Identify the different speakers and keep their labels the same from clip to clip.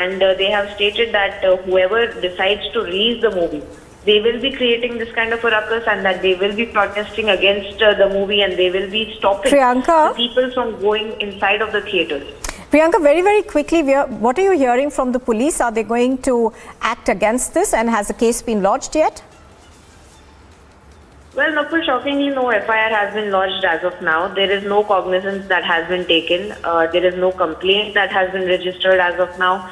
Speaker 1: And they have stated that whoever decides to release the movie, they will be creating this kind of a ruckus, and that they will be protesting against the movie, and they will be stopping the people from going inside of the theatres.
Speaker 2: Priyanka, very, very quickly, what are you hearing from the police? Are they going to act against this, and has the case been lodged yet?
Speaker 1: Well, Nakul, shockingly, no FIR has been lodged as of now. There is no cognizance that has been taken. There is no complaint that has been registered as of now.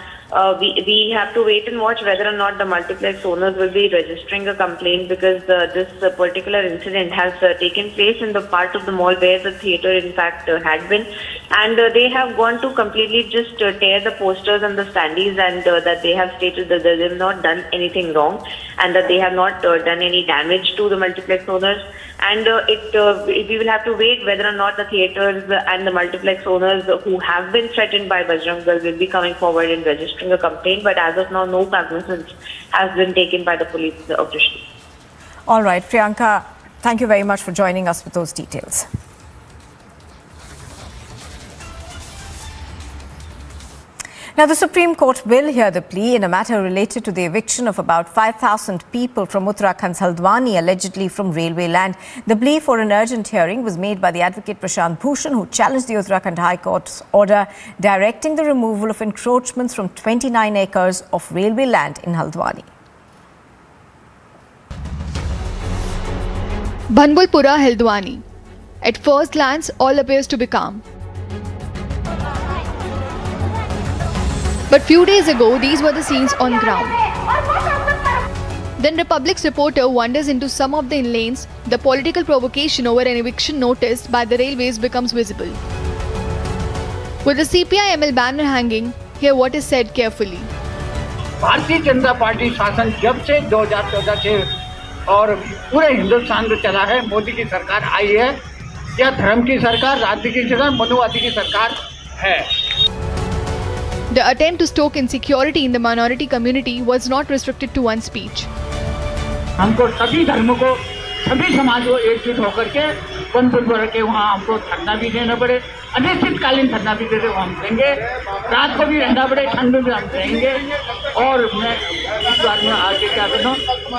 Speaker 1: We have to wait and watch whether or not the multiplex owners will be registering a complaint, because this particular incident has taken place in the part of the mall where the theatre in fact had been, and they have gone to completely just tear the posters and the standees, and that they have stated that they have not done anything wrong, and that they have not done any damage to the multiplex owners. And we will have to wait whether or not the theatres and the multiplex owners who have been threatened by Bajrang will be coming forward and registering a complaint. But as of now, no cognizance has been taken by the police officials.
Speaker 2: All right, Priyanka, thank you very much for joining us with those details. Now, the Supreme Court will hear the plea in a matter related to the eviction of about 5,000 people from Uttarakhnd's Haldwani, allegedly from railway land. The plea for an urgent hearing was made by the advocate Prashant Bhushan, who challenged the Uttarakhand High Court's order directing the removal of encroachments from 29 acres of railway land in Haldwani.
Speaker 3: Bhanbulpura, Haldwani. At first glance, all appears to be calm. But few days ago, these were the scenes on ground. Then Republic's reporter wanders into some of the lanes. The political provocation over an eviction notice by the railways becomes visible. With the CPI-ML banner hanging, hear what is said carefully.
Speaker 4: Bharatiya Janata party शासन जब से 2014 से और पूरे हिंदुस्तान में चला है, मोदी की सरकार आई है, यह धर्म की सरकार, राजनीति की सरकार, मनुवादी की सरकार है.
Speaker 3: The attempt to stoke insecurity in the minority community was not restricted to one speech.
Speaker 4: हमको सभी धर्मों को, सभी समाज को एकजुट होकर के बनपुर के वहाँ हमको धरना भी देना पड़े, अनिश्चितकालीन धरना भी देते हम देंगे, रात को भी रहना पड़े, ठंड में भी हम रहेंगे. और मैं इस बार में आगे क्या करता हूँ,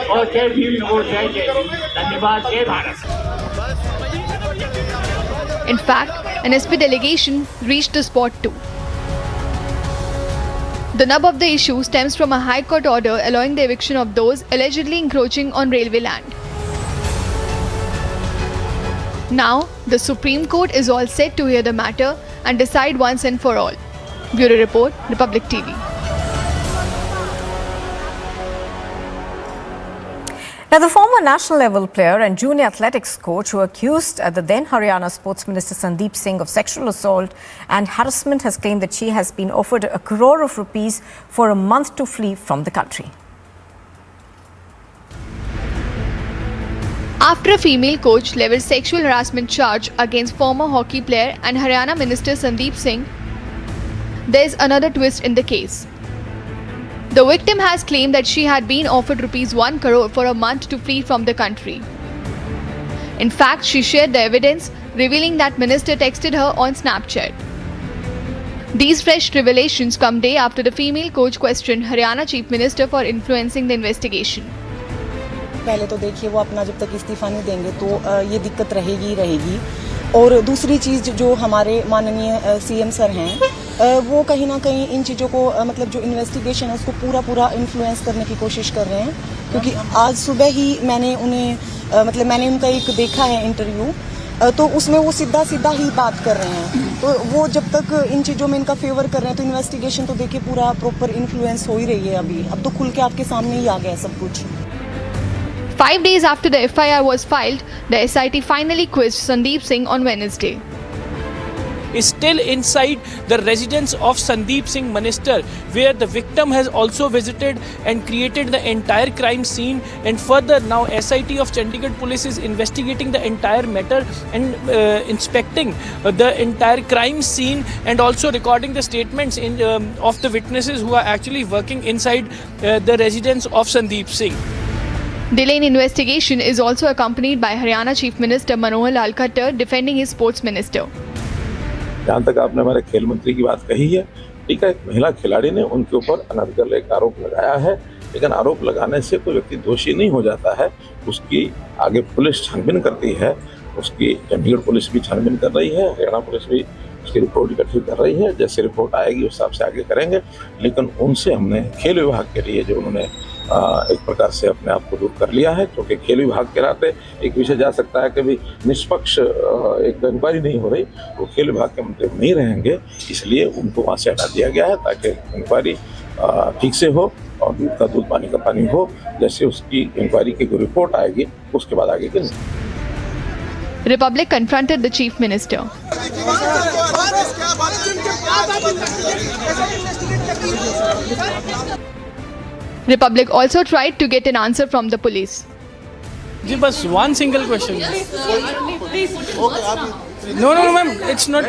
Speaker 4: और जय भीम और जय जय भीम. धन्यवाद. जय Bharat.
Speaker 3: In fact, an SP delegation reached the spot too. The nub of the issue stems from a High Court order allowing the eviction of those allegedly encroaching on railway land. Now, the Supreme Court is all set to hear the matter and decide once and for all. Bureau Report, Republic TV.
Speaker 2: Now, the former national level player and junior athletics coach who accused the then Haryana Sports Minister Sandeep Singh of sexual assault and harassment has claimed that she has been offered ₹1 crore for a month to flee from the country.
Speaker 3: After a female coach leveled sexual harassment charge against former hockey player and Haryana Minister Sandeep Singh, there is another twist in the case. The victim has claimed that she had been offered ₹1 crore for a month to flee from the country. In fact, she shared the evidence, revealing that minister texted her on Snapchat. These fresh revelations come day after the female coach questioned Haryana Chief Minister for influencing the investigation.
Speaker 5: पहले तो देखिए वो अपना जब तक इस्तीफा नहीं देंगे तो ये दिक्कत रहेगी ही रहेगी. और दूसरी चीज़ जो हमारे माननीय सीएम सर हैं वो कहीं ना कहीं इन चीज़ों को मतलब जो इन्वेस्टिगेशन है उसको पूरा इन्फ्लुएंस करने की कोशिश कर रहे हैं. क्योंकि आज सुबह ही मैंने उन्हें मतलब मैंने उनका एक देखा है इंटरव्यू, तो उसमें वो सीधा ही बात कर रहे हैं. तो वो जब तक इन चीज़ों में इनका फेवर कर रहे हैं तो इन्वेस्टिगेशन तो देखिए पूरा प्रॉपर इन्फ्लुएंस हो ही रही है. अभी अब तो खुल के आपके सामने ही आ गया है सब कुछ.
Speaker 3: 5 days after the FIR was filed, the SIT finally quizzed Sandeep Singh on Wednesday.
Speaker 6: Is still inside the residence of Sandeep Singh Minister, where the victim has also visited and created the entire crime scene. And further, now SIT of Chandigarh Police is investigating the entire matter and inspecting the entire crime scene and also recording the statements of the witnesses who are actually working inside the residence of Sandeep Singh.
Speaker 3: Delay in investigation is also accompanied by Haryana Chief Minister Manohar Lal Khattar defending his sports minister.
Speaker 7: जहाँ तक आपने हमारे खेल मंत्री की बात कही है, कबड्डी का एक महिला खिलाड़ी ने उनके ऊपर अनर्गल एक आरोप लगाया है, लेकिन आरोप लगाने से कोई व्यक्ति दोषी नहीं हो जाता है। उसकी आगे पुलिस छानबीन करती है, उसकी चंडीगढ़ पुलिस भी छानबीन कर रही है, हरियाणा पुलिस भी उसकी रिपोर्ट इकट्ठी कर रही है। जैसे रिपोर्ट आएगी उस हिसाब से आगे करेंगे, लेकिन उनसे हमने खेल विभाग के लिए जो उन्होंने एक प्रकार से अपने आप को दूर कर लिया है, क्योंकि खेल विभाग के नाते एक विषय जा सकता है कि भी निष्पक्ष एक इंक्वायरी नहीं हो रही, वो खेल विभाग के मंत्री नहीं रहेंगे, इसलिए उनको वहाँ से हटा दिया गया है ताकि इंक्वायरी ठीक से हो और दूध का दूध पानी का पानी हो। जैसे उसकी इंक्वायरी की कोई रिपोर्ट आएगी उसके बाद आगे की
Speaker 3: Republic confronted the Chief Minister. Republic also tried to get an answer from the police.
Speaker 6: जी बस one single question. No, ma'am, it's not.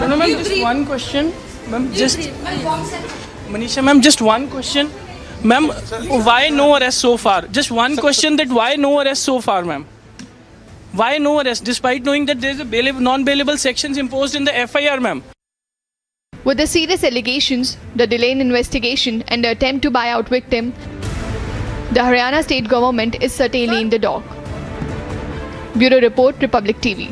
Speaker 6: No, ma'am, just one question. Ma'am, just Manisha, ma'am, just one question. Ma'am, why no arrest so far? Just one question, that why no arrest so far, ma'am? Why no arrest, despite knowing that there is a non-bailable sections imposed in the FIR, ma'am?
Speaker 3: With the serious allegations, the delay in investigation and the attempt to buy out victim, the Haryana state government is certainly in the dock. Bureau Report, Republic TV.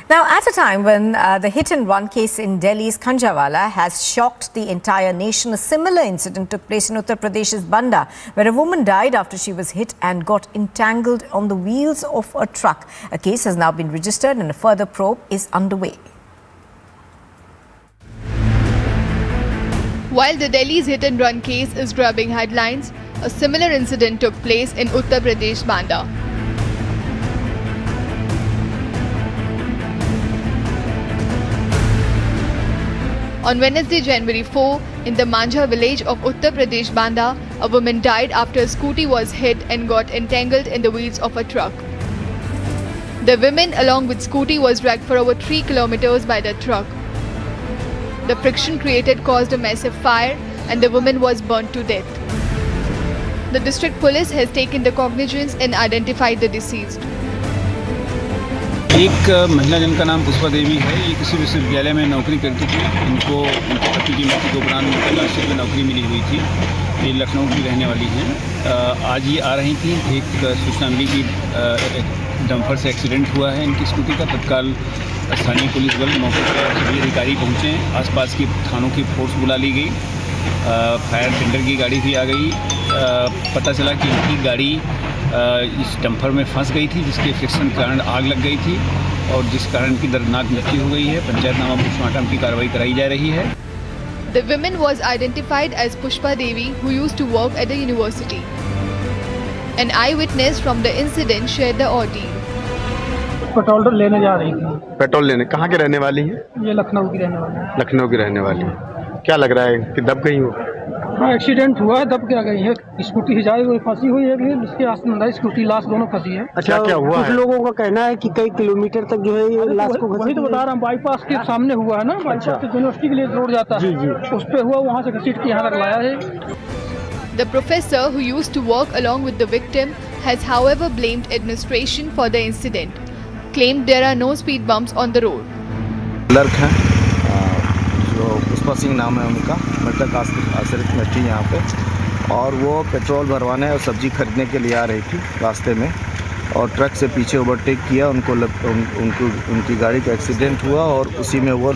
Speaker 2: Now, at a time when the hit-and-run case in Delhi's Khanjawala has shocked the entire nation, a similar incident took place in Uttar Pradesh's Banda, where a woman died after she was hit and got entangled on the wheels of a truck. A case has now been registered and a further probe is underway.
Speaker 3: While the Delhi's hit-and-run case is grabbing headlines, a similar incident took place in Uttar Pradesh Banda. On Wednesday, January 4, in the Manjha village of Uttar Pradesh Banda, a woman died after a scooty was hit and got entangled in the wheels of a truck. The woman, along with scooty, was dragged for over 3 kilometers by the truck. The friction created caused a massive fire and the woman was burnt to death. The district police has taken the cognizance and identified the deceased.
Speaker 8: एक महिला जिनका नाम पुष्पा देवी है, ये किसी विश्वविद्यालय में नौकरी करती थी। इनको उनके पति की मृत्यु के उपरांत उनको राष्ट्रीय में नौकरी मिली हुई थी। ये लखनऊ की रहने वाली हैं। आज ये आ रही थी, एक सूचना मिली कि डंपर से एक्सीडेंट हुआ है इनकी स्कूटी का। तत्काल स्थानीय पुलिस बल मौके पर सभी अधिकारी पहुँचे। आसपास की थानों की फोर्स बुला ली गई, फायर टेंडर की गाड़ी भी आ गई। पता चला कि इनकी गाड़ी इस डंपर में फंस गई थी, जिसके फ्रिक्शन के कारण आग लग गई थी और जिस कारण की दर्दनाक मृत्यु हो गई है। पंचायतनामा पोस्टमार्टम की कार्रवाई कराई जा रही है।
Speaker 3: The woman was identified as Pushpa Devi, who used to work at the university. An eyewitness from the incident shared the ordeal.
Speaker 9: Petrol लेने जा रही थी।
Speaker 10: पेट्रोल लेने कहाँ के रहने वाली है?
Speaker 9: ये लखनऊ की रहने वाली है।
Speaker 10: लखनऊ की रहने वाली है। क्या लग रहा है कि दब गई हो?
Speaker 9: हाँ, एक्सीडेंट हुआ है, दब क्या गई है। स्कूटी हिजाई हुई फंसी हुई है, जिसके आसपास स्कूटी लाश दोनों फंसी है।
Speaker 10: अच्छा, क्या हुआ
Speaker 11: कुछ
Speaker 10: है?
Speaker 11: लोगों का कहना है कि कई किलोमीटर तक जो है ये लाश को
Speaker 9: वही तो बता रहा हूँ, बाईपास के सामने हुआ है ना। बाईपास से यूनिवर्सिटी के लिए रोड जाता है, उस पे हुआ, वहाँ से घसीट के यहाँ तक लाया है।
Speaker 3: The professor who used to work along with the victim has however blamed administration for the incident, claimed there are no speed bumps on the road.
Speaker 8: Clerk हैं जो पुष्पा सिंह नाम है उनका, मृतक आश्रित में थी यहाँ पे, और वो पेट्रोल भरवाने और सब्जी खरीदने के लिए आ रही थी रास्ते में, और ट्रक से पीछे ओवरटेक किया उनकी गाड़ी का एक्सीडेंट हुआ और उसी में वो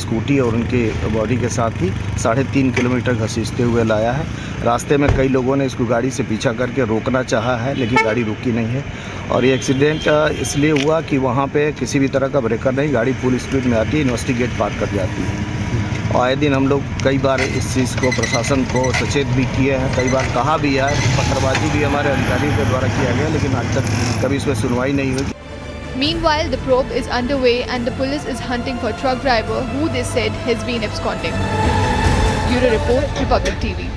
Speaker 8: स्कूटी और उनके बॉडी के साथ ही 3.5 किलोमीटर घसीटते हुए लाया है। रास्ते में कई लोगों ने इसको गाड़ी से पीछा करके रोकना चाहा है, लेकिन गाड़ी रुकी नहीं है और ये एक्सीडेंट इसलिए हुआ कि वहाँ पे किसी भी तरह का ब्रेकर नहीं, गाड़ी फुल स्पीड में आती है, यूनिवर्सिटी गेट पार कर जाती है। और आए दिन हम लोग कई बार इस चीज़ को प्रशासन को सचेत भी किए हैं, कई बार कहा भी है, पत्थरबाजी भी हमारे अधिकारियों के द्वारा किया गया, लेकिन आज तक कभी इसमें सुनवाई नहीं हुई।
Speaker 3: Meanwhile, the probe is underway and the police is hunting for truck driver who they said has been absconding. Bureau Report, Republic TV.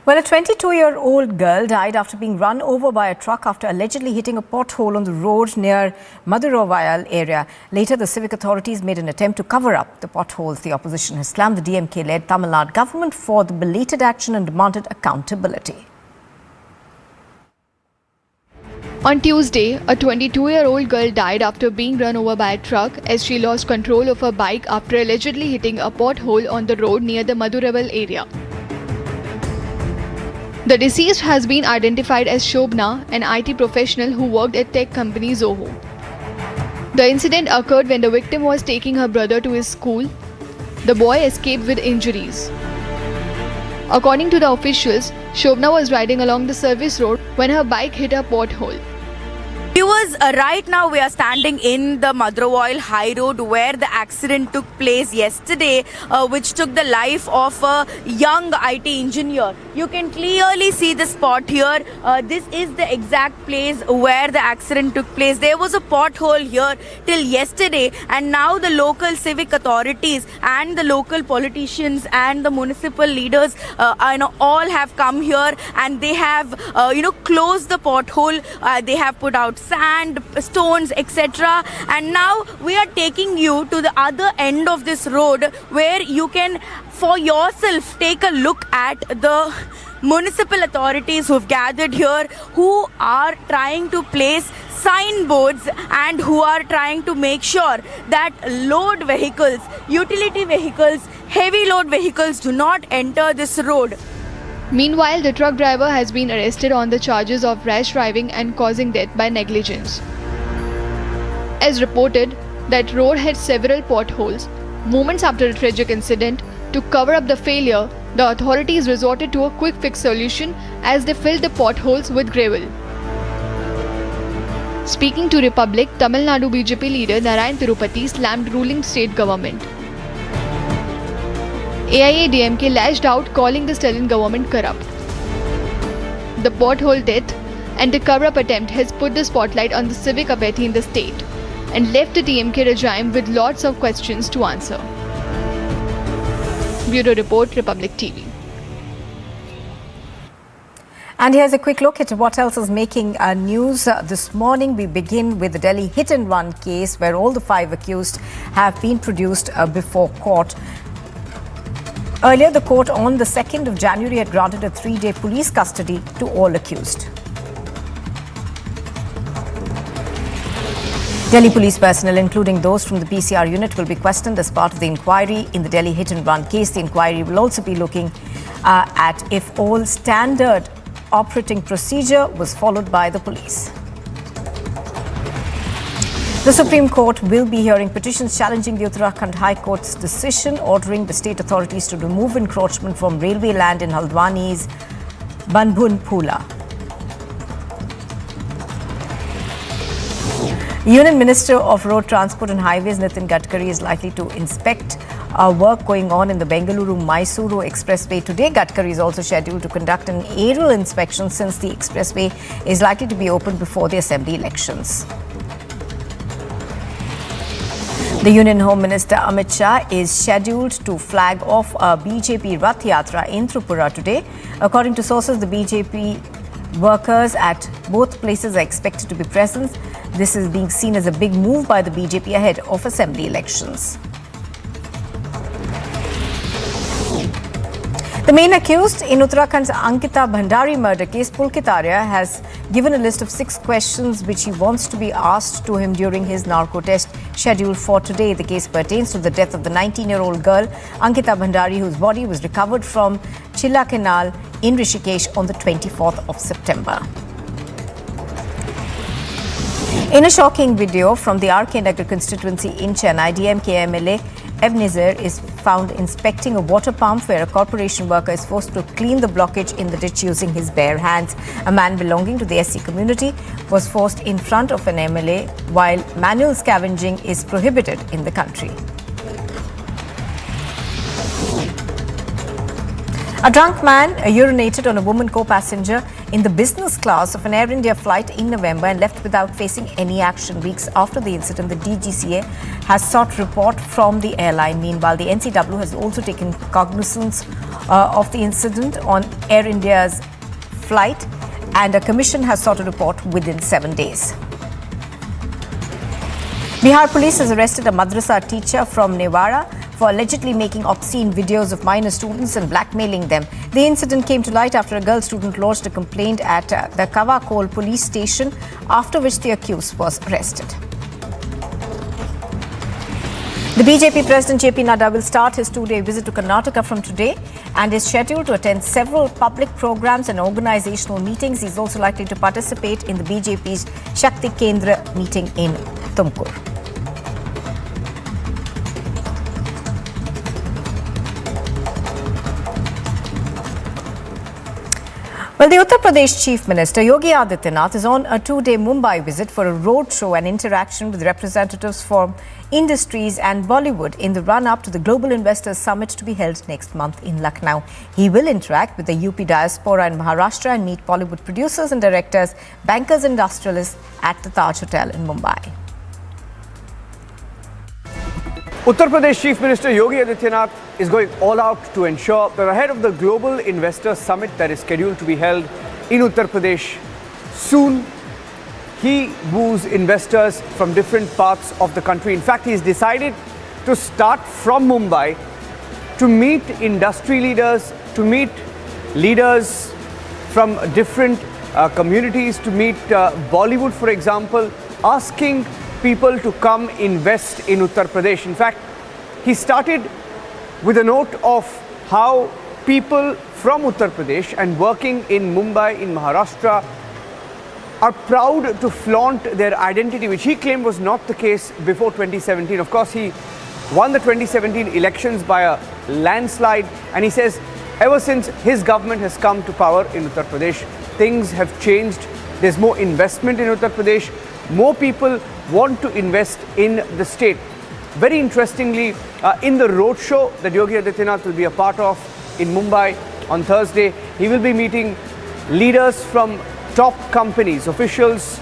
Speaker 2: Well, a 22-year-old girl died after being run over by a truck after allegedly hitting a pothole on the road near Madurovayal area. Later, the civic authorities made an attempt to cover up the potholes. The opposition has slammed the DMK-led Tamil Nadu government for the belated action and demanded accountability.
Speaker 3: On Tuesday, a 22-year-old girl died after being run over by a truck as she lost control of her bike after allegedly hitting a pothole on the road near the Madhurabal area. The deceased has been identified as Shobna, an IT professional who worked at tech company Zoho. The incident occurred when the victim was taking her brother to his school. The boy escaped with injuries. According to the officials, Shobna was riding along the service road when her bike hit a pothole.
Speaker 12: Viewers, right now we are standing in the Madhurabal High Road where the accident took place yesterday, which took the life of a young IT engineer. You can clearly see the spot here. This is the exact place where the accident took place. There was a pothole here till yesterday, and now the local civic authorities and the local politicians and the municipal leaders all have come here, and they have closed the pothole. They have put out sand, stones, etc. And now we are taking you to the other end of this road where you can for yourself take a look at the municipal authorities who've gathered here, who are trying to place signboards and who are trying to make sure that load vehicles, utility vehicles, heavy load vehicles do not enter this road.
Speaker 3: Meanwhile, the truck driver has been arrested on the charges of rash driving and causing death by negligence. As reported, that road had several potholes. Moments after the tragic incident, to cover up the failure, the authorities resorted to a quick fix solution as they filled the potholes with gravel. Speaking to Republic, Tamil Nadu BJP leader Narayan Tirupati slammed ruling state government. AIADMK lashed out, calling the Stalin government corrupt. The pothole death and the cover-up attempt has put the spotlight on the civic apathy in the state and left the DMK regime with lots of questions to answer. Bureau Report, Republic TV.
Speaker 2: And here's a quick look at what else is making news this morning. We begin with the Delhi hit-and-run case where all the 5 accused have been produced before court. Earlier, the court on the 2nd of January had granted a 3-day police custody to all accused. Delhi police personnel, including those from the PCR unit, will be questioned as part of the inquiry in the Delhi hit-and-run case. The inquiry will also be looking at if all standard operating procedure was followed by the police. The Supreme Court will be hearing petitions challenging the Uttarakhand High Court's decision ordering the state authorities to remove encroachment from railway land in Haldwani's Banbhunphula. Union Minister of Road Transport and Highways Nitin Gadkari is likely to inspect work going on in the Bengaluru-Mysuru Expressway today. Gadkari is also scheduled to conduct an aerial inspection since the expressway is likely to be opened before the assembly elections. The Union Home Minister Amit Shah is scheduled to flag off a BJP Rath Yatra in Tripura today. According to sources, the BJP workers at both places are expected to be present. This is being seen as a big move by the BJP ahead of assembly elections. The main accused in Uttarakhand's Ankita Bhandari murder case, Pulkit Arya, has given a list of 6 questions which he wants to be asked to him during his narco test scheduled for today. The case pertains to the death of the 19-year-old girl, Ankita Bhandari, whose body was recovered from Chilla Canal in Rishikesh on the 24th of September. In a shocking video from the RK Nagar constituency in Chennai, DMK MLA Ebenezer is found inspecting a water pump where a corporation worker is forced to clean the blockage in the ditch using his bare hands. A man belonging to the SC community was forced in front of an MLA while manual scavenging is prohibited in the country. A drunk man urinated on a woman co-passenger in the business class of an Air India flight in November and left without facing any action. Weeks after the incident, the DGCA has sought report from the airline. Meanwhile, the NCW has also taken cognizance of the incident on Air India's flight, and a commission has sought a report within 7 days. Bihar police has arrested a madrasa teacher from Nevada for allegedly making obscene videos of minor students and blackmailing them. The incident came to light after a girl student lodged a complaint at the Kavakol police station, after which the accused was arrested. The BJP President JP Nadda will start his two-day visit to Karnataka from today and is scheduled to attend several public programs and organizational meetings. He is also likely to participate in the BJP's Shakti Kendra meeting in Tumkur. Well, the Uttar Pradesh Chief Minister Yogi Adityanath is on a two-day Mumbai visit for a roadshow and interaction with representatives from industries and Bollywood in the run-up to the Global Investors Summit to be held next month in Lucknow. He will interact with the UP diaspora in Maharashtra and meet Bollywood producers and directors, bankers and industrialists at the Taj Hotel in Mumbai.
Speaker 13: Uttar Pradesh Chief Minister Yogi Adityanath is going all out to ensure that ahead of the Global Investors Summit that is scheduled to be held in Uttar Pradesh soon, he woos investors from different parts of the country. In fact, he's decided to start from Mumbai to meet industry leaders, to meet leaders from different communities, to meet Bollywood, for example, asking people to come invest in Uttar Pradesh. In fact, he started with a note of how people from Uttar Pradesh and working in Mumbai, in Maharashtra, are proud to flaunt their identity, which he claimed was not the case before 2017. Of course, he won the 2017 elections by a landslide, and he says ever since his government has come to power in Uttar Pradesh, things have changed. There's more investment in Uttar Pradesh. More people want to invest in the state. Very interestingly, in the roadshow that Yogi Adityanath will be a part of in Mumbai on Thursday, he will be meeting leaders from top companies, officials,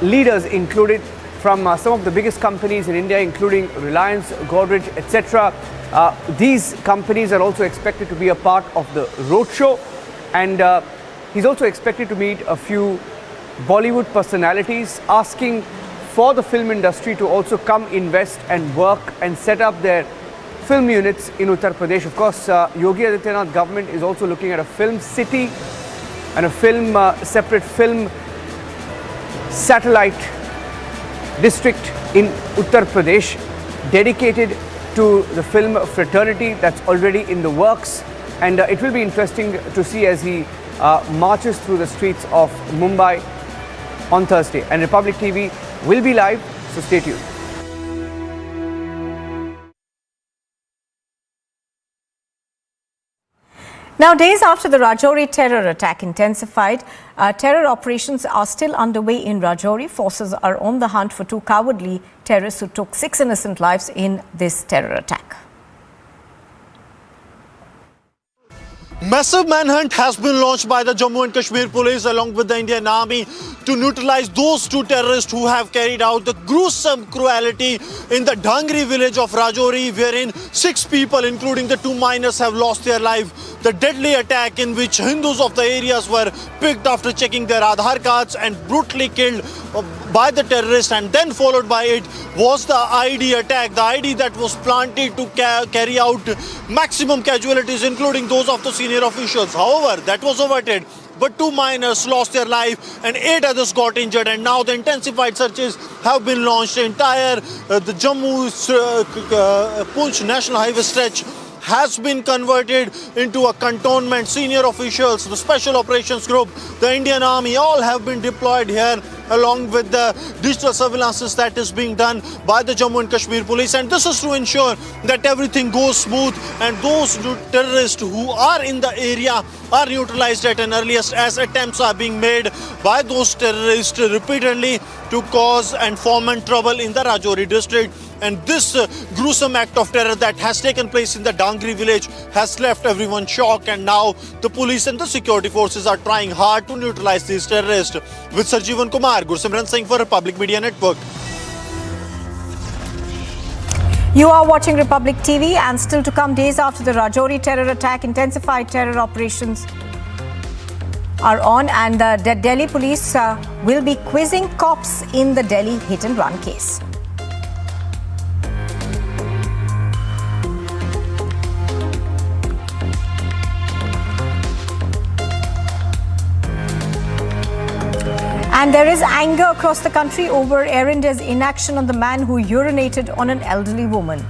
Speaker 13: leaders included from some of the biggest companies in India, including Reliance, Godrej, etc. These companies are also expected to be a part of the roadshow, and he's also expected to meet a few Bollywood personalities, asking for the film industry to also come invest and work and set up their film units in Uttar Pradesh. Of course, Yogi Adityanath government is also looking at a film city and a film separate film satellite district in Uttar Pradesh dedicated to the film fraternity. That's already in the works, and it will be interesting to see as he marches through the streets of Mumbai on Thursday. And Republic TV will be live, so stay tuned.
Speaker 2: Now, days after the Rajouri terror attack intensified, terror operations are still underway in Rajouri. Forces are on the hunt for two cowardly terrorists who took 6 innocent lives in this terror attack.
Speaker 14: Massive manhunt has been launched by the Jammu and Kashmir police along with the Indian Army to neutralize those two terrorists who have carried out the gruesome cruelty in the Dhangri village of Rajouri, wherein 6 people, including the 2 minors, have lost their life. The deadly attack in which Hindus of the areas were picked after checking their Aadhaar cards and brutally killed by the terrorists, and then followed by it was the ID attack, the ID that was planted to carry out maximum casualties, including those of the senior officials. However, that was averted, but 2 minors lost their life and 8 others got injured, and now the intensified searches have been launched. The entire the Jammu-Poonch National Highway stretch has been converted into a cantonment. Senior officials, the Special Operations Group, the Indian Army, all have been deployed here, along with the digital surveillances that is being done by the Jammu and Kashmir police. And this is to ensure that everything goes smooth and those terrorists who are in the area are neutralized at an earliest, as attempts are being made by those terrorists repeatedly to cause and foment trouble in the Rajouri district. And this gruesome act of terror that has taken place in the Dhangri village has left everyone shocked, and now the police and the security forces are trying hard to neutralize these terrorists. With Sarjeevan Kumar, Gursimran Singh for Republic Media Network.
Speaker 2: You are watching Republic TV, and still to come, days after the Rajouri terror attack, intensified terror operations are on, and the Delhi police will be quizzing cops in the Delhi hit and run case. And there is anger across the country over Air India's inaction on the man who urinated on an elderly woman.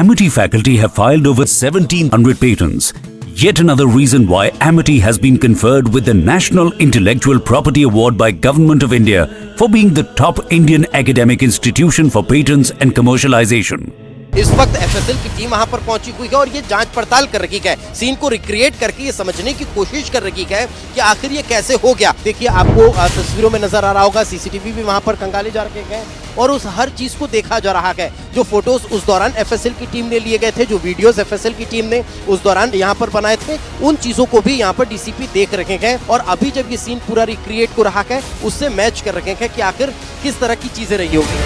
Speaker 15: Amity faculty have filed over 1,700 patents. Yet another reason why Amity has been conferred with the National Intellectual Property Award by Government of India for being the top Indian academic institution for patents and commercialization.
Speaker 16: इस वक्त FSL की team वहां पर पहुंची हुई है और ये जांच पड़ताल कर रही है, सीन को रिक्रिएट करके ये समझने की कोशिश कर रही है कि आखिर ये कैसे हो गया। देखिए आपको तस्वीरों में नजर आ रहा होगा, सीसीटीवी भी वहां पर खंगाले जा रखे हैं और उस हर चीज को देखा जा रहा है। जो फोटोज उस दौरान एफएसएल की टीम ने लिए गए थे, जो वीडियोस एफएसएल की टीम ने उस दौरान यहाँ पर बनाए थे, उन चीजों को भी यहाँ पर डीसीपी देख रखे हैं और अभी जब ये सीन पूरा रिक्रिएट हो रहा है उससे मैच कर रखे हैं कि आखिर किस तरह की चीजें रही होगी।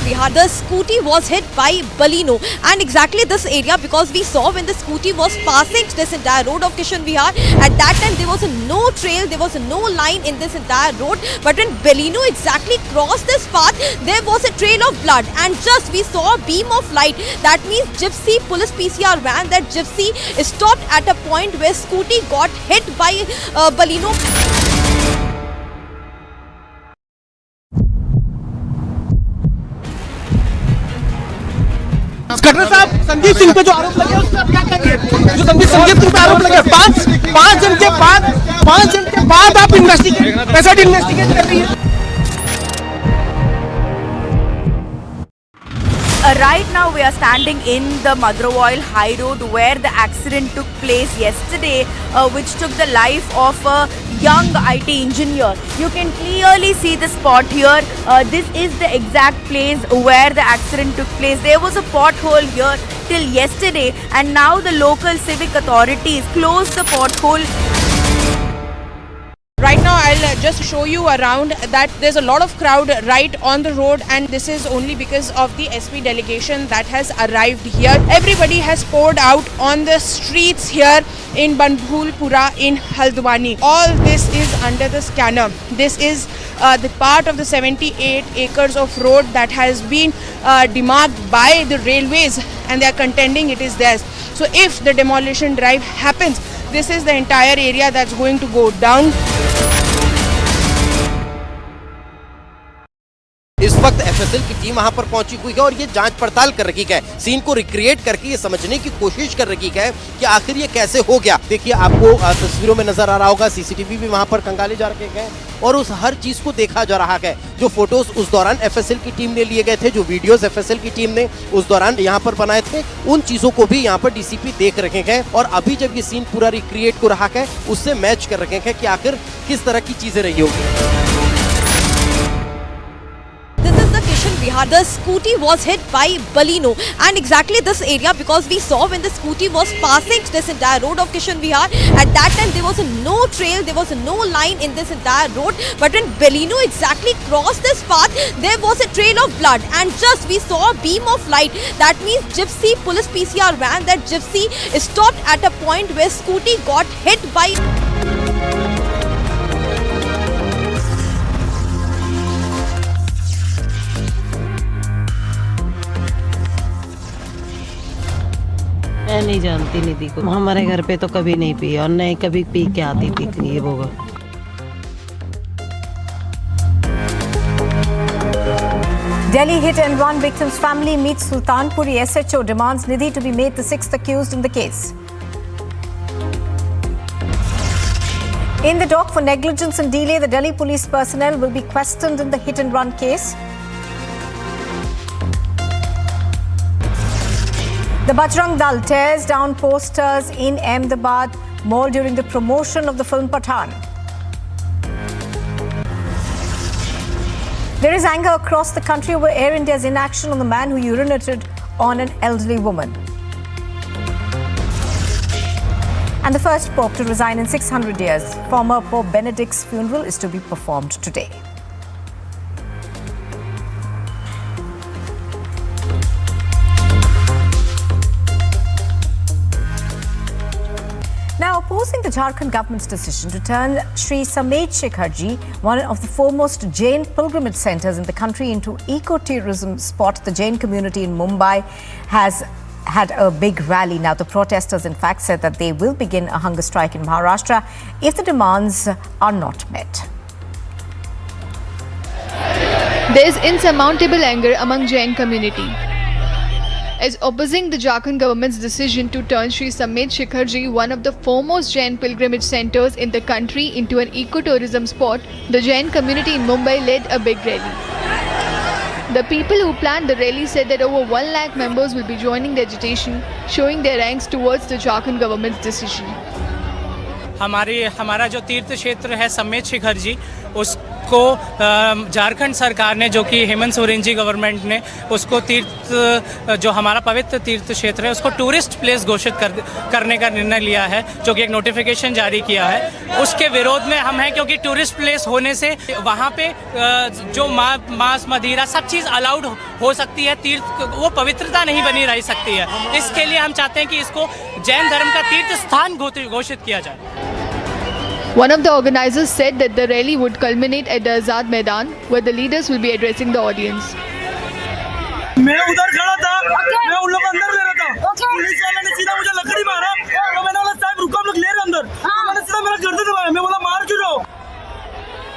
Speaker 12: Bihar, the scooty was hit by Balino, and exactly this area, because we saw when the scooty was passing this entire road of Kishan Bihar, at that time there was no trail, there was no line in this entire road, but when Balino exactly crossed this path, there was a trail of blood, and just we saw a beam of light. That means gypsy police PCR van, that gypsy stopped at a point where scooty got hit by Balino.
Speaker 6: Khattar साहब, संदीप सिंह पे जो आरोप लगे उसका क्या कहिए? जो संदीप सिंह पे आरोप लगे, पांच जन के बाद आप इन्वेस्टिगेट कर रही है।
Speaker 12: Right now we are standing in the Madrovoil High Road where the accident took place yesterday, which took the life of a young IT engineer. You can clearly see the spot here. This is the exact place where the accident took place. There was a pothole here till yesterday, and now the local civic authorities closed the pothole.
Speaker 17: Right now I'll just show you around that there's a lot of crowd right on the road, and this is only because of the SP delegation that has arrived here. Everybody has poured out on the streets here in Banbhulpura in Haldwani. All this is under the scanner. This is the part of the 78 acres of road that has been demarked by the railways, and they are contending it is theirs. So if the demolition drive happens, this is the entire area that's going to go down.
Speaker 16: इस वक्त FSL की team वहां पर पहुंची हुई है और ये जांच पड़ताल कर रही है, सीन को रिक्रिएट करके ये समझने की कोशिश कर रही है कि आखिर ये कैसे हो गया। देखिए आपको तस्वीरों में नजर आ रहा होगा, सीसीटीवी भी वहां पर खंगाले जा रखे हैं और उस हर चीज को देखा जा रहा है। जो फोटोज उस दौरान एफएसएल की टीम ने लिए गए थे, जो वीडियोस एफएसएल की टीम ने उस दौरान यहाँ पर बनाए थे, उन चीजों को भी यहाँ पर डीसीपी देख रखे हैं और अभी जब ये सीन पूरा रिक्रिएट हो रहा है उससे मैच कर रखे हैं कि आखिर किस तरह की चीजें रही होगी।
Speaker 12: Bihar, the scooty was hit by Balino, and exactly this area, because we saw when the scooty was passing this entire road of Kishan Bihar, at that time there was no trail, there was no line in this entire road, but when Balino exactly crossed this path, there was a trail of blood, and just we saw a beam of light. That means gypsy police PCR van, that gypsy stopped at a point where scooty got hit by.
Speaker 11: मैं नहीं जानती निधि को, हमारे घर पे तो कभी नहीं पी और नहीं कभी पी के आती थी ये वो।
Speaker 2: Delhi hit and run victim's family meets Sultanpuri SHO, demands Nidhi to be made the sixth accused in the case. In the dock for negligence and delay, the Delhi police personnel will be questioned in the hit and run case. The Bajrang Dal tears down posters in Ahemedabad mall during the promotion of the film Pathaan. There is anger across the country over Air India's inaction on the man who urinated on an elderly woman. And the first Pope to resign in 600 years, former Pope Benedict's funeral is to be performed today. Now, opposing the the Jharkhand government's decision to turn Sri Samet Shikharji, one of the foremost Jain pilgrimage centres in the country, into ecotourism spot, the Jain community in Mumbai has had a big rally. Now, the protesters, in fact, said that they will begin a hunger strike in Maharashtra if the demands are not met.
Speaker 3: There is insurmountable anger among Jain community, as opposing the Jharkhand government's decision to turn Sri Samet Shikharji, one of the foremost Jain pilgrimage centres in the country, into an ecotourism spot. The Jain community in Mumbai led a big rally. The people who planned the rally said that over 1 lakh members will be joining the agitation, showing their ranks towards the Jharkhand government's decision.
Speaker 18: हमारा जो तीर्थ क्षेत्र है समेत शिखर जी, उसको झारखंड सरकार ने, जो कि हेमंत सोरेन जी गवर्नमेंट ने उसको जो हमारा पवित्र तीर्थ क्षेत्र है उसको टूरिस्ट प्लेस घोषित करने का निर्णय लिया है, जो कि एक नोटिफिकेशन जारी किया है। उसके विरोध में हम हैं, क्योंकि टूरिस्ट प्लेस होने से वहाँ पे जो मांस मदिरा सब चीज़ अलाउड हो सकती है, तीर्थ वो पवित्रता नहीं बनी रह सकती है। इसके लिए हम चाहते हैं कि इसको जैन धर्म का तीर्थ स्थान घोषित किया जाए।
Speaker 3: One of the organizers said that the rally would culminate at the Azad Maidan, where the leaders will be addressing the audience.
Speaker 19: मैं उधर खड़ा था, मैं उन लोग अंदर ले रहा था, पुलिस वाले ने सीधा मुझे लकड़ी मारा, तो मैंने बोला साहब रुको, हम लोग ले रहे अंदर, तो मैंने सीधा मेरा गर्दन दबाया, मैं बोला मार क्यों रहे हो?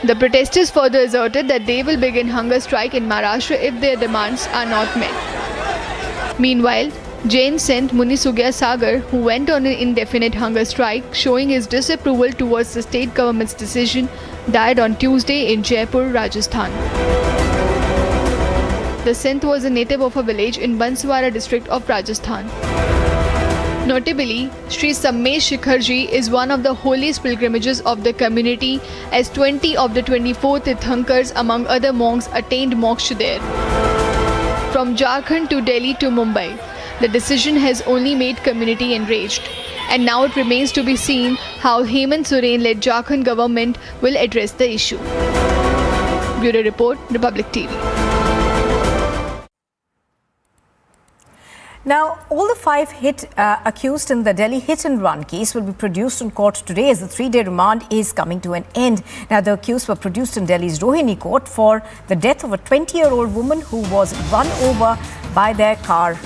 Speaker 3: The protesters further asserted that they will begin hunger strike in Maharashtra if their demands are not met. Meanwhile, Jain Saint Muni Sugya Sagar, who went on an indefinite hunger strike, showing his disapproval towards the state government's decision, died on Tuesday in Jaipur, Rajasthan. The Saint was a native of a village in Banswara district of Rajasthan. Notably, Sri Samet Shikharji is one of the holiest pilgrimages of the community, as 20 of the 24 Tirthankars, among other monks, attained moksha there. From Jharkhand to Delhi to Mumbai, the decision has only made community enraged, and now it remains to be seen how Hemant Soren-led Jharkhand government will address the issue. Bureau Report, Republic TV.
Speaker 2: Now, all the 5 accused in the Delhi hit-and-run case will be produced in court today, as the 3-day remand is coming to an end. Now, the accused were produced in Delhi's Rohini court for the death of a 20-year-old woman who was run over by their car.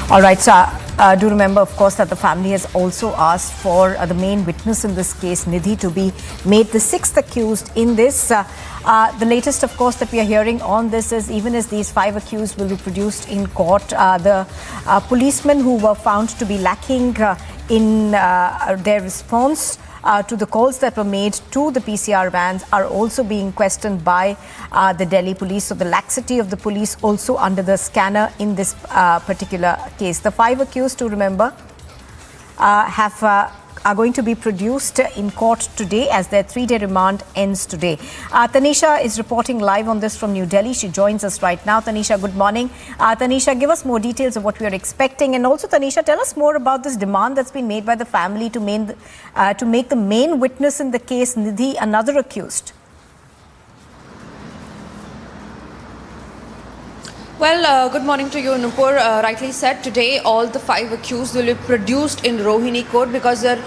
Speaker 2: All right, so do remember, of course, that the family has also asked for the main witness in this case, Nidhi, to be made the 6th accused in this. The latest, of course, that we are hearing on this is, even as these 5 accused will be produced in court, the policemen who were found to be lacking in their response to the calls that were made to the PCR vans are also being questioned by the Delhi police. So the laxity of the police also under the scanner in this particular case. The 5 accused, to remember, are going to be produced in court today, as their 3-day remand ends today. Tanisha is reporting live on this from New Delhi. She joins us right now. Tanisha, good morning. Tanisha, give us more details of what we are expecting. And also, Tanisha, tell us more about this demand that's been made by the family to make the main witness in the case, Nidhi, another accused.
Speaker 20: Well, good morning to you, Nupur. Rightly said, today all the 5 accused will be produced in Rohini court because their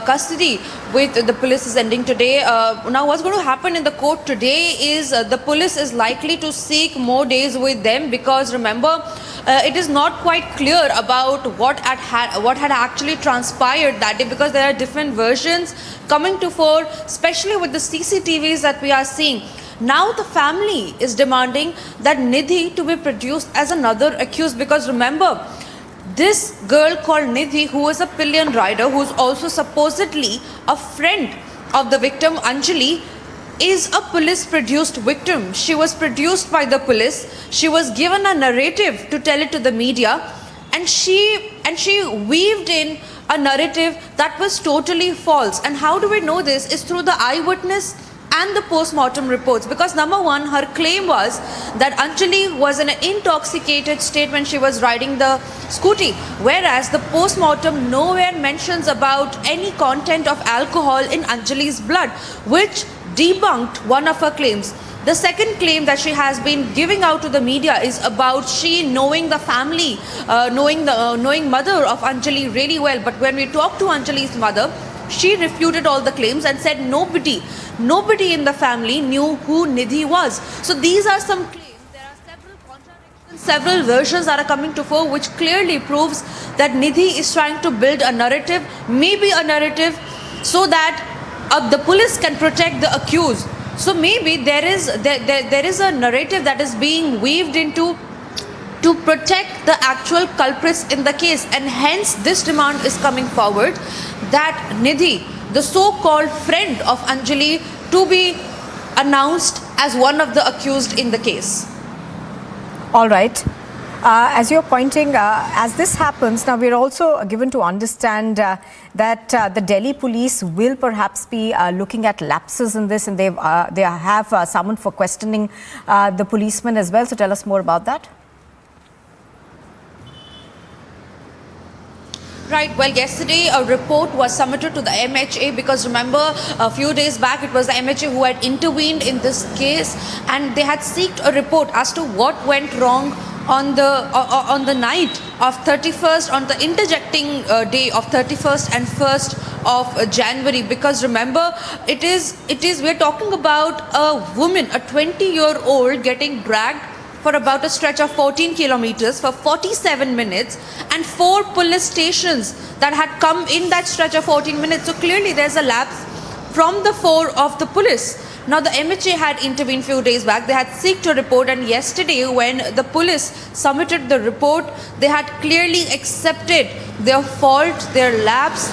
Speaker 20: custody with the police is ending today. Now, what's going to happen in the court today is the police is likely to seek more days with them, because remember, it is not quite clear about what had actually transpired that day, because there are different versions coming to fore, especially with the CCTVs that we are seeing. Now the family is demanding that Nidhi to be produced as another accused, because remember, this girl called Nidhi, who is a pillion rider, who is also supposedly a friend of the victim Anjali, is a police produced victim. She was produced by the police. She was given a narrative to tell it to the media, and she weaved in a narrative that was totally false. And how do we know this? Is through the eyewitness and the post-mortem reports, because number one, her claim was that Anjali was in an intoxicated state when she was riding the scooty, whereas the post-mortem nowhere mentions about any content of alcohol in Anjali's blood, which debunked one of her claims. The second claim that she has been giving out to the media is about she knowing the family, knowing mother of Anjali really well. But when we talked to Anjali's mother, she refuted all the claims and said nobody in the family knew who Nidhi was. So these are some claims. There are several contradictions, several versions that are coming to fore, which clearly proves that Nidhi is trying to build a narrative, maybe a narrative, so that the police can protect the accused. So maybe there is a narrative that is being weaved into to protect the actual culprits in the case, and hence this demand is coming forward that Nidhi, the so-called friend of Anjali, to be announced as one of the accused in the case.
Speaker 2: All right. As you're pointing, as this happens, now we're also given to understand that the Delhi police will perhaps be looking at lapses in this, and they have summoned for questioning the policeman as well. So tell us more about that.
Speaker 20: Right. Well, yesterday a report was submitted to the MHA, because remember a few days back it was the MHA who had intervened in this case, and they had sought a report as to what went wrong on the night of 31st, on the interjecting day of 31st and 1st of January. Because remember, we're talking about a woman, a 20-year-old, getting dragged for about a stretch of 14 kilometers for 47 minutes, and 4 police stations that had come in that stretch of 14 minutes. So clearly there's a lapse from the 4 of the police. Now the MHA had intervened few days back. They had sought a report, and yesterday when the police submitted the report, they had clearly accepted their fault, their lapse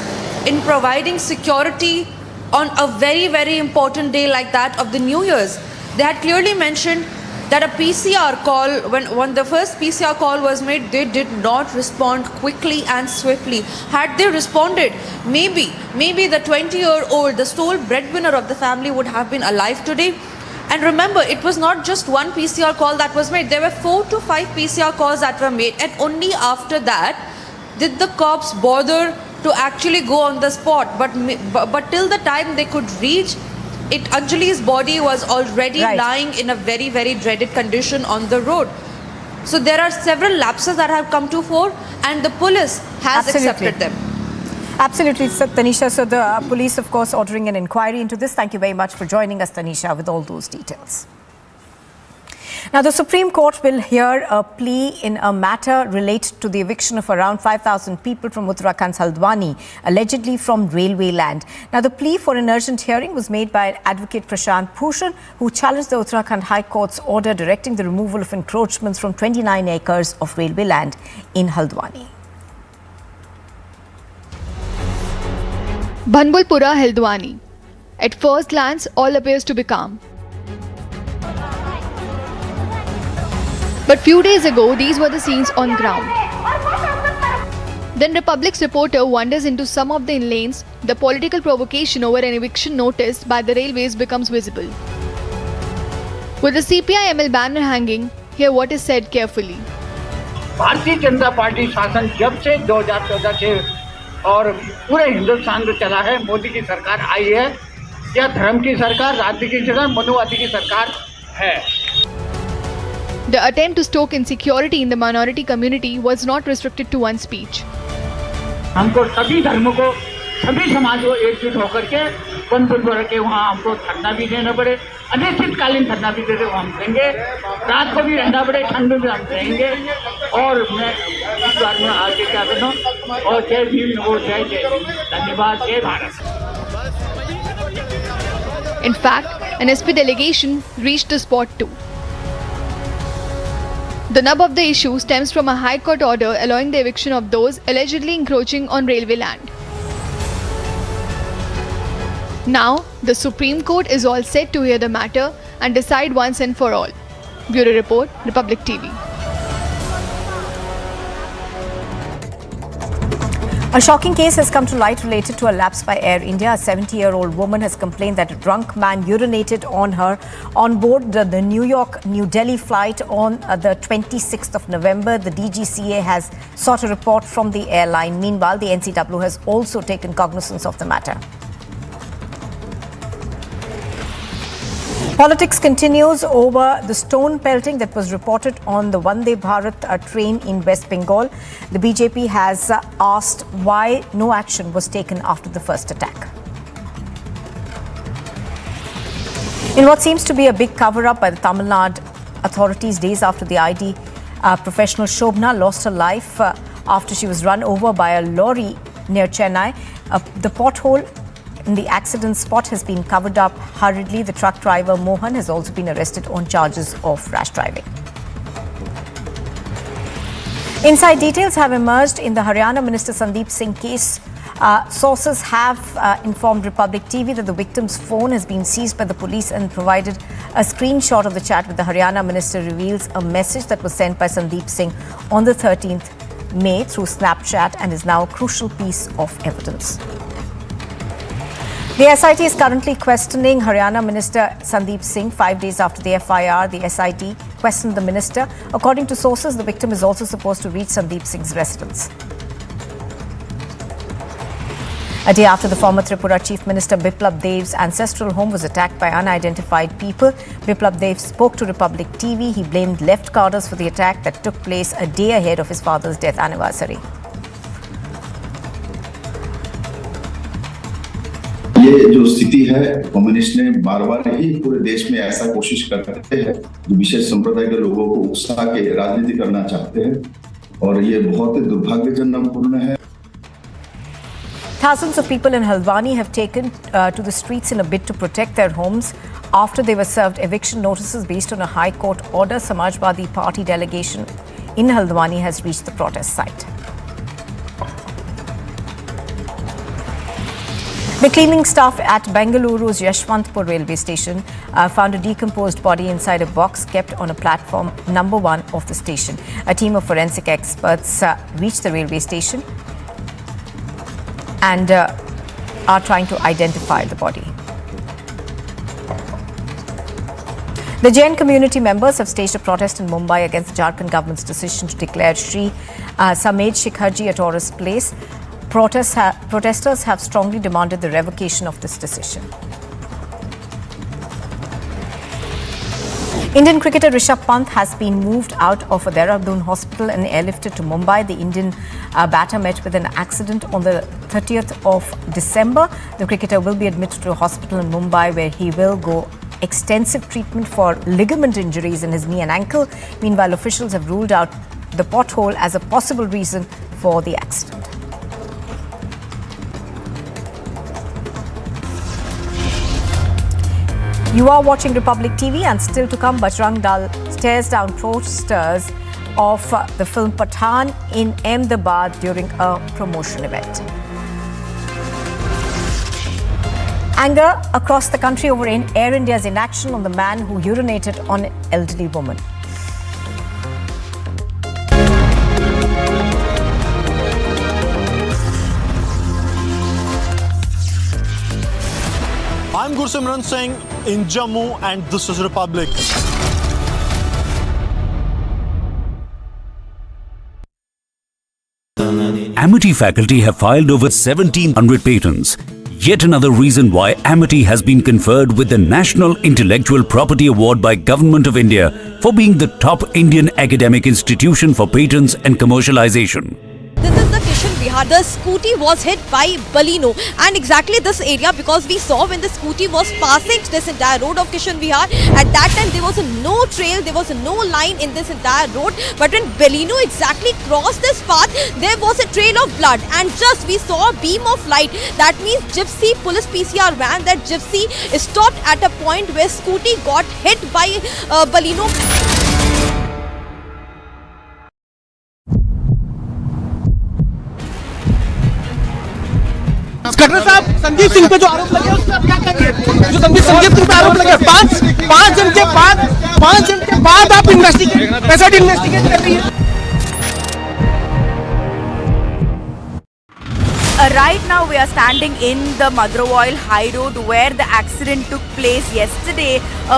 Speaker 20: in providing security on a very, very important day like that of the New Year's. They had clearly mentioned that a PCR call, when the first PCR call was made, they did not respond quickly and swiftly. Had they responded, maybe the 20-year-old, the sole breadwinner of the family, would have been alive today. And remember, it was not just one PCR call that was made. There were 4 to 5 PCR calls that were made, and only after that did the cops bother to actually go on the spot. But till the time they could reach it, Anjali's body was already lying in a very, very dreaded condition on the road. So there are several lapses that have come to fore, and the police has accepted them.
Speaker 2: Absolutely, Tanisha. So the police, of course, ordering an inquiry into this. Thank you very much for joining us, Tanisha, with all those details. Now, the Supreme Court will hear a plea in a matter related to the eviction of around 5,000 people from Uttarakhand's Haldwani, allegedly from railway land. Now, the plea for an urgent hearing was made by Advocate Prashant Bhushan, who challenged the Uttarakhand High Court's order directing the removal of encroachments from 29 acres of railway land in Haldwani.
Speaker 3: Bhanbulpura, Haldwani. At first glance, all appears to be calm. But few days ago, these were the scenes on ground. Then Republic's reporter wanders into some of the lanes. The political provocation over an eviction notice by the railways becomes visible. With the CPI-ML banner hanging, hear what is said carefully.
Speaker 4: Bharatiya Janata party शासन जब से 2014 से और पूरे हिंदुस्तान में चला है, मोदी की सरकार आई है, या धर्म की सरकार, राजनीति की सरकार, मनुवादी की सरकार है.
Speaker 3: The attempt to stoke insecurity in the minority community was not restricted to one speech.
Speaker 4: हमको सभी धर्मों को, सभी समाज को एकजुट होकर के बंद के वहाँ हमको धरना भी देना पड़े, अनिश्चितकालीन धरना भी देते हम देंगे, रात को भी रहना पड़े, ठंड में हम रहेंगे. और मैं इस बार में आगे क्या करता हूँ, और जय भीम और जय जय, धन्यवाद, जय Bharat.
Speaker 3: In fact, an SP delegation reached the spot too. The nub of the issue stems from a High Court order allowing the eviction of those allegedly encroaching on railway land. Now, the Supreme Court is all set to hear the matter and decide once and for all. Bureau Report, Republic TV.
Speaker 2: A shocking case has come to light related to a lapse by Air India. A 70-year-old woman has complained that a drunk man urinated on her on board the New York-New Delhi flight on the 26th of November. The DGCA has sought a report from the airline. Meanwhile, the NCW has also taken cognizance of the matter. Politics continues over the stone pelting that was reported on the Vande Bharat train in West Bengal. The BJP has asked why no action was taken after the first attack. In what seems to be a big cover-up by the Tamil Nadu authorities days after the ID professional Shobna lost her life after she was run over by a lorry near Chennai. The pothole in the accident spot has been covered up hurriedly. The truck driver Mohan has also been arrested on charges of rash driving. Inside details have emerged in the Haryana Minister Sandeep Singh case. Sources have informed Republic TV that the victim's phone has been seized by the police and provided a screenshot of the chat with the Haryana minister reveals a message that was sent by Sandeep Singh on the 13th May through Snapchat and is now a crucial piece of evidence. The SIT is currently questioning Haryana Minister Sandeep Singh 5 days after the FIR. The SIT questioned the minister. According to sources, the victim is also supposed to reach Sandeep Singh's residence. A day after the former Tripura Chief Minister Biplab Dev's ancestral home was attacked by unidentified people, Biplab Dev spoke to Republic TV. He blamed left cadres for the attack that took place a day ahead of his father's death anniversary.
Speaker 21: ये जो स्थिति है, communist ने बार-बार ही पूरे देश में ऐसा कोशिश करते हैं जो विशेष संप्रदाय के लोगों को उकसा के राजनीति करना चाहते हैं और ये बहुत ही दुर्भाग्यजनक है.
Speaker 2: Thousands of people in Haldwani have taken to the streets in a bid to protect their homes after they were served eviction notices based on a High Court order. Samajwadi Party delegation in Haldwani has reached the protest site. The cleaning staff at Bengaluru's Yashwantpur railway station found a decomposed body inside a box kept on a platform number 1 of the station. A team of forensic experts reached the railway station and are trying to identify the body. The Jain community members have staged a protest in Mumbai against the Jharkhand government's decision to declare Sri Samed Shikharji a tourist place. Protesters have strongly demanded the revocation of this decision. Indian cricketer Rishabh Pant has been moved out of a Dehradun hospital and airlifted to Mumbai. The Indian batter met with an accident on the 30th of December. The cricketer will be admitted to a hospital in Mumbai where he will go extensive treatment for ligament injuries in his knee and ankle. Meanwhile, officials have ruled out the pothole as a possible reason for the accident. You are watching Republic TV, and still to come, Bajrang Dal stares down posters of the film Pathaan in Ahemedabad during a promotion event. Anger across the country over Air India's inaction on the man who urinated on an elderly woman.
Speaker 14: I'm Gursimran Singh in Jammu and this is Republic.
Speaker 15: Amity faculty have filed over 1,700 patents. Yet another reason why Amity has been conferred with the National Intellectual Property Award by Government of India for being the top Indian academic institution for patents and commercialization.
Speaker 12: This is the Kishan Vihar. The scooty was hit by Balino, and exactly this area, because we saw when the scooty was passing this entire road of Kishan Vihar, at that time there was no trail, there was no line in this entire road, but when Balino exactly crossed this path, there was a trail of blood, and just we saw a beam of light. That means Gypsy police PCR van, that Gypsy stopped at a point where scooty got hit by Balino.
Speaker 22: Khattar साहब, संदीप सिंह पे जो आरोप लगे उसमें आप क्या करिए? जो संदीप सिंह पे आरोप लगे, पाँच दिन के बाद आप इन्वेस्टिगेट कर रही है।
Speaker 12: Right now we are standing in the Madrovoil High Road where the accident took place yesterday,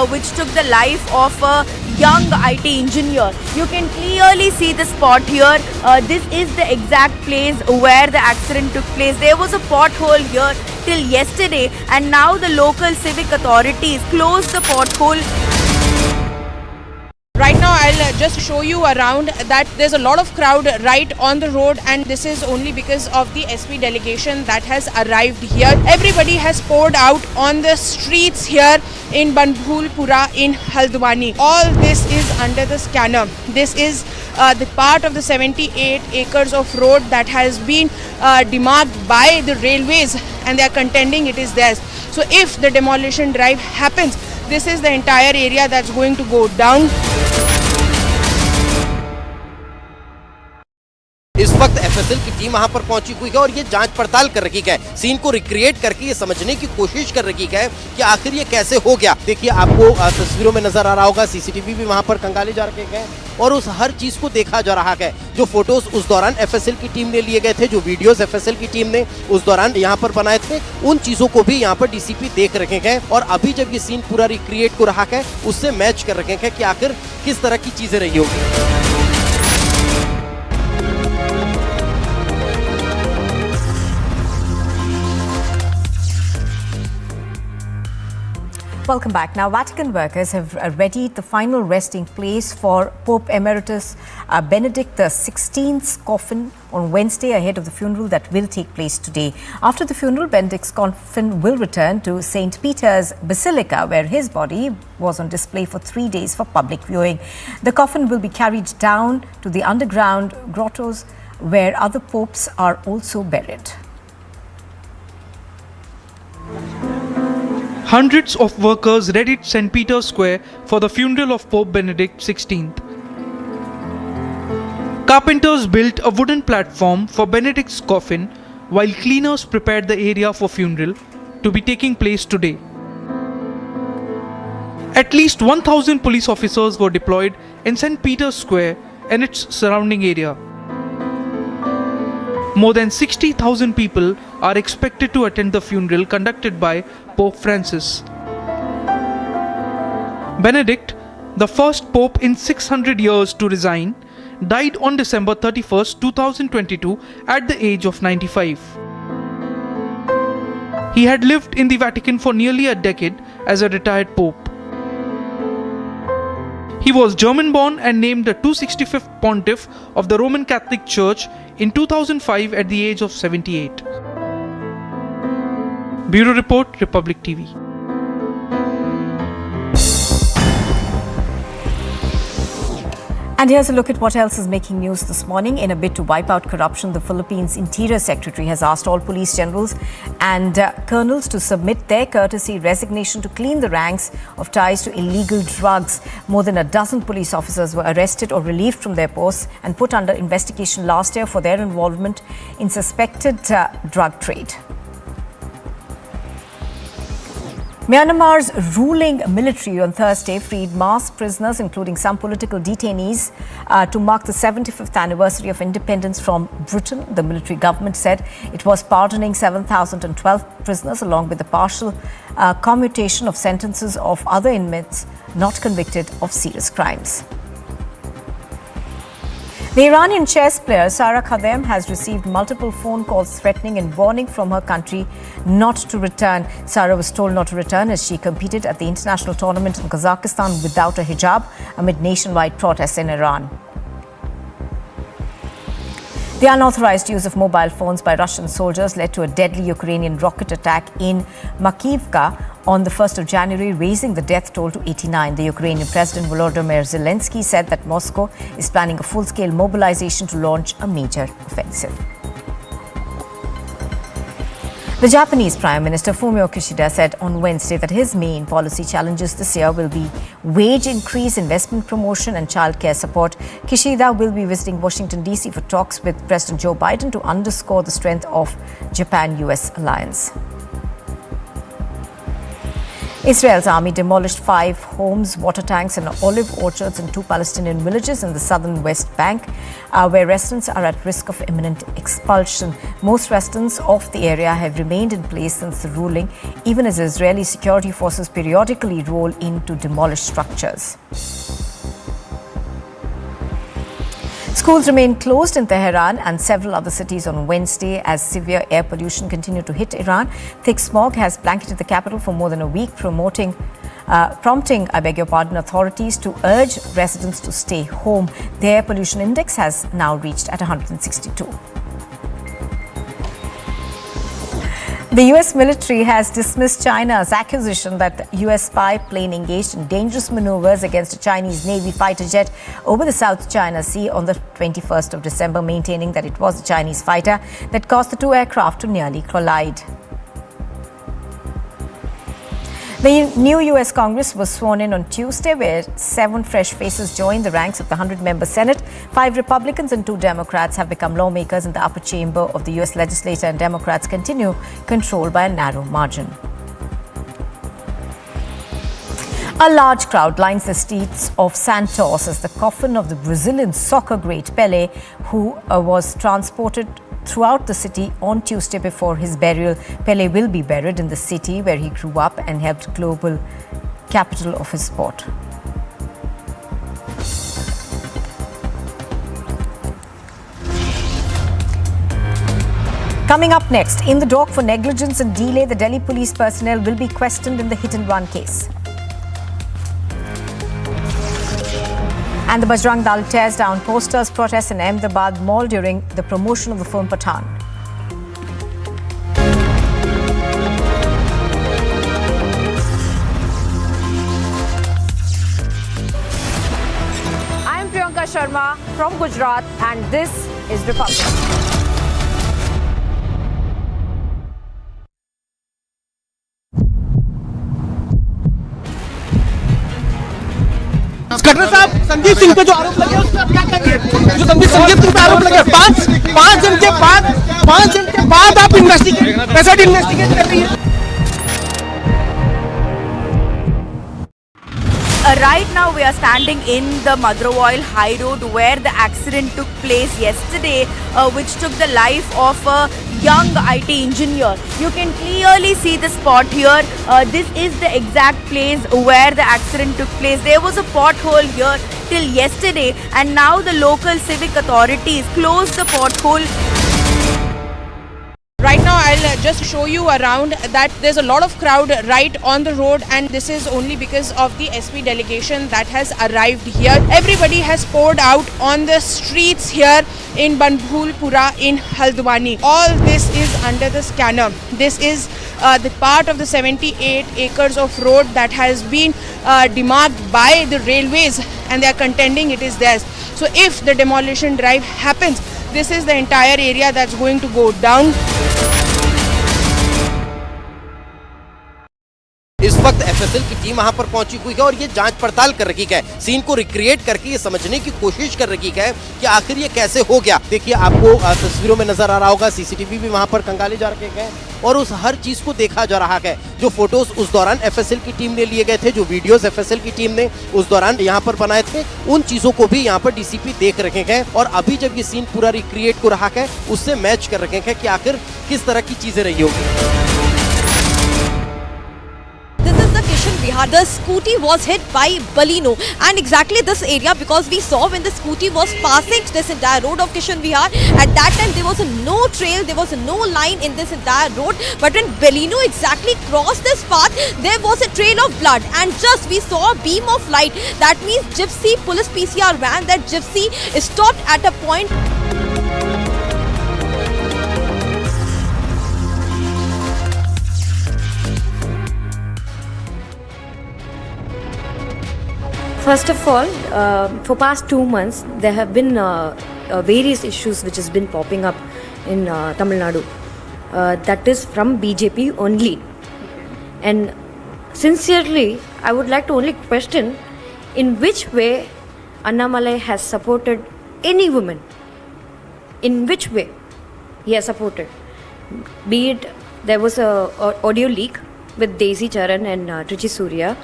Speaker 12: which took the life of a young IT engineer. You can clearly see the spot here. This is the exact place where the accident took place. There was a pothole here till yesterday, and now the local civic authorities closed the pothole.
Speaker 17: Right now I'll just show you around that there's a lot of crowd right on the road, and this is only because of the SP delegation that has arrived here. Everybody has poured out on the streets here in Banbhulpura in Haldwani. All this is under the scanner. This is the part of the 78 acres of road that has been demarked by the railways, and they are contending it is theirs. So if the demolition drive happens, this is the entire area that's going to go down.
Speaker 16: इस वक्त FSL की team वहां पर पहुंची हुई है और ये जांच पड़ताल कर रही है, सीन को रिक्रिएट करके ये समझने की कोशिश कर रही है कि आखिर ये कैसे हो गया। देखिए आपको तस्वीरों में नजर आ रहा होगा, सीसीटीवी भी वहां पर खंगाले जा रखे हैं और उस हर चीज को देखा जा रहा है। जो फोटोज उस दौरान एफएसएल की टीम ने लिए गए थे, जो वीडियोस एफएसएल की टीम ने उस दौरान यहाँ पर बनाए थे, उन चीजों को भी यहाँ पर डीसीपी देख रखे हैं और अभी जब ये सीन पूरा रिक्रिएट हो रहा है उससे मैच कर रखे हैं कि आखिर किस तरह की चीजें रही होगी।
Speaker 2: Welcome back. Now, Vatican workers have readied the final resting place for Pope Emeritus Benedict XVI's coffin on Wednesday ahead of the funeral that will take place today. After the funeral, Benedict's coffin will return to St. Peter's Basilica, where his body was on display for 3 days for public viewing. The coffin will be carried down to the underground grottos where other popes are also buried.
Speaker 1: Hundreds of workers readied St. Peter's Square for the funeral of Pope Benedict XVI. Carpenters built a wooden platform for Benedict's coffin, while cleaners prepared the area for funeral to be taking place today. At least 1,000 police officers were deployed in St. Peter's Square and its surrounding area. More than 60,000 people are expected to attend the funeral conducted by Pope Francis. Benedict, the first pope in 600 years to resign, died on December 31st, 2022 at the age of 95. He had lived in the Vatican for nearly a decade as a retired pope. He was German-born and named the 265th Pontiff of the Roman Catholic Church in 2005 at the age of 78. Bureau Report, Republic TV.
Speaker 2: And here's a look at what else is making news this morning. In a bid to wipe out corruption, the Philippines Interior Secretary has asked all police generals and colonels to submit their courtesy resignation to clean the ranks of ties to illegal drugs. More than a dozen police officers were arrested or relieved from their posts and put under investigation last year for their involvement in suspected drug trade. Myanmar's ruling military on Thursday freed mass prisoners, including some political detainees, to mark the 75th anniversary of independence from Britain. The military government said it was pardoning 7,012 prisoners, along with the partial commutation of sentences of other inmates not convicted of serious crimes. The Iranian chess player Sara Khadem has received multiple phone calls threatening and warning from her country not to return. Sara was told not to return as she competed at the international tournament in Kazakhstan without a hijab amid nationwide protests in Iran. The unauthorized use of mobile phones by Russian soldiers led to a deadly Ukrainian rocket attack in Makivka on the 1st of January, raising the death toll to 89. The Ukrainian President Volodymyr Zelensky said that Moscow is planning a full-scale mobilization to launch a major offensive. The Japanese Prime Minister Fumio Kishida said on Wednesday that his main policy challenges this year will be wage increase, investment promotion and childcare support. Kishida will be visiting Washington, D.C. for talks with President Joe Biden to underscore the strength of Japan-US alliance. Israel's army demolished 5 homes, water tanks and olive orchards in 2 Palestinian villages in the southern West Bank, where residents are at risk of imminent expulsion. Most residents of the area have remained in place since the ruling, even as Israeli security forces periodically roll in to demolish structures. Schools remain closed in Tehran and several other cities on Wednesday as severe air pollution continued to hit Iran. Thick smog has blanketed the capital for more than a week, prompting authorities to urge residents to stay home. The air pollution index has now reached at 162. The US military has dismissed China's accusation that the US spy plane engaged in dangerous maneuvers against a Chinese Navy fighter jet over the South China Sea on the 21st of December, maintaining that it was a Chinese fighter that caused the 2 aircraft to nearly collide. The new US Congress was sworn in on Tuesday, where 7 fresh faces joined the ranks of the 100-member Senate. 5 Republicans and 2 Democrats have become lawmakers in the upper chamber of the US legislature, and Democrats continue control by a narrow margin. A large crowd lines the streets of Santos as the coffin of the Brazilian soccer great Pelé, who was transported throughout the city on Tuesday before his burial. Pelé will be buried in the city where he grew up and helped global capital of his sport. Coming up next, in the dock for negligence and delay, the Delhi police personnel will be questioned in the hit-and-run case. And the Bajrang Dal tears down posters, protests in Ahemedabad mall during the promotion of the film Pathaan. I am Priyanka Sharma from Gujarat, and this is Republic.
Speaker 22: Khattar साहब, संदीप सिंह पे जो आरोप लगे उस पर आप क्या कहेंगे? जो संदीप सिंह पे आरोप लगे, 5 दिन के बाद आप इन्वेस्टिगेट कर रही है।
Speaker 12: Right now we are standing in the Madrovoil High Road where the accident took place yesterday, which took the life of a young IT engineer. You can clearly see the spot here. This is the exact place where the accident took place. There was a pothole here till yesterday, and now the local civic authorities closed the pothole.
Speaker 17: Right now I'll just show you around that there's a lot of crowd right on the road, and this is only because of the SP delegation that has arrived here. Everybody has poured out on the streets here in Banbhulpura in Haldwani. All this is under the scanner. This is the part of the 78 acres of road that has been demarked by the railways, and they are contending it is theirs. So if the demolition drive happens, this is the entire area that's going to go down.
Speaker 16: इस वक्त FSL की team वहां पर पहुंची हुई है और ये जांच पड़ताल कर रही है, सीन को रिक्रिएट करके ये समझने की कोशिश कर रही है कि आखिर ये कैसे हो गया। देखिए आपको तस्वीरों में नजर आ रहा होगा, सीसीटीवी भी वहां पर खंगाले जा रखे हैं और उस हर चीज को देखा जा रहा है। जो फोटोज उस दौरान एफएसएल की टीम ने लिए गए थे, जो वीडियोस एफएसएल की टीम ने उस दौरान यहाँ पर बनाए थे, उन चीजों को भी यहाँ पर डीसीपी देख रहे हैं और अभी जब ये सीन पूरा रिक्रिएट हो रहा है उससे मैच कर रहे हैं कि आखिर किस तरह की चीजें रही होगी।
Speaker 5: Bihar. The scooty was hit by Baleno, and exactly this area, because we saw when the scooty was passing this entire road of Kishan Bihar, at that time there was no trail, there was no line in this entire road, but when Baleno exactly crossed this path, there was a trail of blood, and just we saw a beam of light. That means gypsy police PCR van, that gypsy stopped at a point.
Speaker 7: First of all, for past 2 months, there have been various issues which has been popping up in Tamil Nadu. That is from BJP only. And sincerely, I would like to only question in which way Annamalai has supported any woman. In which way he has supported. Be it there was a audio leak with Daisy Charan and Trichy Surya,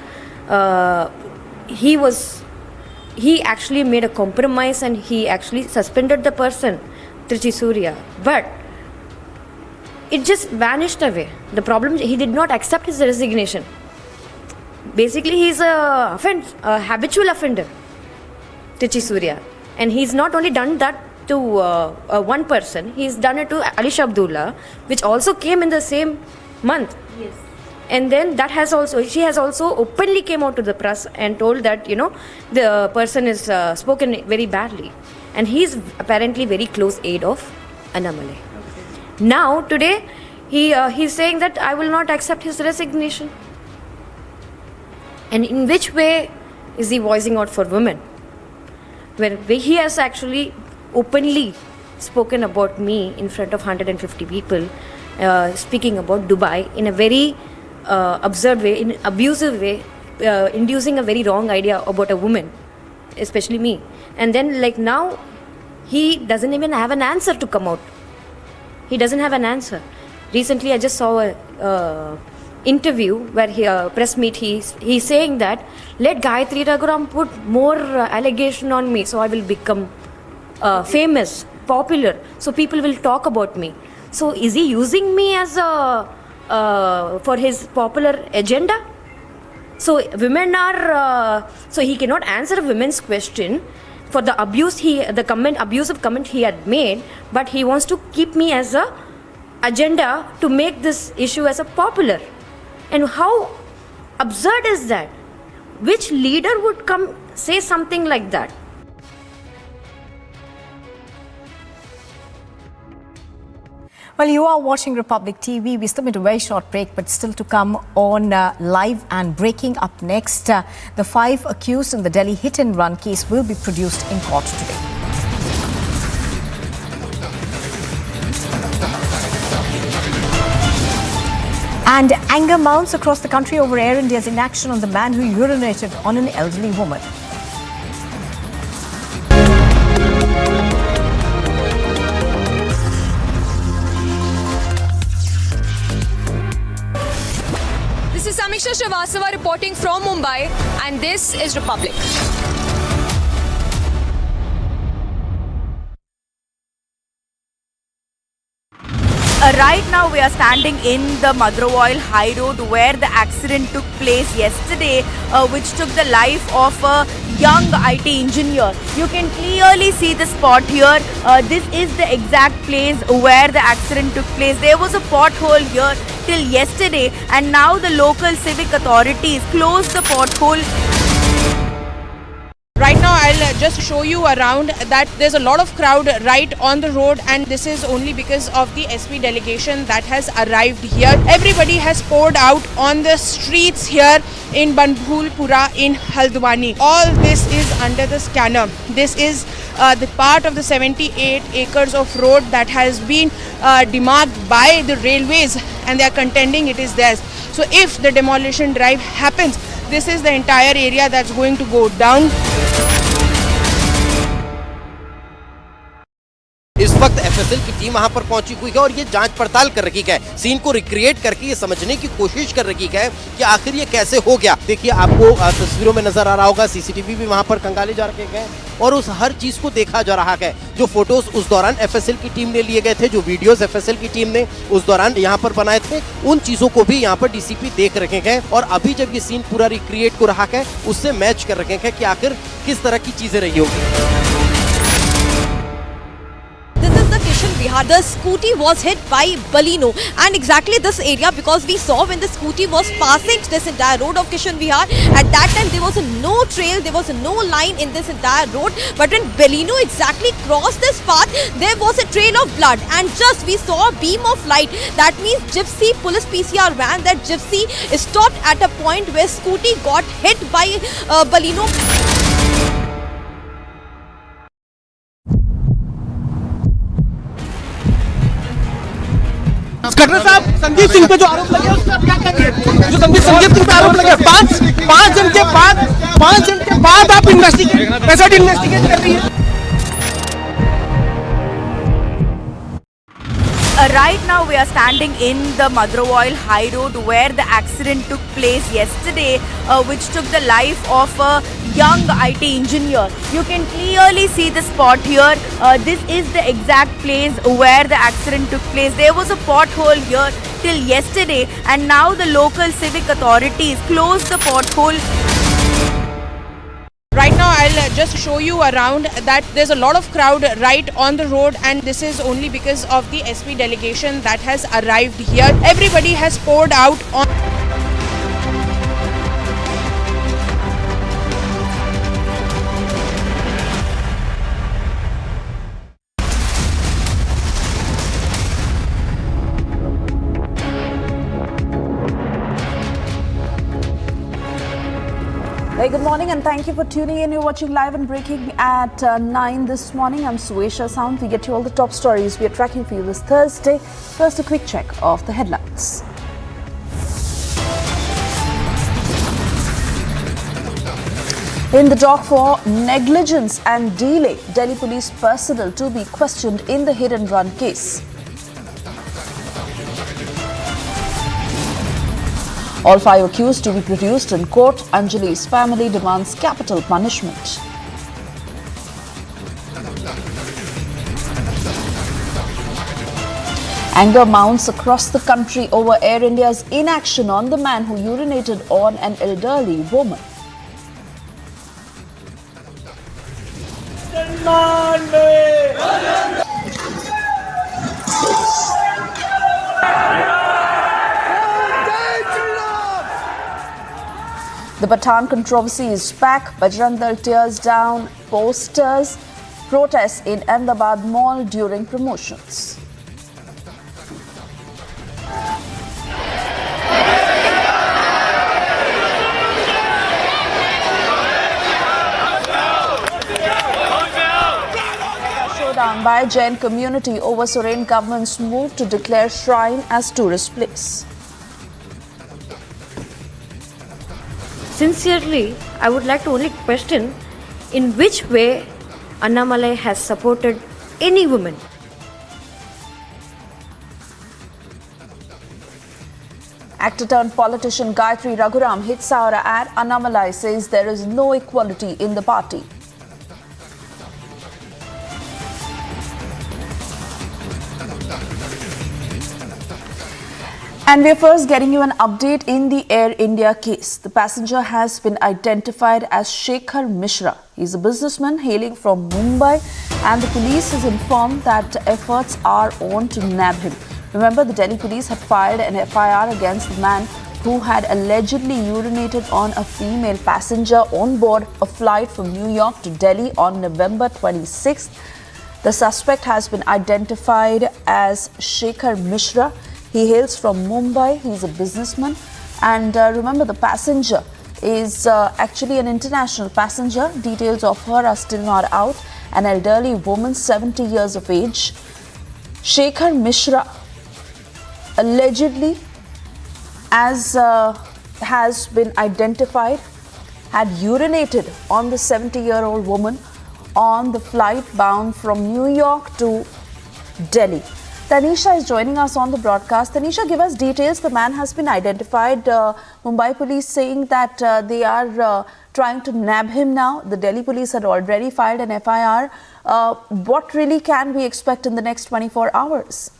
Speaker 7: he actually made a compromise and he actually suspended the person, Trichy Surya. But it just vanished away. The problem, he did not accept his resignation. Basically, he's a habitual offender, Trichy Surya. And he's not only done that to one person, he's done it to Alish Abdullah, which also came in the same month. Yes. And then she has also openly came out to the press and told that, the person is spoken very badly. And he's apparently very close aide of Annamalai. Okay. Now, today, he's saying that I will not accept his resignation. And in which way is he voicing out for women? Where he has actually openly spoken about me in front of 150 people, speaking about Dubai in a very absurd way, in abusive way, inducing a very wrong idea about a woman, especially me. And then now, he doesn't even have an answer to come out. He doesn't have an answer. Recently, I just saw a interview where press meet, he's saying that let Gayatri Raghuram put more allegation on me, so I will become famous, popular, so people will talk about me. So is he using me as for his popular agenda? So women are so he cannot answer women's question for the abusive comment he had made, but he wants to keep me as a agenda to make this issue as a popular. And how absurd is that? Which leader would come say something like that?
Speaker 2: Well, you are watching Republic TV. We still need a very short break, but still to come on live and breaking up next. The 5 accused in the Delhi hit and run case will be produced in court today. And anger mounts across the country over Air India's inaction on the man who urinated on an elderly woman.
Speaker 3: This is Samiksha Srivastava reporting from Mumbai, and this is Republic.
Speaker 12: Right now we are standing in the Madrovoil High Road where the accident took place yesterday, which took the life of a young IT engineer. You can clearly see the spot here. This is the exact place where the accident took place. There was a pothole here till yesterday, and now the local civic authorities closed the pothole.
Speaker 17: Right now I'll just show you around that there's a lot of crowd right on the road, and this is only because of the SP delegation that has arrived here. Everybody has poured out on the streets here in Banbhulpura in Haldwani. All this is under the scanner. This is the part of the 78 acres of road that has been demarked by the railways, and they are contending it is theirs. So if the demolition drive happens, this is the entire area that's going to go down.
Speaker 16: इस वक्त FSL की team वहां पर पहुंची हुई है और ये जांच पड़ताल कर रही है, सीन को रिक्रिएट करके ये समझने की कोशिश कर रही है कि आखिर ये कैसे हो गया। देखिए आपको तस्वीरों में नजर आ रहा होगा, सीसीटीवी भी वहां पर खंगाले जा रखे गए और उस हर चीज को देखा जा रहा है। जो फोटोज उस दौरान एफएसएल की टीम ने लिए गए थे, जो वीडियोस एफएसएल की टीम ने उस दौरान यहाँ पर बनाए थे, उन चीजों को भी यहाँ पर डीसीपी देख रखे हैं और अभी जब ये सीन पूरा रिक्रिएट हो रहा है उससे मैच कर रखे हैं कि आखिर किस तरह की चीजें रही होगी।
Speaker 5: Bihar, the scooty was hit by Balino, and exactly this area, because we saw when the scooty was passing this entire road of Kishan Bihar, at that time there was no trail, there was no line in this entire road, but when Balino exactly crossed this path, there was a trail of blood, and just we saw a beam of light. That means gypsy police PCR van, that gypsy stopped at a point where scooty got hit by Balino.
Speaker 22: Khattar साहब, संदीप सिंह पे जो आरोप लगे उसका क्या करेंगे? जो संदीप सिंह पे आरोप लगे, पांच जन के बाद आप इन्वेस्टिगेट कर रही है।
Speaker 12: Right now we are standing in the Madrovoil High Road where the accident took place yesterday, which took the life of a young IT engineer. You can clearly see the spot here. This is the exact place where the accident took place. There was a pothole here till yesterday, and now the local civic authorities closed the pothole.
Speaker 17: Right now I'll just show you around that there's a lot of crowd right on the road, and this is only because of the SP delegation that has arrived here. Everybody has poured out on
Speaker 9: Hey, good morning and thank you for tuning in. You're watching Live and Breaking at 9 this morning. I'm Suesha Sound. We get you all the top stories we are tracking for you this Thursday. First, a quick check of the headlines. In the dock for negligence and delay, Delhi police personnel to be questioned in the hit and run case. All 5 accused to be produced in court. Anjali's family demands capital punishment. Anger mounts across the country over Air India's inaction on the man who urinated on an elderly woman. The Pathaan controversy is back. Bajrang tears down posters, protests in Ahemedabad mall during promotions. Showdown by Jain community over Soren government's move to declare shrine as tourist place.
Speaker 7: Sincerely, I would like to only question in which way Annamalai has supported any woman.
Speaker 9: Actor turned politician Gayatri Raghuram hits our ad. Annamalai says there is no equality in the party. And we're first getting you an update in the Air India case. The passenger has been identified as Shekhar Mishra. He's a businessman hailing from Mumbai, and the police has informed that efforts are on to nab him. Remember, the Delhi police had filed an FIR against the man who had allegedly urinated on a female passenger on board a flight from New York to Delhi on November 26th. The suspect has been identified as Shekhar Mishra. He hails from Mumbai. He's a businessman. And remember, the passenger is actually an international passenger. Details of her are still not out. An elderly woman, 70 years of age. Shekhar Mishra allegedly, as has been identified, had urinated on the 70-year-old woman on the flight bound from New York to Delhi. Tanisha is joining us on the broadcast. Tanisha, give us details. The man has been identified. Mumbai police saying that they are trying to nab him now. The Delhi police had already filed an FIR. What really can we expect in the next 24 hours?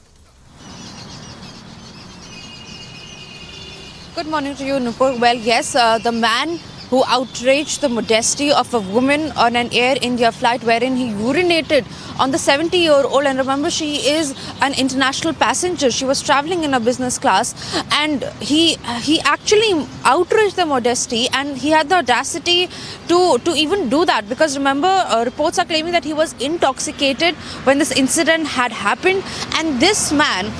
Speaker 20: Good morning to you, Nupur. Well, yes, the man who outraged the modesty of a woman on an Air India flight wherein he urinated on the 70-year-old, and remember, she is an international passenger. She was traveling in a business class, and he actually outraged the modesty, and he had the audacity to even do that, because remember, reports are claiming that he was intoxicated when this incident had happened, and this man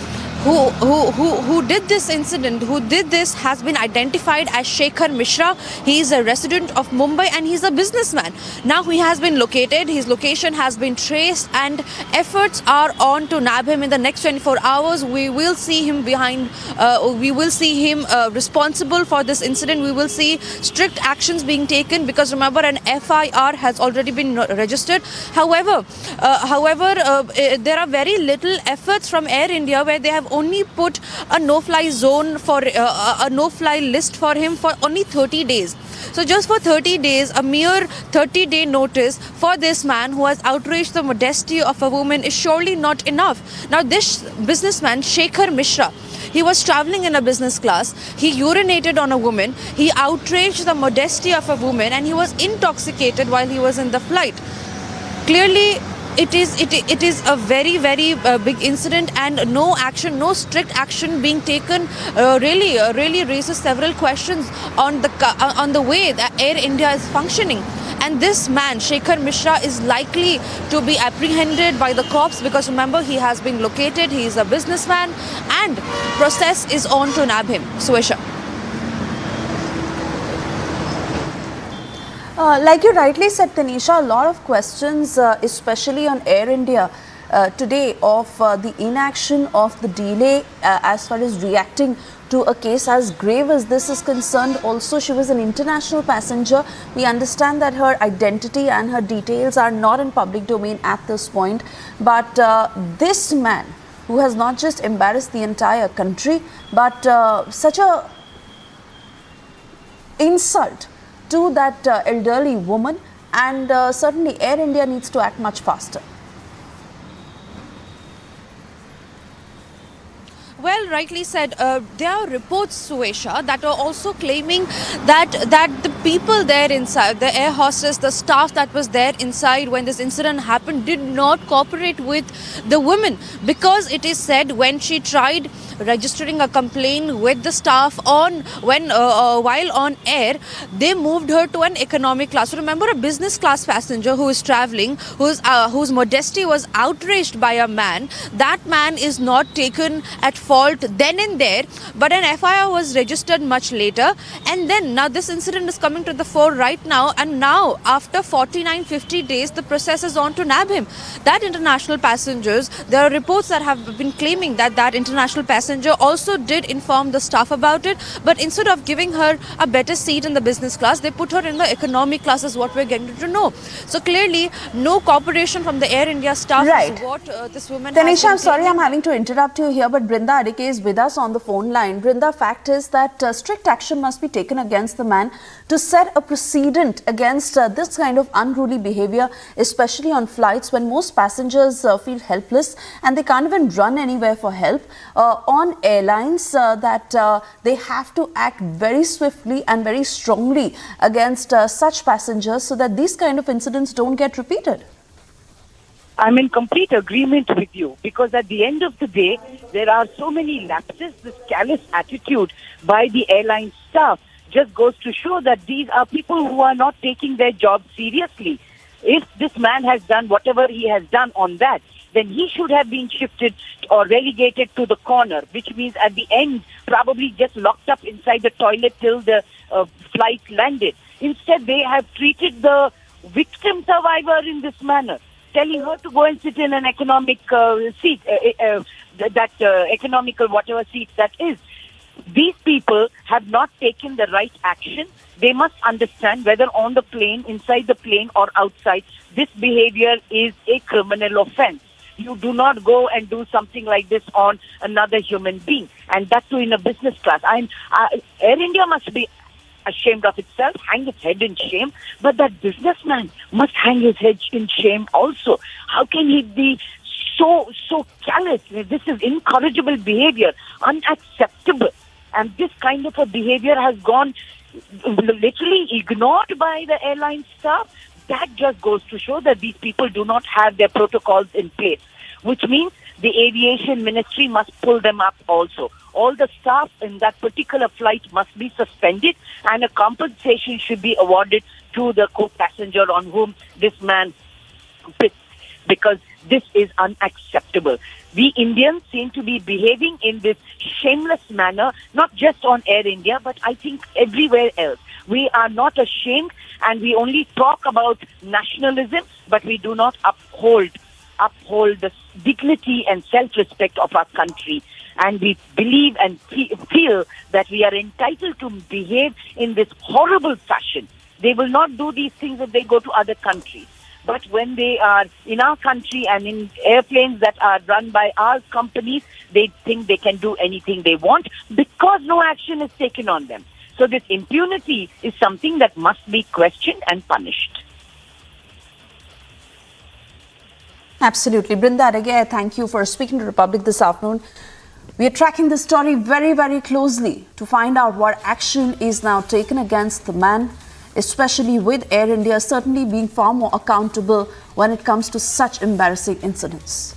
Speaker 20: who did this incident, who did this, has been identified as Shekhar Mishra. He is a resident of Mumbai and he's a businessman. Now he has been located, his location has been traced, and efforts are on to nab him in the next 24 hours. We will see him responsible for this incident. We will see strict actions being taken, because remember, an FIR has already been registered. However, there are very little efforts from Air India, where they have only put a no-fly zone for a no-fly list for him for only 30 days. So just for 30 days, a mere 30-day notice for this man who has outraged the modesty of a woman is surely not enough. Now this businessman, Shekhar Mishra, he was traveling in a business class. He urinated on a woman. He outraged the modesty of a woman, and he was intoxicated while he was in the flight. Clearly, it is a very big incident, and no action, no strict action being taken really raises several questions on the way that Air India is functioning. And this man, Shekhar Mishra, is likely to be apprehended by the cops, because remember, he has been located, he is a businessman, and process is on to nab him. Suesha.
Speaker 9: Like you rightly said, Tanisha, a lot of questions, especially on Air India today, of the inaction, of the delay as far as reacting to a case as grave as this is concerned. Also, she was an international passenger. We understand that her identity and her details are not in public domain at this point. But this man, who has not just embarrassed the entire country, but such a insult to that elderly woman, and certainly Air India needs to act much faster.
Speaker 20: Well, rightly said. There are reports, Suesha, that are also claiming that the people there inside, the air hostess, the staff that was there inside when this incident happened, did not cooperate with the woman, because it is said when she tried registering a complaint with the staff while on air, they moved her to an economic class. So remember, a business class passenger who is traveling, whose modesty was outraged by a man, that man is not taken at fault then and there, but an FIR was registered much later. And then now this incident is coming to the fore right now, and now after 49-50 days, the process is on to nab him. That international passengers, there are reports that have been claiming that international passenger also did inform the staff about it, but instead of giving her a better seat in the business class, they put her in the economy class, is what we're getting to know. So clearly, no cooperation from the Air India staff is what this woman has.
Speaker 9: Tanisha, I'm sorry I'm having to interrupt you here, but Brinda Adike is with us on the phone line. Brinda, fact is that strict action must be taken against the man to set a precedent against this kind of unruly behavior, especially on flights when most passengers feel helpless and they can't even run anywhere for help. On airlines, that they have to act very swiftly and very strongly against such passengers, so that these kind of incidents don't get repeated.
Speaker 8: I'm in complete agreement with you, because at the end of the day, there are so many lapses. This callous attitude by the airline staff just goes to show that these are people who are not taking their job seriously. If this man has done whatever he has done on that, then he should have been shifted or relegated to the corner, which means at the end, probably just locked up inside the toilet till the flight landed. Instead, they have treated the victim survivor in this manner, telling her to go and sit in an economic seat, economical whatever seat that is. These people have not taken the right action. They must understand, whether on the plane, inside the plane or outside, this behavior is a criminal offense. You do not go and do something like this on another human being, and that too in a business class. Air India must be ashamed of itself, hang its head in shame, but that businessman must hang his head in shame also. How can he be so callous? This is incorrigible behavior, unacceptable. And this kind of a behavior has gone literally ignored by the airline staff. That just goes to show that these people do not have their protocols in place, which means the aviation ministry must pull them up also. All the staff in that particular flight must be suspended, and a compensation should be awarded to the co-passenger on whom this man pissed, because This is unacceptable. We Indians seem to be behaving in this shameless manner, not just on Air India, but I think everywhere else. We are not ashamed, and we only talk about nationalism, but we do not uphold the dignity and self-respect of our country. And we believe and feel that we are entitled to behave in this horrible fashion. They will not do these things if they go to other countries. But when they are in our country and in airplanes that are run by our companies, they think they can do anything they want because no action is taken on them. So this impunity is something that must be questioned and punished.
Speaker 9: Absolutely. Brinda, again, thank you for speaking to Republic this afternoon. We are tracking the story very, very closely to find out what action is now taken against the man, especially with Air India certainly being far more accountable when it comes to such embarrassing incidents.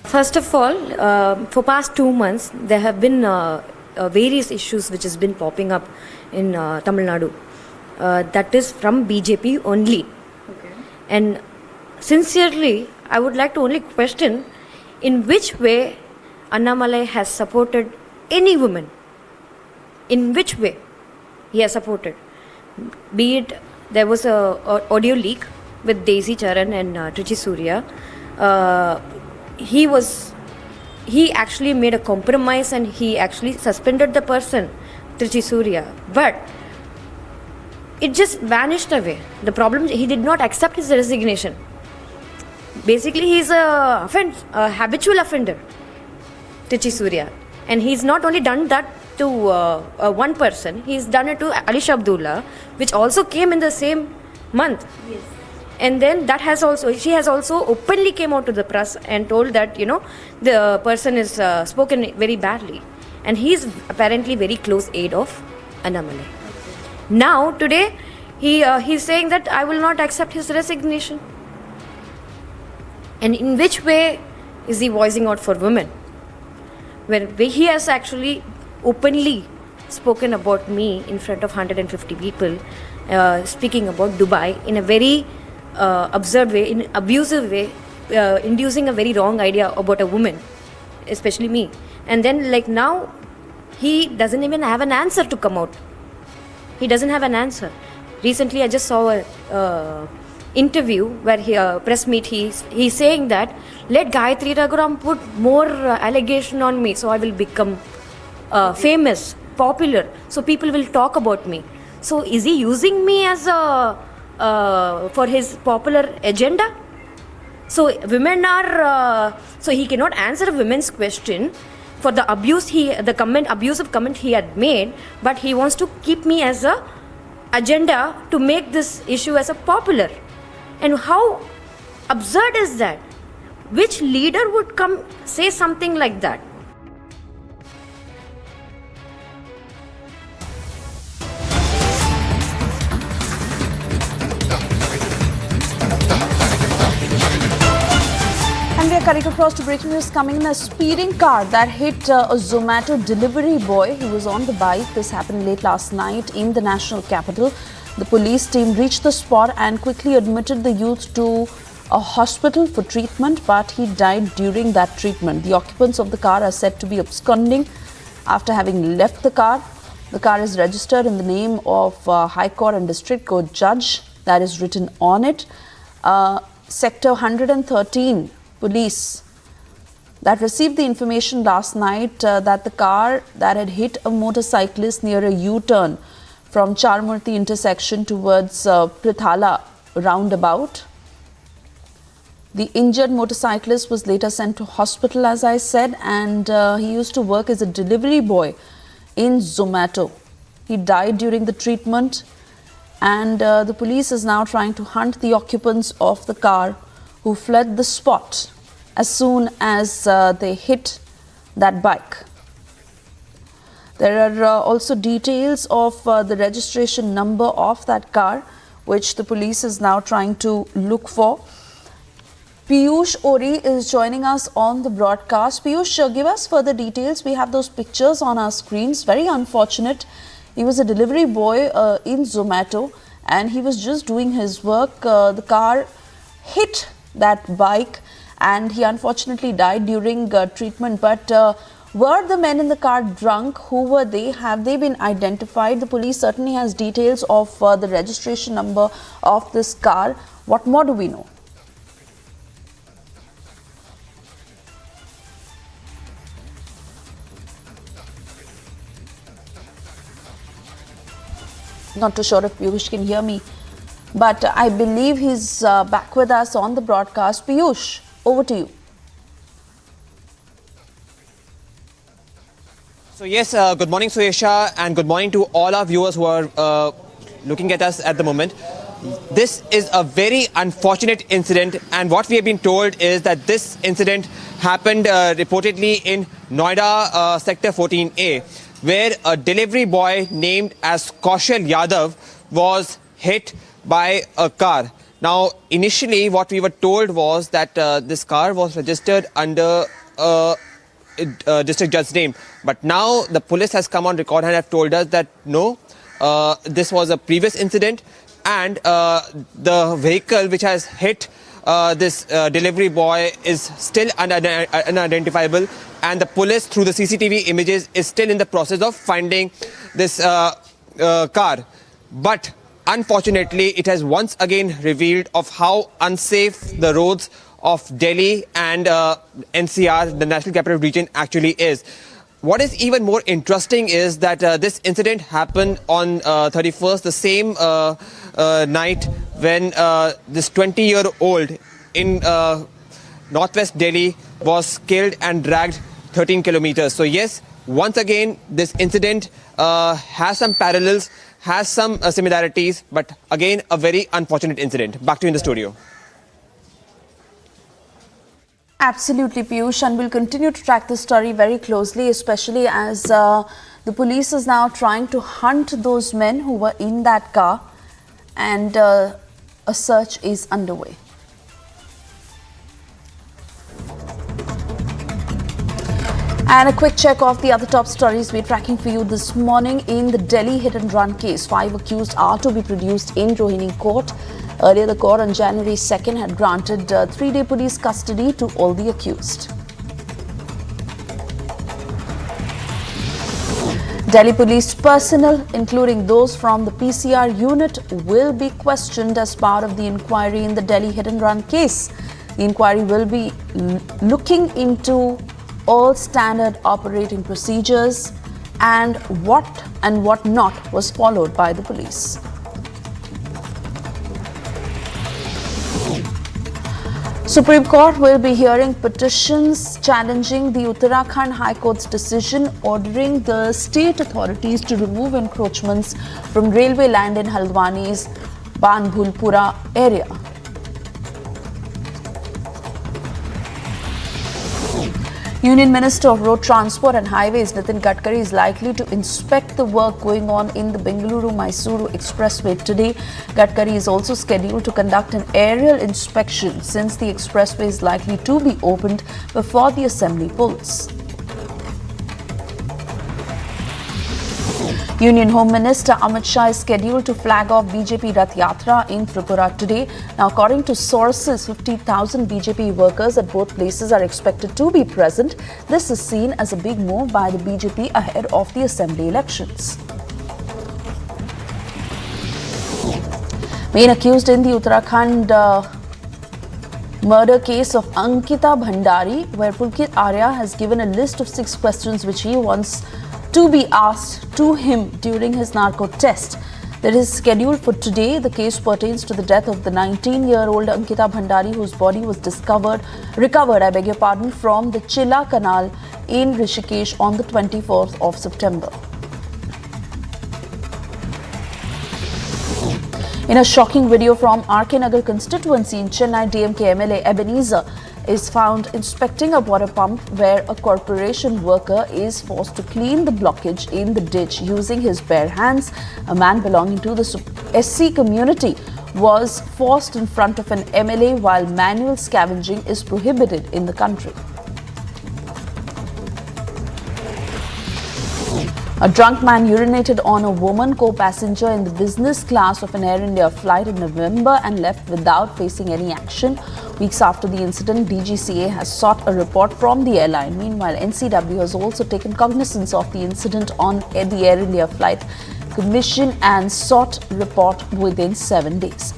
Speaker 7: First of all, for past 2 months, there have been various issues which has been popping up in Tamil Nadu. That is from BJP only. Okay. And sincerely, I would like to only question in which way Annamalai has supported any woman. In which way he has supported. Be it, there was a audio leak with Daisy Charan and Trichy Surya. He actually made a compromise and he actually suspended the person, Trichy Surya. But it just vanished away. The problem, he did not accept his resignation. Basically, he's a habitual offender, Trichy Surya. And he's not only done that to one person, he's done it to Alish Abdullah, which also came in the same month. Yes. And then she has also openly came out to the press and told that, the person is spoken very badly. And he's apparently very close aide of Annamalai. Okay. Now, today, he's saying that I will not accept his resignation. And in which way is he voicing out for women? Where he has actually openly spoken about me in front of 150 people, speaking about Dubai in a very absurd way, in abusive way, inducing a very wrong idea about a woman, especially me. And then now, he doesn't even have an answer to come out. He doesn't have an answer. Recently, I just saw a interview where press meet, he's saying that let Gayatri Raghuram put more allegation on me so I will become famous, popular, so people will talk about me. So is he using me as for his popular agenda? So women are so he cannot answer a women's question for the abusive comment he had made, but he wants to keep me as a agenda to make this issue as a popular. And how absurd is that? Which leader would come say something like that?
Speaker 9: And we are cutting across to breaking news coming in. A speeding car that hit a Zomato delivery boy who was on the bike. This happened late last night in the national capital. The police team reached the spot and quickly admitted the youth to a hospital for treatment, but he died during that treatment. The occupants of the car are said to be absconding after having left the car. The car is registered in the name of High Court and District Court Judge. That is written on it. Sector 113 police that received the information last night that the car that had hit a motorcyclist near a U-turn from Charmurti intersection towards Prithala roundabout. The injured motorcyclist was later sent to hospital, as I said, and he used to work as a delivery boy in Zomato. He died during the treatment, and the police is now trying to hunt the occupants of the car who fled the spot as soon as they hit that bike. There are also details of the registration number of that car, which the police is now trying to look for. Piyush Ori is joining us on the broadcast. Piyush, give us further details. We have those pictures on our screens. Very unfortunate. He was a delivery boy in Zomato, and he was just doing his work. The car hit that bike and he unfortunately died during treatment. But were the men in the car drunk? Who were they? Have they been identified? The police certainly has details of the registration number of this car. What more do we know? Not too sure if Piyush can hear me, but I believe he's back with us on the broadcast. Piyush, over to you.
Speaker 10: So yes, good morning Suesha, and good morning to all our viewers who are looking at us at the moment. This is a very unfortunate incident, and what we have been told is that this incident happened reportedly in Noida sector 14A, where a delivery boy named as Kaushal Yadav was hit by a car. Now, initially what we were told was that this car was registered under district judge's name, but now the police has come on record and have told us that no, this was a previous incident, and the vehicle which has hit this delivery boy is still unidentifiable, and the police through the CCTV images is still in the process of finding this car. But unfortunately, it has once again revealed of how unsafe the roads of Delhi and NCR, the National Capital Region, actually is. What is even more interesting is that this incident happened on 31st, the same night when this 20-year-old in northwest Delhi was killed and dragged 13 kilometers. So yes, once again, this incident has some parallels, has some similarities, but again, a very unfortunate incident. Back to you in the studio.
Speaker 9: Absolutely, Piyush, and we'll continue to track this story very closely, especially as the police is now trying to hunt those men who were in that car, and a search is underway. And a quick check of the other top stories we're tracking for you this morning. In the Delhi hit and run case, 5 accused are to be produced in Rohini court. Earlier, the court on January 2nd had granted 3-day police custody to all the accused. Delhi police personnel, including those from the PCR unit, will be questioned as part of the inquiry in the Delhi hit and run case. The inquiry will be looking into all standard operating procedures and what not was followed by the police. Supreme Court will be hearing petitions challenging the Uttarakhand High Court's decision ordering the state authorities to remove encroachments from railway land in Haldwani's Banbhulpura area. Union Minister of Road Transport and Highways Nitin Gadkari is likely to inspect the work going on in the Bengaluru-Mysuru Expressway today. Gadkari is also scheduled to conduct an aerial inspection since the expressway is likely to be opened before the assembly polls. Union Home Minister Amit Shah is scheduled to flag off BJP Rath Yatra in Tripura today. Now, according to sources, 50,000 BJP workers at both places are expected to be present. This is seen as a big move by the BJP ahead of the assembly elections. Main accused in the Uttarakhand murder case of Ankita Bhandari, where Pulkit Arya has given a list of 6 questions which he wants to be asked to him during his narco test that is scheduled for today. The case pertains to the death of the 19-year-old Ankita Bhandari, whose body was recovered, from the Chilla Canal in Rishikesh on the 24th of September. In a shocking video from RK Nagar constituency in Chennai, DMK MLA Ebenezer is found inspecting a water pump where a corporation worker is forced to clean the blockage in the ditch using his bare hands. A man belonging to the SC community was forced in front of an MLA while manual scavenging is prohibited in the country. A drunk man urinated on a woman co-passenger in the business class of an Air India flight in November and left without facing any action. Weeks after the incident, DGCA has sought a report from the airline. Meanwhile, NCW has also taken cognizance of the incident on the Air India flight, commissioned and sought report within 7 days.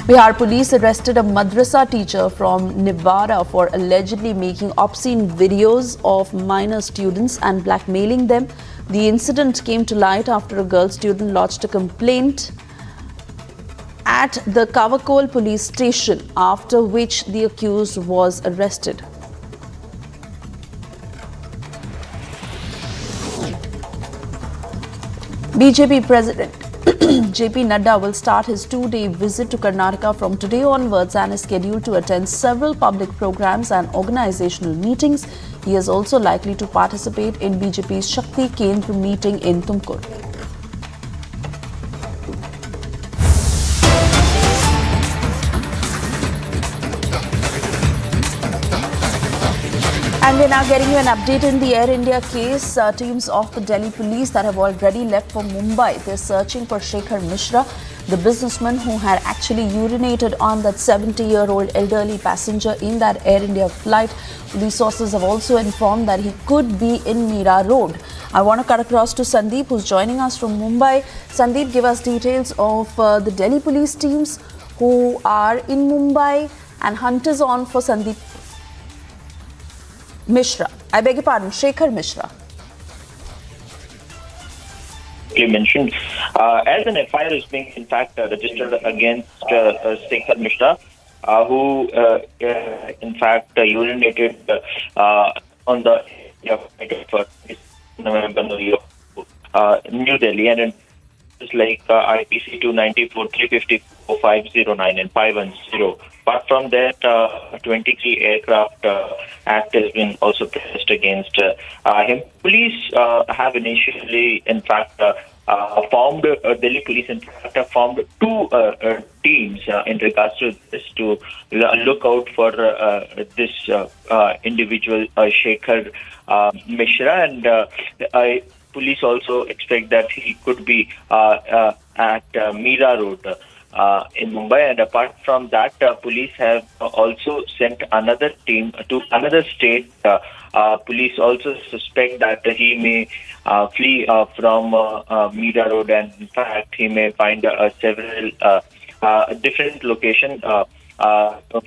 Speaker 9: Bihar police arrested a madrasa teacher from Nevada for allegedly making obscene videos of minor students and blackmailing them. The incident came to light after a girl student lodged a complaint at the Kavakol police station, after which the accused was arrested. BJP President JP Nadda will start his 2-day visit to Karnataka from today onwards and is scheduled to attend several public programs and organizational meetings. He is also likely to participate in BJP's Shakti Kendra meeting in Tumkur. And we're now getting you an update in the Air India case. Teams of the Delhi police that have already left for Mumbai. They're searching for Shekhar Mishra, the businessman who had actually urinated on that 70-year-old elderly passenger in that Air India flight. Police sources have also informed that he could be in Mira Road. I want to cut across to Sandeep, who's joining us from Mumbai. Sandeep, give us details of the Delhi police teams who are in Mumbai and hunt is on for Sandeep Mishra. I beg your pardon, Shekhar Mishra.
Speaker 6: You mentioned as an FIR is being in fact registered against Shekhar Mishra, who in fact urinated on the November New Delhi, and it's like IPC 294, 354, 509 and 510. Apart from that, 23 aircraft act has been also pressed against him. Police have initially, in fact, formed, Delhi police in fact have formed two teams in regards to this to look out for this individual, Shekhar Mishra, and police also expect that he could be at Mira Road in Mumbai. And apart from that, police have also sent another team to another state. Police also suspect that he may flee from Mira Road, and in fact he may find several different locations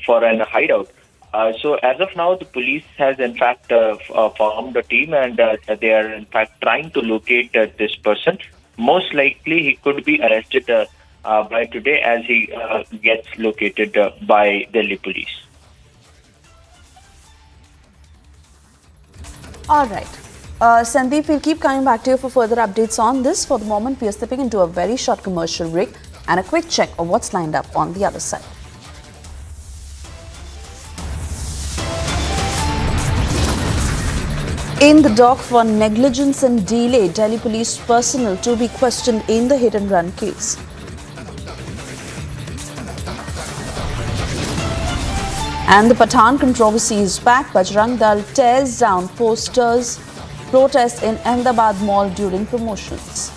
Speaker 6: for an hideout. So as of now, the police has in fact formed a team, and they are in fact trying to locate this person. Most likely he could be arrested by today as he gets located by Delhi police.
Speaker 9: All right. Sandeep, we'll keep coming back to you for further updates on this. For the moment, we are stepping into a very short commercial break and a quick check of what's lined up on the other side. In the dock for negligence and delay, Delhi police personnel to be questioned in the hit-and-run case. And the Pathaan controversy is back. Bajrang tears down posters, protest in Ahemedabad mall during promotions.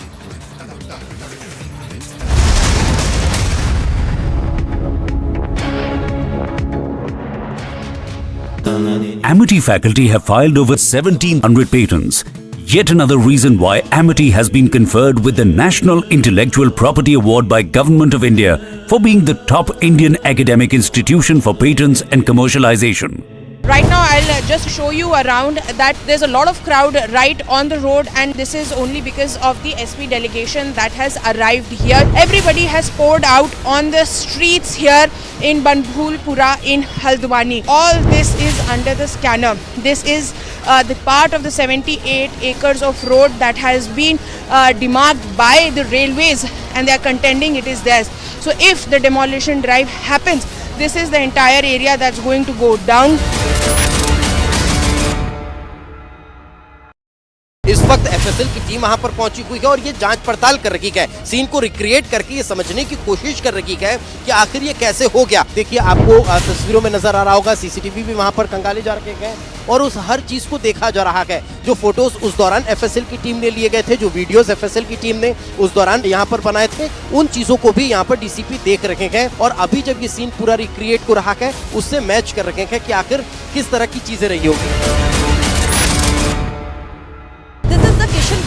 Speaker 15: Amity faculty have filed over 1,700 patents. Yet another reason why Amity has been conferred with the National Intellectual Property Award by Government of India for being the top Indian academic institution for patents and commercialization.
Speaker 17: Right now I'll just show you around that there's a lot of crowd right on the road, and this is only because of the SP delegation that has arrived here. Everybody has poured out on the streets here in Banbhulpura in Haldwani. All this is under the scanner. This is the part of the 78 acres of road that has been demarked by the railways, and they are contending it is theirs. So if the demolition drive happens, this is the entire area that's going to go down.
Speaker 16: इस वक्त FSL की team वहां पर पहुंची हुई है और ये जांच पड़ताल कर रही है, सीन को रिक्रिएट करके ये समझने की कोशिश कर रही है कि आखिर ये कैसे हो गया। देखिए आपको तस्वीरों में नजर आ रहा होगा, सीसीटीवी भी वहां पर खंगाले जा रखे हैं और उस हर चीज को देखा जा रहा है। जो फोटोज उस दौरान एफएसएल की टीम ने लिए गए थे, जो वीडियोस एफएसएल की टीम ने उस दौरान यहाँ पर बनाए थे, उन चीजों को भी यहाँ पर डीसीपी देख रखे हैं और अभी जब ये सीन पूरा रिक्रिएट हो रहा है उससे मैच कर रखे हैं कि आखिर किस तरह की चीजें रही होगी।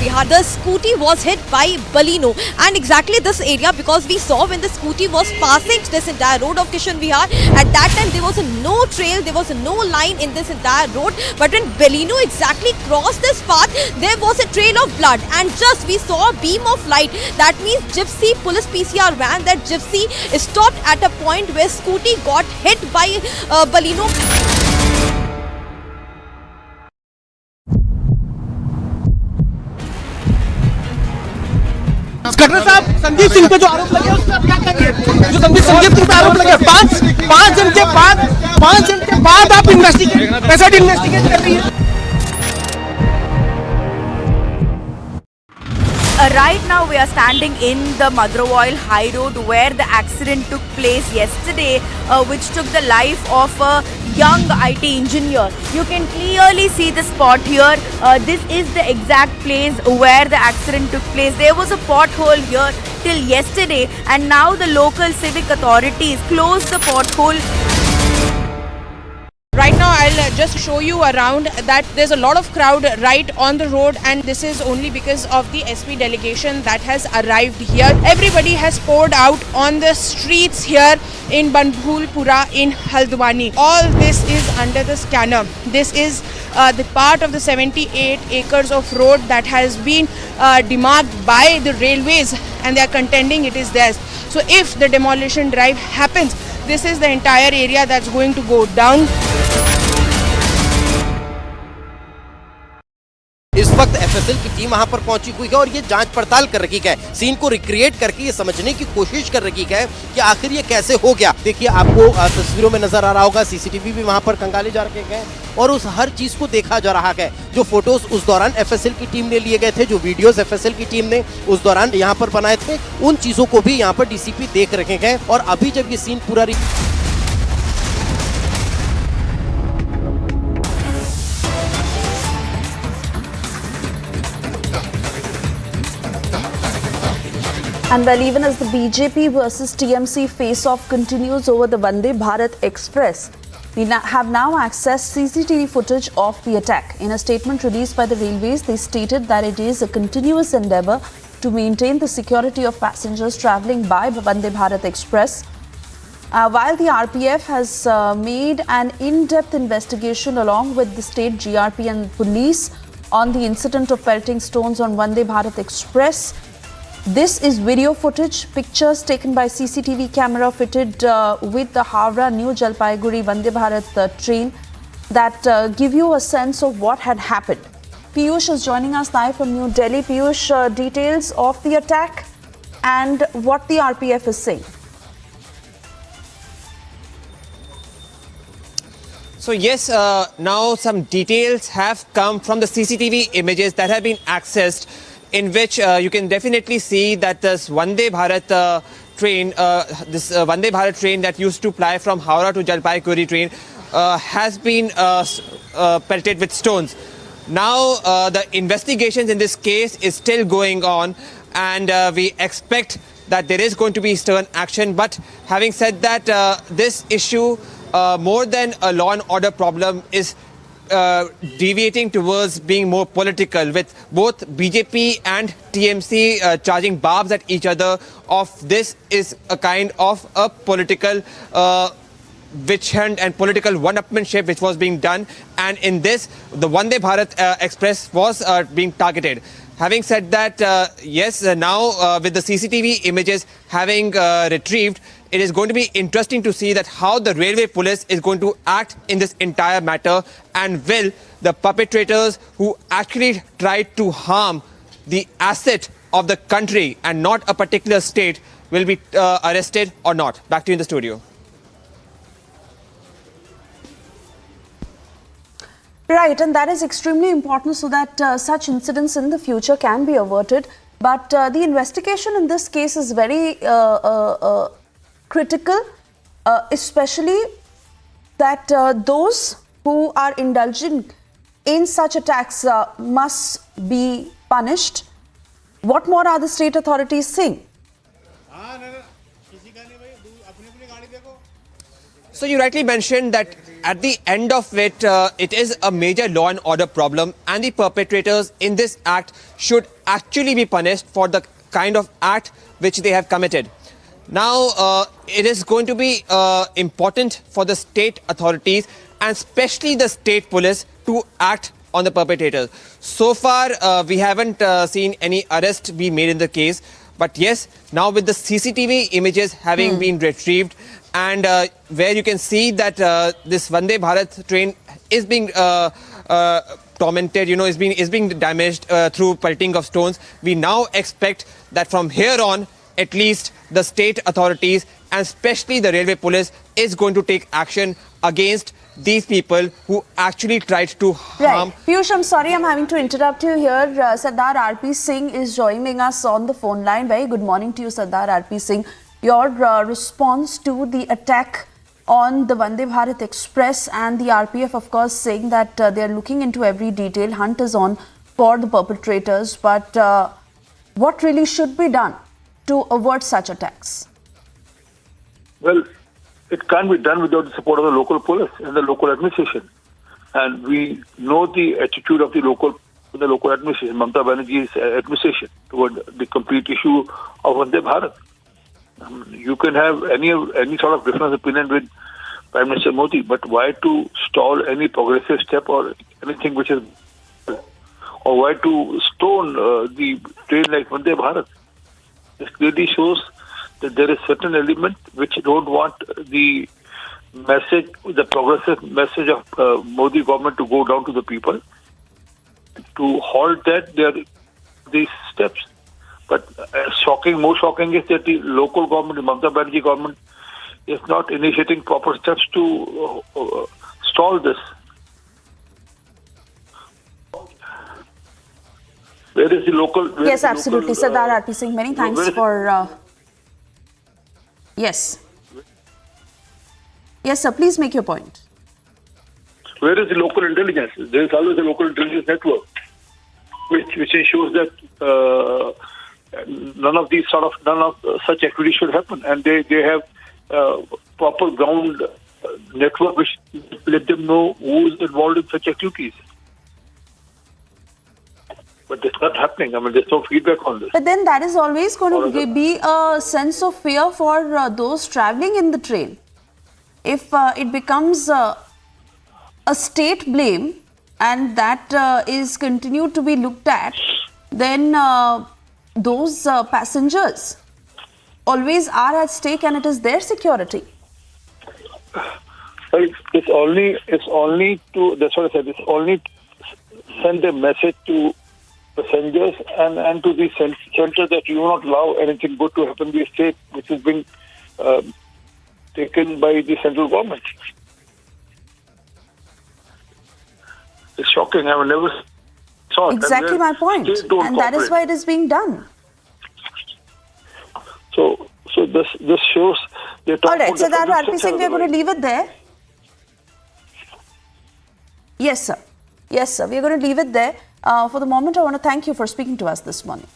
Speaker 5: Bihar, the scooty was hit by Balino, and exactly this area, because we saw when the scooty was passing this entire road of Kishan Bihar, at that time there was no trail, there was no line in this entire road, but when Balino exactly crossed this path, there was a trail of blood, and just we saw a beam of light. That means gypsy police PCR van, that gypsy stopped at a point where scooty got hit by Balino.
Speaker 22: Khattar साहब, संदीप सिंह पे जो आरोप लगे उस पर आप क्या करेंगे? जो संदीप सिंह पे आरोप लगे, पांच दिन के बाद आप इन्वेस्टिगेट कर रही है।
Speaker 12: Right now we are standing in the Madrovoil High Road where the accident took place yesterday, which took the life of a young IT engineer. You can clearly see the spot here. This is the exact place where the accident took place. There was a pothole here till yesterday, and now the local civic authorities closed the pothole.
Speaker 17: Right now I'll just show you around that there's a lot of crowd right on the road, and this is only because of the SP delegation that has arrived here. Everybody has poured out on the streets here in Banbhulpura in Haldwani. All this is under the scanner. This is the part of the 78 acres of road that has been demarked by the railways, and they are contending it is theirs. So if the demolition drive happens, this is the entire area that's going to go down.
Speaker 16: इस वक्त FSL की team वहां पर पहुंची हुई है और ये जांच पड़ताल कर रही है, सीन को रिक्रिएट करके ये समझने की कोशिश कर रही है कि आखिर ये कैसे हो गया। देखिए आपको तस्वीरों में नजर आ रहा होगा, सीसीटीवी भी वहां पर खंगाले जा रखे हैं और उस हर चीज को देखा जा रहा है। जो फोटोज उस दौरान एफएसएल की टीम ने लिए गए थे, जो वीडियोस एफएसएल की टीम ने उस दौरान यहाँ पर बनाए थे, उन चीजों को भी यहाँ पर डीसीपी देख रखे हैं और अभी जब ये सीन पूरा
Speaker 9: And well, even as the BJP versus TMC face-off continues over the Vande Bharat Express, we have now accessed CCTV footage of the attack. In a statement released by the railways, they stated that it is a continuous endeavour to maintain the security of passengers travelling by Vande Bharat Express. While the RPF has made an in-depth investigation along with the state GRP and police on the incident of pelting stones on Vande Bharat Express, this is video footage, pictures taken by CCTV camera fitted with the Howrah New Jalpaiguri Vande Bharat train that give you a sense of what had happened. Piyush is joining us live from New Delhi. Piyush, details of the attack and what the RPF is saying.
Speaker 10: So yes, now some details have come from the CCTV images that have been accessed, in which you can definitely see that this Vande Bharat train, Vande Bharat train that used to ply from Howrah to Jalpaiguri train has been pelted with stones. Now the investigations in this case is still going on, and we expect that there is going to be stern action. But having said that, this issue, more than a law and order problem, is deviating towards being more political, with both BJP and TMC charging barbs at each other. Of this is a kind of a political witch hunt and political one-upmanship which was being done, and in this the Vande Bharat Express was being targeted. Having said that, yes, now with the CCTV images having retrieved, it is going to be interesting to see that how the railway police is going to act in this entire matter, and will the perpetrators who actually tried to harm the asset of the country and not a particular state will be arrested or not. Back to you in the studio.
Speaker 9: Right, and that is extremely important so that such incidents in the future can be averted. But the investigation in this case is very critical, especially that those who are indulging in such attacks must be punished. What more are the state authorities saying?
Speaker 10: So you rightly mentioned that at the end of it, it is a major law and order problem, and the perpetrators in this act should actually be punished for the kind of act which they have committed. Now, it is going to be important for the state authorities and especially the state police to act on the perpetrators. So far, we haven't seen any arrest be made in the case. But yes, now with the CCTV images having been retrieved, and where you can see that this Vande Bharat train is being tormented, is being damaged through pelting of stones. We now expect that from here on, at least the state authorities and especially the railway police is going to take action against these people who actually tried to harm.
Speaker 9: Right. Piyush, I'm sorry, I'm having to interrupt you here. Sardar R.P. Singh is joining us on the phone line. Very good morning to you, Sardar R.P. Singh. Your response to the attack on the Vande Bharat Express, and the RPF, of course, saying that they are looking into every detail. Hunt is on for the perpetrators. But what really should be done to avert such attacks?
Speaker 11: Well, it can't be done without the support of the local police and the local administration. And we know the attitude of the local administration, Mamata Banerjee's administration, toward the complete issue of Vande Bharat. You can have any sort of different opinion with Prime Minister Modi, but why to stall any progressive step or anything which is, or why to stone the train like Vande Bharat? This clearly shows that there is certain element which don't want the message, the progressive message of Modi government to go down to the people. To halt that, there are these steps. But more shocking is that the local government, the Mamata Banerjee government, is not initiating proper steps to stall this. Where is the local?
Speaker 9: Yes, absolutely. Sardar R.P. Singh, many thanks for... Yes. Yes, sir, please make your point.
Speaker 11: Where is the local intelligence? There is always a local intelligence network which ensures that none of such activities should happen, and they have proper ground network which let them know who is involved in such activities. But it's not happening. I mean, there's no feedback on this.
Speaker 9: But then that is always going to be a sense of fear for those traveling in the train. If it becomes a state blame and that is continued to be looked at, then those passengers always are at stake, and it is their security.
Speaker 11: Well, it's only to, that's what I said, it's only to send a message to passengers and to the center that you will not allow anything good to happen in the state, which is being taken by the central government. It's shocking. I have never saw it.
Speaker 9: Exactly my point. And that is why it is being done.
Speaker 11: So this shows...
Speaker 9: All right, so that R.P. Singh, we are going to leave it there. Yes, sir. Yes, sir. We are going to leave it there. For the moment, I want to thank you for speaking to us this morning.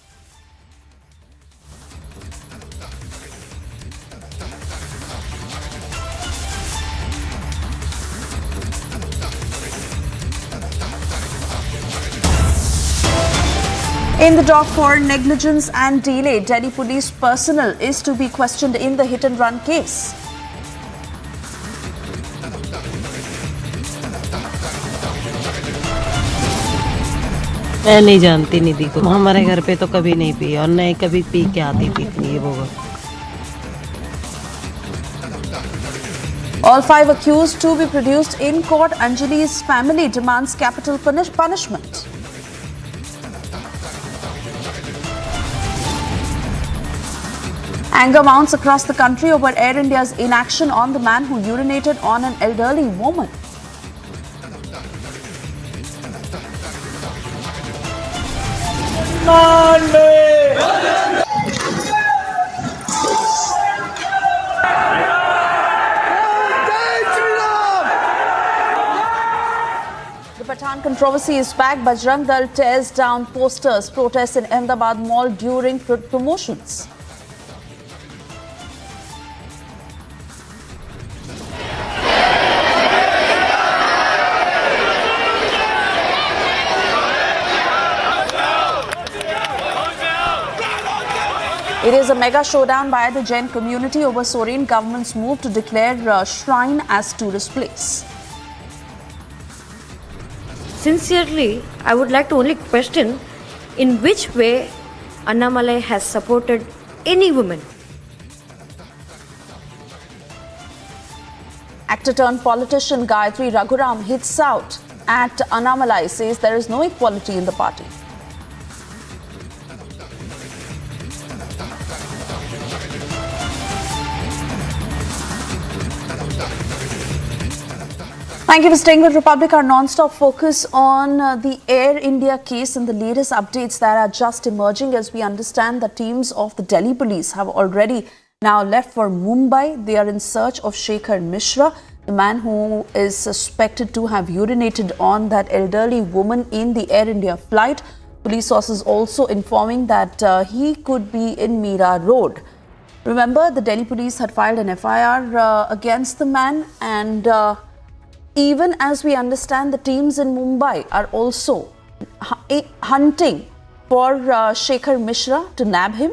Speaker 9: In the dock for negligence and delay, Delhi police personnel is to be questioned in the hit-and-run case.
Speaker 13: मैं नहीं जानती निधि को, हमारे घर पे तो कभी नहीं पी और नहीं कभी पी के आती थी इतनी वो।
Speaker 9: All 5 accused to be produced in court. Anjali's family demands capital punishment. Anger mounts across the country over Air India's inaction on the man who urinated on an elderly woman.
Speaker 22: आसमान में।
Speaker 9: The Pathaan controversy is back. Bajrang Dal tears down posters, protests in Ahemedabad mall during promotions. It is a mega showdown by the Jain community over Soren government's move to declare shrine as tourist place.
Speaker 7: Sincerely, I would like to only question in which way Annamalai has supported any woman.
Speaker 9: Actor turned politician Gayatri Raghuram hits out at Annamalai, says there is no equality in the party. Thank you for staying with Republic. Our non-stop focus on the Air India case and the latest updates that are just emerging. As we understand, the teams of the Delhi police have already now left for Mumbai. They are in search of Shekhar Mishra, the man who is suspected to have urinated on that elderly woman in the Air India flight. Police sources also informing that he could be in Mira Road. Remember, the Delhi police had filed an FIR against the man, and even as we understand, the teams in Mumbai are also hunting for Shekhar Mishra to nab him.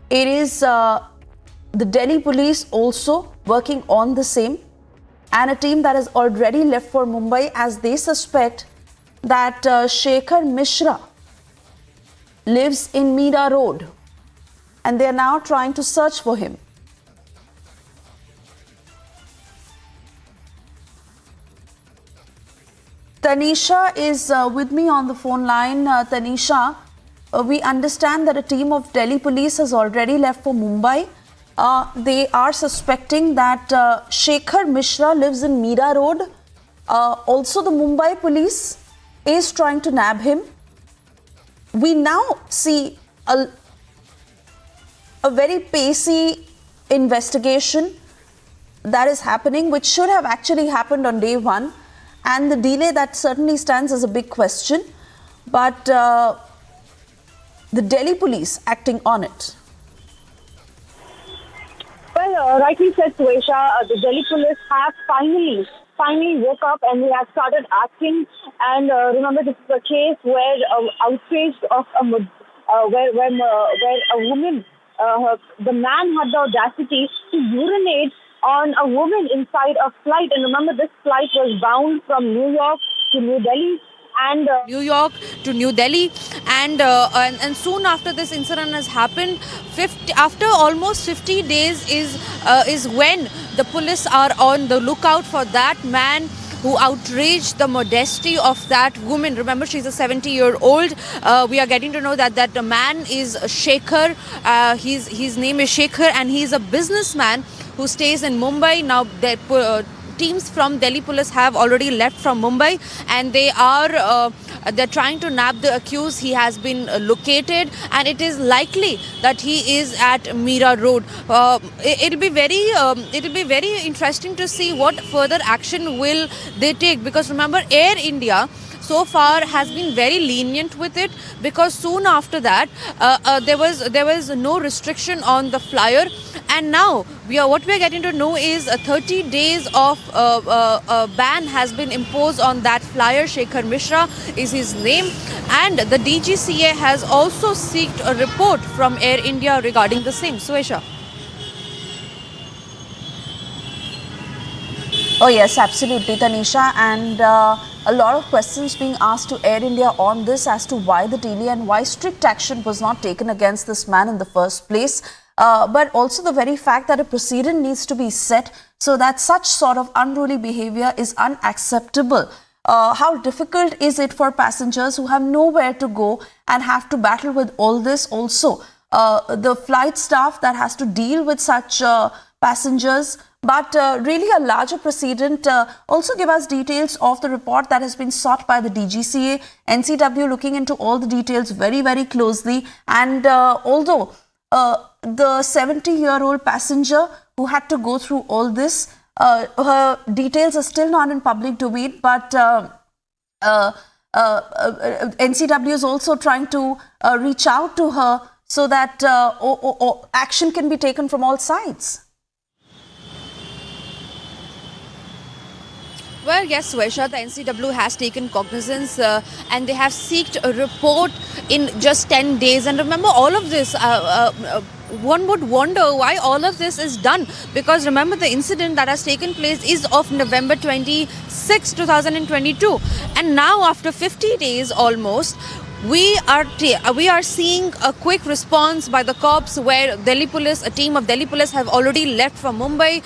Speaker 9: It is the Delhi police also working on the same, and a team that has already left for Mumbai as they suspect that Shekhar Mishra lives in Mira Road, and they are now trying to search for him. Tanisha is with me on the phone line. Tanisha, we understand that a team of Delhi police has already left for Mumbai. They are suspecting that Shekhar Mishra lives in Mira Road. Also, the Mumbai police is trying to nab him. We now see a very pacey investigation that is happening, which should have actually happened on day one. And the delay that certainly stands as a big question, but the Delhi police acting on it.
Speaker 18: Well, rightly said, Suesha, the Delhi police have finally woke up and they have started acting. And remember, this is a case where outrage of where a woman, the man had the audacity to urinate on a woman inside a flight. And remember, this flight was bound from New York to New Delhi. And
Speaker 5: New York to New Delhi, and soon after this incident has happened, after almost 50 days is when the police are on the lookout for that man who outraged the modesty of that woman. Remember, she's a 70-year-old. We are getting to know that the man is Shekhar. His name is Shekhar, and he's a businessman who stays in Mumbai. Now, teams from Delhi police have already left from Mumbai, and they're trying to nab the accused. He has been located, and it is likely that he is at Mira Road. It'll be very interesting to see what further action will they take, because remember, Air India so far has been very lenient with it, because soon after that there was no restriction on the flyer, and now what we are getting to know is 30 days of ban has been imposed on that flyer. Shekhar Mishra is his name, and the DGCA has also sought a report from Air India regarding the same. Suesha.
Speaker 9: Oh yes, absolutely, Tanisha, and a lot of questions being asked to Air India on this as to why the delay and why strict action was not taken against this man in the first place. But also the very fact that a precedent needs to be set so that such sort of unruly behavior is unacceptable. How difficult is it for passengers who have nowhere to go and have to battle with all this? Also, the flight staff that has to deal with such passengers. But really a larger precedent. Also give us details of the report that has been sought by the DGCA. NCW looking into all the details very, very closely. And although the 70-year-old passenger who had to go through all this, her details are still not in public domain, but NCW is also trying to reach out to her so that action can be taken from all sides.
Speaker 20: Well, yes, Swesha, the NCW has taken cognizance and they have sought a report in just 10 days. And remember, all of this, one would wonder why all of this is done. Because remember, the incident that has taken place is of November 26, 2022. And now, after 50 days almost, we are seeing a quick response by the cops, where Delhi police, a team of Delhi police have already left from Mumbai.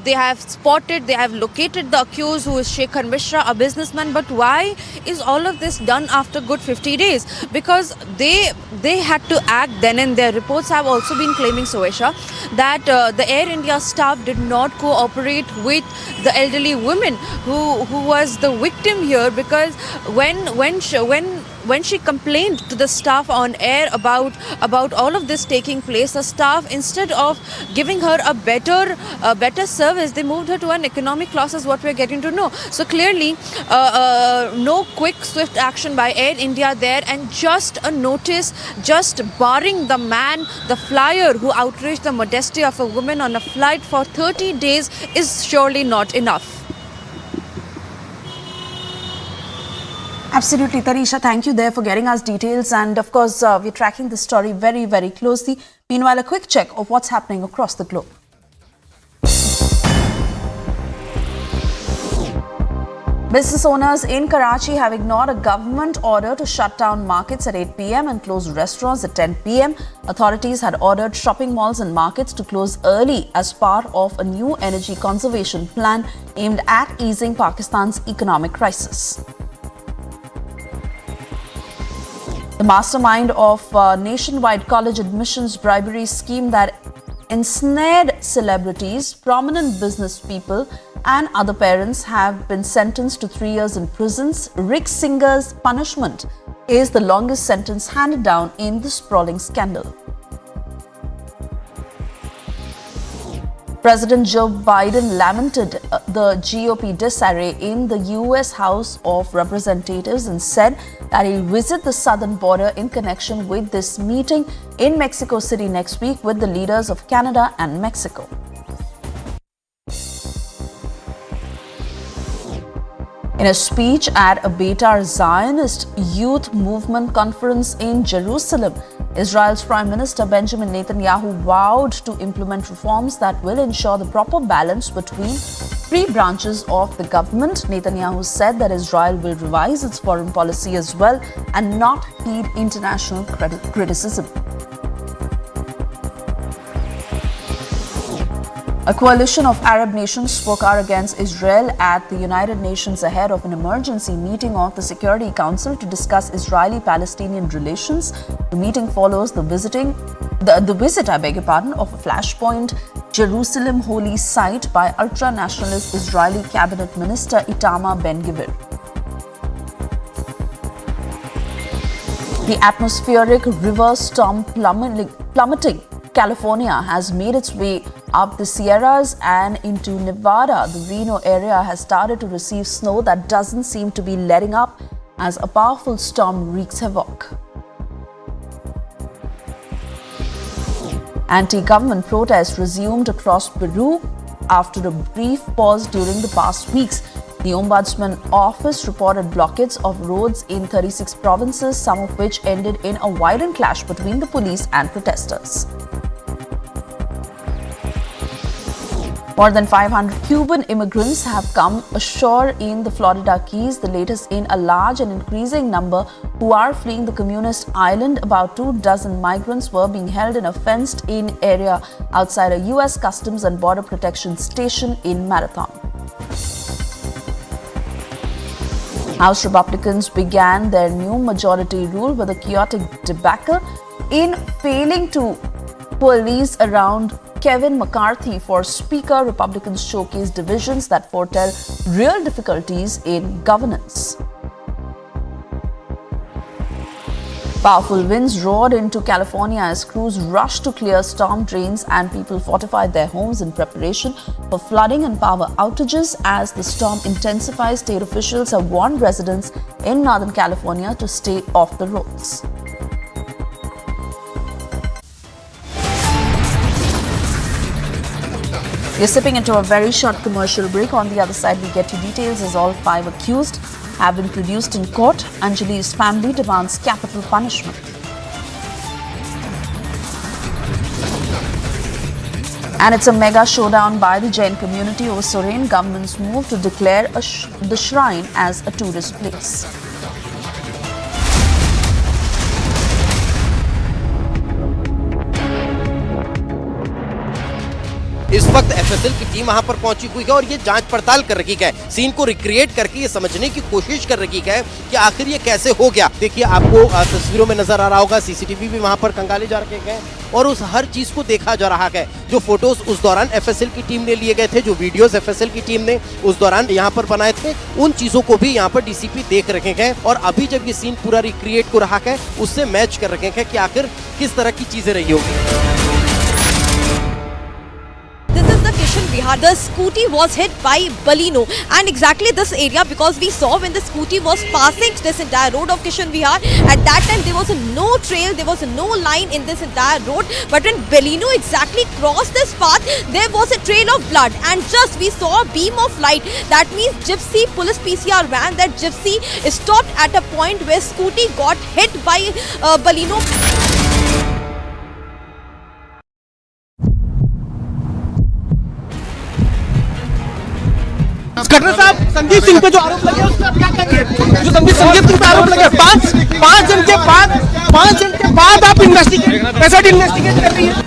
Speaker 20: They have spotted, they have located the accused, who is Shekhar Mishra, a businessman. But why is all of this done after good 50 days? Because they had to act then and there. Reports have also been claiming, Soesha, that the Air India staff did not cooperate with the elderly woman who was the victim here, because when she complained to the staff on air about all of this taking place, the staff, instead of giving her a better service, they moved her to an economic class, is what we are getting to know. So clearly, no quick, swift action by Air India there, and just a notice, just barring the man, the flyer who outraged the modesty of a woman on a flight for 30 days is surely not enough.
Speaker 9: Absolutely, Tarisha. Thank you there for getting us details. And of course, we're tracking the story very, very closely. Meanwhile, a quick check of what's happening across the globe. Business owners in Karachi have ignored a government order to shut down markets at 8 p.m. and close restaurants at 10 p.m. Authorities had ordered shopping malls and markets to close early as part of a new energy conservation plan aimed at easing Pakistan's economic crisis. The mastermind of a nationwide college admissions bribery scheme that ensnared celebrities, prominent business people and other parents have been sentenced to 3 years in prison. Rick Singer's punishment is the longest sentence handed down in the sprawling scandal. President Joe Biden lamented the GOP disarray in the U.S. House of Representatives and said that he'll visit the southern border in connection with this meeting in Mexico City next week with the leaders of Canada and Mexico. In a speech at a Beitar Zionist Youth Movement conference in Jerusalem, Israel's Prime Minister Benjamin Netanyahu vowed to implement reforms that will ensure the proper balance between three branches of the government. Netanyahu said that Israel will revise its foreign policy as well and not heed international criticism. A coalition of Arab nations spoke out against Israel at the United Nations ahead of an emergency meeting of the Security Council to discuss Israeli-Palestinian relations. The meeting follows the visit, of a flashpoint Jerusalem holy site by ultra-nationalist Israeli cabinet minister Itamar Ben-Gvir. The atmospheric river storm plummeting California has made its way up the Sierras and into Nevada. The Reno area has started to receive snow that doesn't seem to be letting up as a powerful storm wreaks havoc. Anti-government protests resumed across Peru after a brief pause during the past weeks. The Ombudsman office reported blockades of roads in 36 provinces, some of which ended in a violent clash between the police and protesters. More than 500 Cuban immigrants have come ashore in the Florida Keys, the latest in a large and increasing number who are fleeing the communist island. About 24 migrants were being held in a fenced-in area outside a U.S. Customs and Border Protection station in Marathon. House Republicans began their new majority rule with a chaotic debacle in failing to police around Kevin McCarthy for Speaker. Republicans showcase divisions that foretell real difficulties in governance. Powerful winds roared into California as crews rushed to clear storm drains and people fortified their homes in preparation for flooding and power outages. As the storm intensifies, state officials have warned residents in Northern California to stay off the roads. We're sipping into a very short commercial break. On the other side, we get you details as all 5 accused have been produced in court. Anjali's family demands capital punishment. And it's a mega showdown by the Jain community over Soren government's move to declare the shrine as a tourist place.
Speaker 16: इस वक्त FSL की team वहां पर पहुंची हुई है और ये जांच पड़ताल कर रही है, सीन को रिक्रिएट करके ये समझने की कोशिश कर रही है कि आखिर ये कैसे हो गया। देखिए आपको तस्वीरों में नजर आ रहा होगा, सीसीटीवी भी वहां पर खंगाले जा रखे हैं और उस हर चीज को देखा जा रहा है। जो फोटोज उस दौरान एफएसएल की टीम ने लिए गए थे, जो वीडियोस एफएसएल की टीम ने उस दौरान यहाँ पर बनाए थे, उन चीजों को भी यहाँ पर डीसीपी देख रहे हैं और अभी जब ये सीन पूरा रिक्रिएट हो रहा है उससे मैच कर रहे हैं कि आखिर किस तरह की चीजें रही होगी।
Speaker 5: Bihar, the scooty was hit by Balino, and exactly this area, because we saw when the scooty was passing this entire road of Kishan Bihar, at that time there was no trail, there was no line in this entire road, but when Balino exactly crossed this path, there was a trail of blood, and just we saw a beam of light. That means gypsy police PCR van, that gypsy stopped at a point where scooty got hit by Balino.
Speaker 22: Khattar साहब, संदीप सिंह पे जो आरोप लगे उसका आप क्या कहेंगे? जो संदीप सिंह पे आरोप लगे, पांच दिन के बाद आप इन्वेस्टिगेट कर रही है।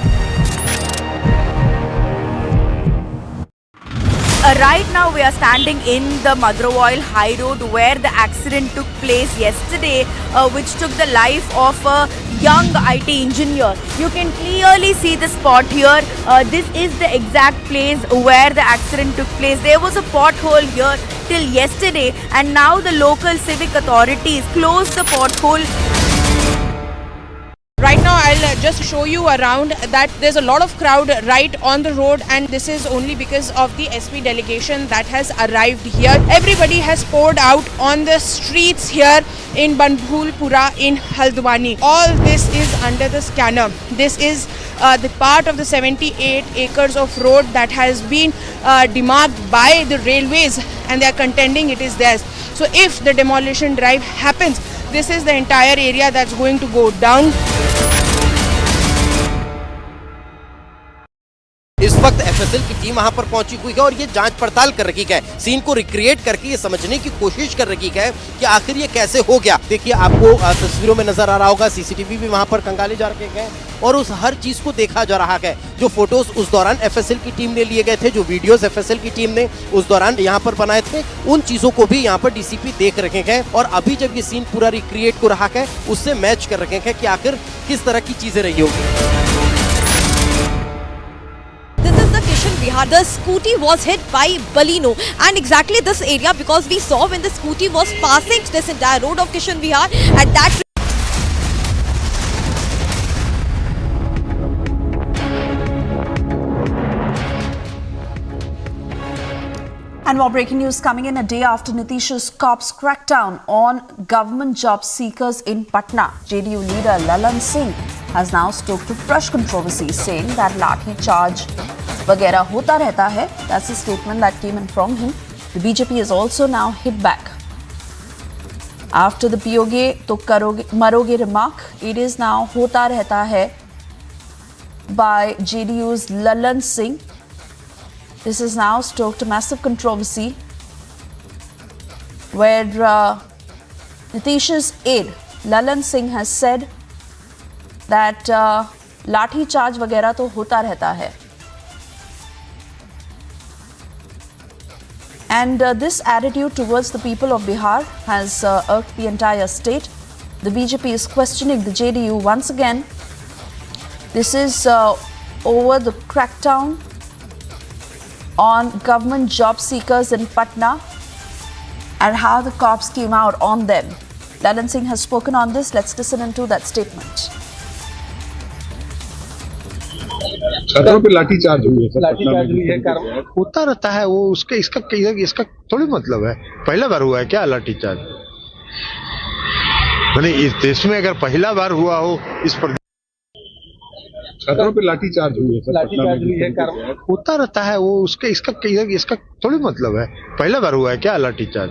Speaker 12: Right now we are standing in the Madrovoil High Road where the accident took place yesterday, which took the life of a young IT engineer. You can clearly see the spot here. This is the exact place where the accident took place. There was a pothole here till yesterday, and now the local civic authorities closed the pothole.
Speaker 17: Right now I'll just show you around that there's a lot of crowd right on the road, and this is only because of the SP delegation that has arrived here. Everybody has poured out on the streets here in Banbhulpura in Haldwani. All this is under the scanner. This is the part of the 78 acres of road that has been demarked by the railways, and they are contending it is theirs. So if the demolition drive happens, this is the entire area that's going to go down.
Speaker 16: इस वक्त FSL की team वहां पर पहुंची हुई है और ये जांच पड़ताल कर रही है, सीन को रिक्रिएट करके ये समझने की कोशिश कर रही है कि आखिर ये कैसे हो गया। देखिए आपको तस्वीरों में नजर आ रहा होगा, सीसीटीवी भी वहां पर खंगाले जा रखे हैं और उस हर चीज को देखा जा रहा है। जो फोटोज उस दौरान एफएसएल की टीम ने लिए गए थे, जो वीडियोस एफएसएल की टीम ने उस दौरान यहाँ पर बनाए थे, उन चीजों को भी यहाँ पर डीसीपी देख रहे हैं और अभी जब ये सीन पूरा रिक्रिएट हो रहा है उससे मैच कर रहे हैं कि आखिर किस तरह की चीजें रही होगी।
Speaker 5: Bihar, the scooty was hit by Balino, and exactly this area, because we saw when the scooty was passing this entire road of Kishan Bihar, at that
Speaker 9: And more breaking news coming in a day after Nitish's cops crackdown on government job seekers in Patna. JDU leader Lalan Singh has now stoked a fresh controversy, saying that lathi charge वगैरह होता रहता है. That's a statement that came in from him. The BJP has also now hit back. After the piyoge to maroge remark, it is now hota rehta hai by JDU's Lalan Singh. This has now stoked a massive controversy where Nitish's aide Lalan Singh has said that lathi charge वगैरह तो होता रहता है. And this attitude towards the people of Bihar has irked the entire state. The BJP is questioning the JDU once again. This is over the crackdown on government job seekers in Patna and how the cops came out on them. Lalan Singh has spoken on this. Let's listen into that statement.
Speaker 4: छात्रों पे लाठीचार्ज हुई है, लाठीचार्ज हुई है, होता रहता है वो, इसका थोड़ी मतलब है पहला बार हुआ है क्या लाठीचार्ज? मैंने इस देश में अगर पहला बार हुआ हो इस पर छात्रों पे लाठीचार्ज हुई है, लाठीचार्ज हुई है, होता रहता है वो, इसका थोड़ी मतलब है पहला बार हुआ है क्या लाठीचार्ज?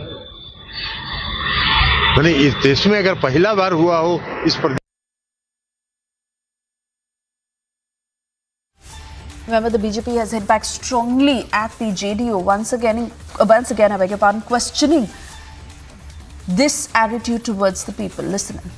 Speaker 4: मैंने इस देश में अगर पहला बार हुआ हो इस पर।
Speaker 9: Remember, the BJP has hit back strongly at the JDU once again, I beg your pardon, questioning this attitude towards the people. Listen in.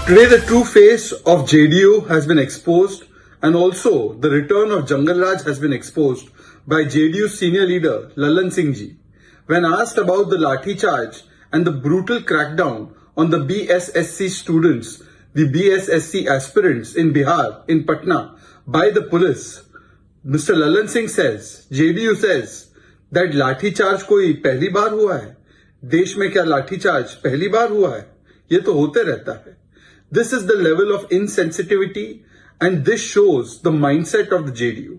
Speaker 19: Today, the true face of JDU has been exposed, and also the return of Jungle Raj has been exposed by JDU senior leader Lalan Singh ji. When asked about the lathi charge and the brutal crackdown on the BSSC students, the BSSC aspirants in Bihar, in Patna, by the police, Mr. Lalan Singh says, JDU says, that lathi charge koi pehli baar hua hai? Desh mein kya lathi charge pehli baar hua hai? Ye to hote rehta hai. This is the level of insensitivity, and this shows the mindset of the JDU.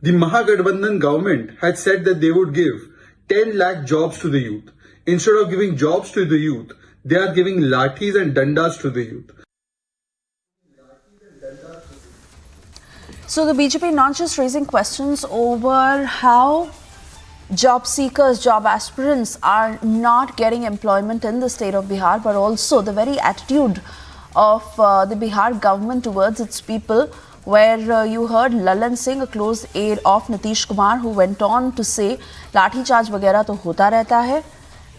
Speaker 19: The Mahagathbandhan government had said that they would give 10 lakh jobs to the youth. Instead of giving jobs to the youth, they are giving lathis and dandas to the youth.
Speaker 9: So the BJP not just raising questions over how job seekers, job aspirants are not getting employment in the state of Bihar, but also the very attitude of the Bihar government towards its people, where you heard Lalan Singh, a close aide of Nitish Kumar, who went on to say, lathi charge वगैरह तो होता रहता है.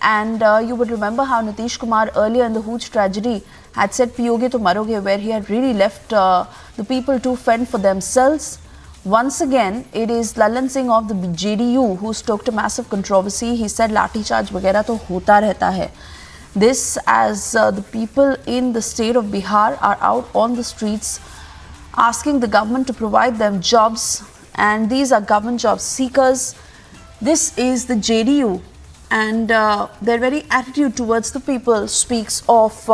Speaker 9: And you would remember how Nitish Kumar earlier in the Hooch tragedy had said piyoge to maroge, where he had really left the people to fend for themselves. Once again, it is Lalan Singh of the JDU who stoked a massive controversy. He said lathi charge वगैरह तो होता रहता है. This as the people in the state of Bihar are out on the streets asking the government to provide them jobs, and these are government job seekers. This is the JDU, and their very attitude towards the people speaks of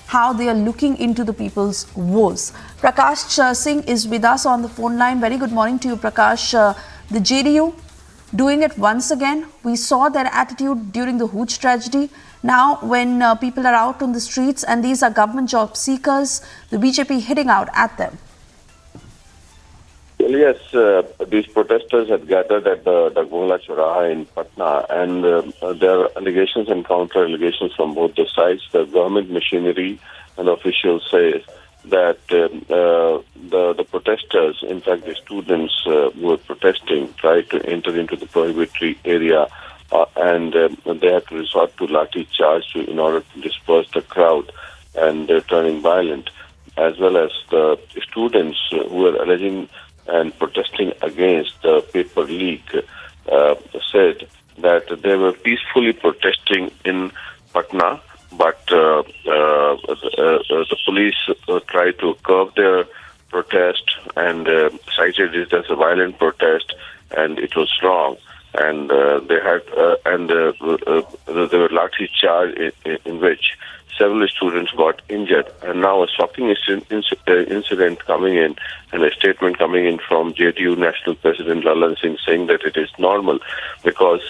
Speaker 9: how they are looking into the people's woes. Prakash Singh is with us on the phone line. Very good morning to you, Prakash. The JDU doing it once again. We saw their attitude during the Hooch tragedy. Now, when people are out on the streets and these are government job seekers, the BJP hitting out at them.
Speaker 23: Well, yes, these protesters had gathered at the Dagbungla Choraha in Patna, and there are allegations and counter-allegations from both the sides. The government machinery and officials say that the protesters, in fact the students who were protesting, tried to enter into the prohibitory area, and they had to resort to lathi charge in order to disperse the crowd, and they're turning violent, as well as the students who were alleging and protesting against the paper leak said that they were peacefully protesting in Patna, but the police tried to curb their protest and cited it as a violent protest, and it was wrong. And they had there were lathi charge in which several students got injured. And now a shocking incident coming in, and a statement coming in from JDU National President Lalan Singh saying that it is normal, because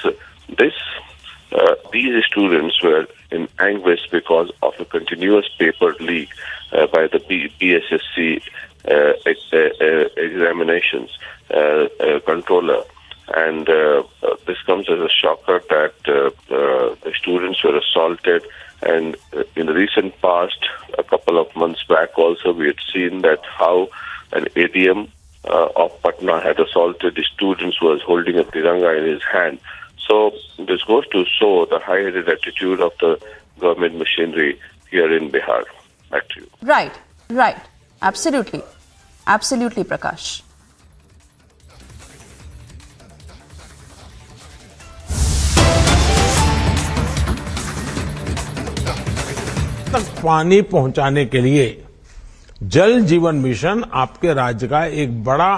Speaker 23: these students were in anguish because of a continuous paper leak by the BSSC examinations controller. And this comes as a shocker that the students were assaulted. And in the recent past, a couple of months back also, we had seen that how an ADM of Patna had assaulted the students who was holding a tiranga in his hand. So this goes to show the high-headed attitude of the government machinery here in Bihar. Back to you.
Speaker 9: Right. Absolutely, Prakash.
Speaker 1: तक पानी पहुंचाने के लिए जल जीवन mission आपके राज्य का एक बड़ा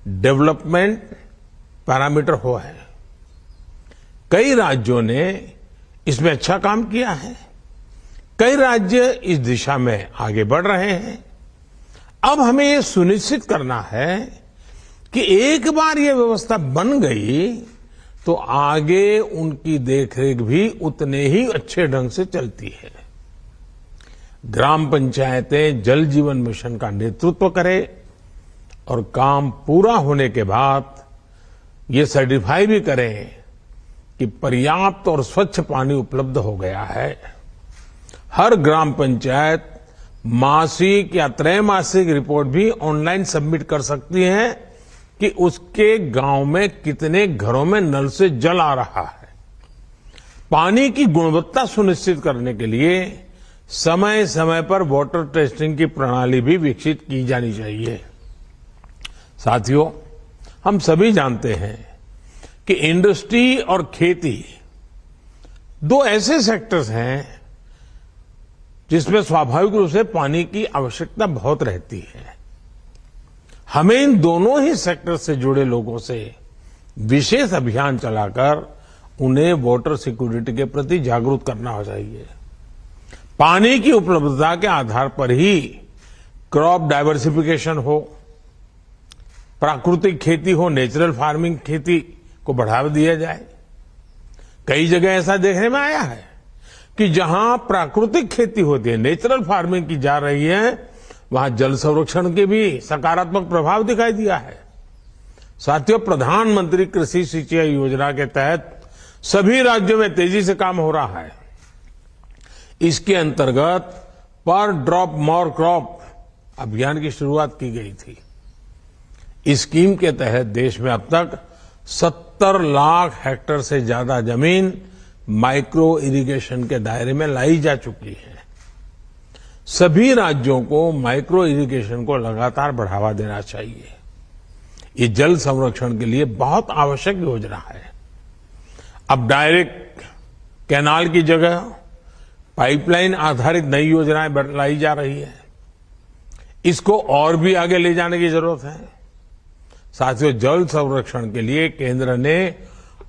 Speaker 1: डेवलपमेंट पैरामीटर हुआ है। कई राज्यों ने इसमें अच्छा काम किया है, कई राज्य इस दिशा में आगे बढ़ रहे हैं। अब हमें ये सुनिश्चित करना है कि एक बार ये व्यवस्था बन गई तो आगे उनकी देखरेख भी उतने ही अच्छे ढंग से चलती है। ग्राम पंचायतें जल जीवन मिशन का नेतृत्व करें और काम पूरा होने के बाद ये सर्टिफाई भी करें कि पर्याप्त और स्वच्छ पानी उपलब्ध हो गया है। हर ग्राम पंचायत मासिक या त्रैमासिक रिपोर्ट भी ऑनलाइन सबमिट कर सकती है कि उसके गांव में कितने घरों में नल से जल आ रहा है। पानी की गुणवत्ता सुनिश्चित करने के लिए समय समय पर वाटर टेस्टिंग की प्रणाली भी विकसित की जानी चाहिए। साथियों, हम सभी जानते हैं कि इंडस्ट्री और खेती दो ऐसे सेक्टर्स हैं जिसमें स्वाभाविक रूप से पानी की आवश्यकता बहुत रहती है। हमें इन दोनों ही सेक्टर से जुड़े लोगों से विशेष अभियान चलाकर उन्हें वाटर सिक्योरिटी के प्रति जागरूक करना चाहिए। पानी की उपलब्धता के आधार पर ही क्रॉप डाइवर्सिफिकेशन हो, प्राकृतिक खेती हो, नेचुरल फार्मिंग खेती को बढ़ावा दिया जाए। कई जगह ऐसा देखने में आया है कि जहां प्राकृतिक खेती होती है, नेचुरल फार्मिंग की जा रही है, वहां जल संरक्षण के भी सकारात्मक प्रभाव दिखाई दिया है। साथियों, प्रधानमंत्री कृषि सिंचाई योजना के तहत सभी राज्यों में तेजी से काम हो रहा है। इसके अंतर्गत पर ड्रॉप मोर क्रॉप अभियान की शुरुआत की गई थी। इस स्कीम के तहत देश में अब तक 70 लाख हेक्टेयर से ज्यादा जमीन माइक्रो इरिगेशन के दायरे में लाई जा चुकी है। सभी राज्यों को माइक्रो इरिगेशन को लगातार बढ़ावा देना चाहिए। ये जल संरक्षण के लिए बहुत आवश्यक योजना है। अब डायरेक्ट कैनाल की जगह पाइपलाइन आधारित नई योजनाएं लाई जा रही है। इसको और भी आगे ले जाने की जरूरत है। साथियों, जल संरक्षण के लिए केंद्र ने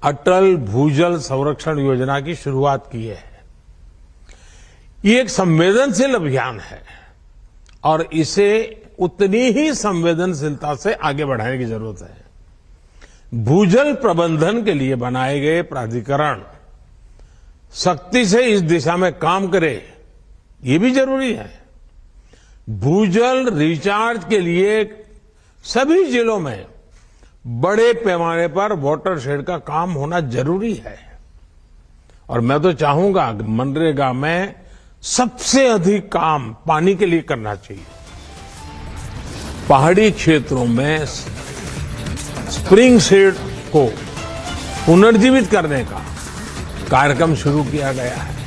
Speaker 1: अटल भूजल संरक्षण योजना की शुरुआत की है। ये एक संवेदनशील अभियान है और इसे उतनी ही संवेदनशीलता से आगे बढ़ाने की जरूरत है। भूजल प्रबंधन के लिए बनाए गए प्राधिकरण सख्ती से इस दिशा में काम करे, ये भी जरूरी है। भूजल रिचार्ज के लिए सभी जिलों में बड़े पैमाने पर वाटर शेड का काम होना जरूरी है। और मैं तो चाहूंगा कि मनरेगा में सबसे अधिक काम पानी के लिए करना चाहिए। पहाड़ी क्षेत्रों में स्प्रिंग शेड को पुनर्जीवित करने का कार्यक्रम शुरू किया गया है।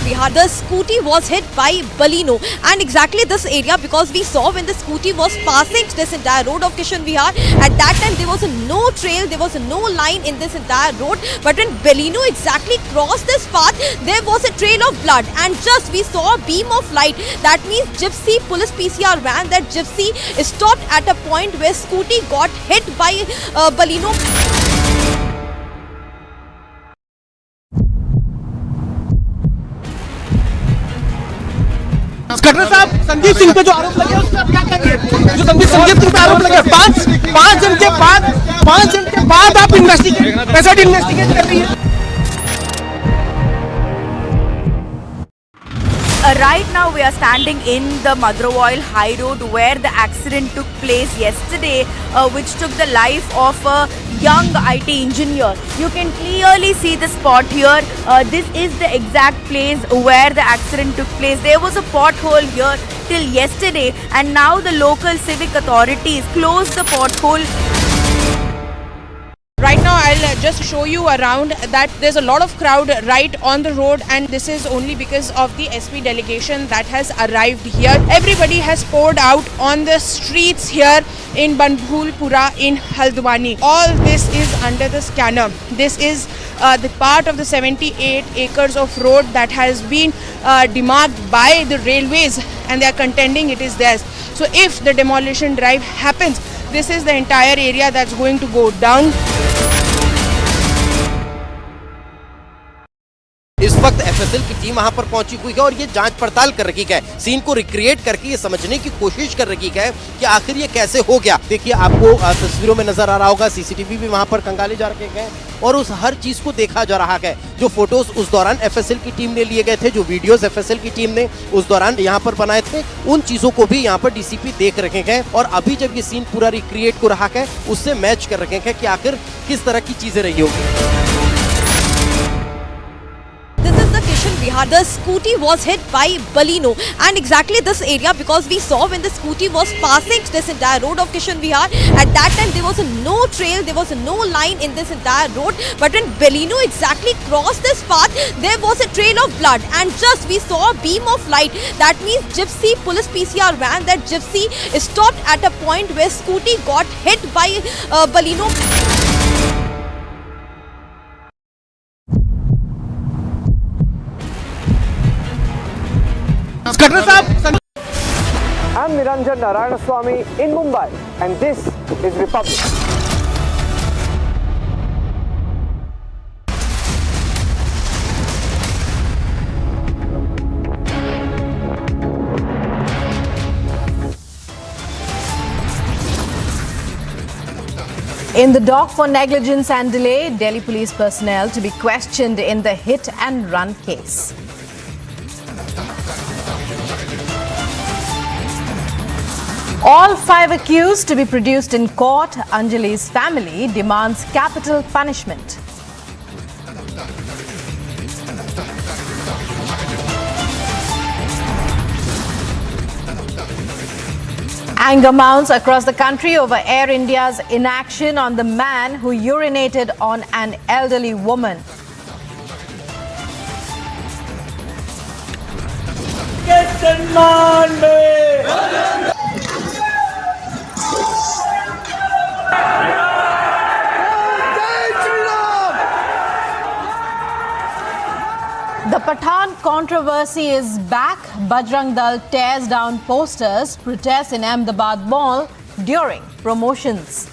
Speaker 5: Bihar. The scooty was hit by Balino, and exactly this area, because we saw when the scooty was passing this entire road of Kishan Bihar, at that time there was no trail, there was no line in this entire road, but when Balino exactly crossed this path, there was a trail of blood, and just we saw a beam of light. That means gypsy police PCR van, that gypsy stopped at a point where scooty got hit by Balino.
Speaker 22: Khattar साहब, संदीप सिंह पे जो आरोप लगे उसका क्या कहेंगे? जो संदीप सिंह पे आरोप लगे, पांच दिन के बाद आप इन्वेस्टिगेट कर रही है।
Speaker 12: Right now we are standing in the Madrovoil High Road where the accident took place yesterday, which took the life of a young IT engineer. You can clearly see the spot here. This is the exact place where the accident took place. There was a pothole here till yesterday, and now the local civic authorities closed the pothole.
Speaker 17: Right now I'll just show you around that there's a lot of crowd right on the road, and this is only because of the SP delegation that has arrived here. Everybody has poured out on the streets here in Banbhulpura, in Haldwani. All this is under the scanner. This is the part of the 78 acres of road that has been demarked by the railways, and they are contending it is theirs. So if the demolition drive happens, this is the entire area that's going to go down.
Speaker 16: इस वक्त FSL की team वहां पर पहुंची हुई है और ये जांच पड़ताल कर रही है, सीन को रिक्रिएट करके ये समझने की कोशिश कर रही है कि आखिर ये कैसे हो गया। देखिए आपको तस्वीरों में नजर आ रहा होगा, सीसीटीवी भी वहां पर खंगाले जा रखे हैं और उस हर चीज को देखा जा रहा है। जो फोटोज उस दौरान एफएसएल की टीम ने लिए गए थे, जो वीडियोस एफएसएल की टीम ने उस दौरान यहाँ पर बनाए थे, उन चीजों को भी यहाँ पर डीसीपी देख रखे हैं और अभी जब ये सीन पूरा रिक्रिएट हो रहा है उससे मैच कर रखे हैं कि आखिर किस तरह की चीजें रही होगी।
Speaker 5: Bihar, the scooty was hit by Balino, and exactly this area, because we saw when the scooty was passing this entire road of Kishan Bihar, at that time there was no trail, there was no line in this entire road, but when Balino exactly crossed this path, there was a trail of blood, and just we saw a beam of light. That means gypsy police PCR van, that gypsy stopped at a point where scooty got hit by Balino.
Speaker 2: I'm Niranjan Narayanaswamy in Mumbai, and this is Republic.
Speaker 14: In the dock for negligence and delay, Delhi police personnel to be questioned in the hit and run case. All 5 accused to be produced in court. Anjali's family demands capital punishment. Anger mounts across the country over Air India's inaction on the man who urinated on an elderly woman. The Pathaan controversy is back. Bajrang Dal tears down posters, protests in Ahemedabad mall during promotions.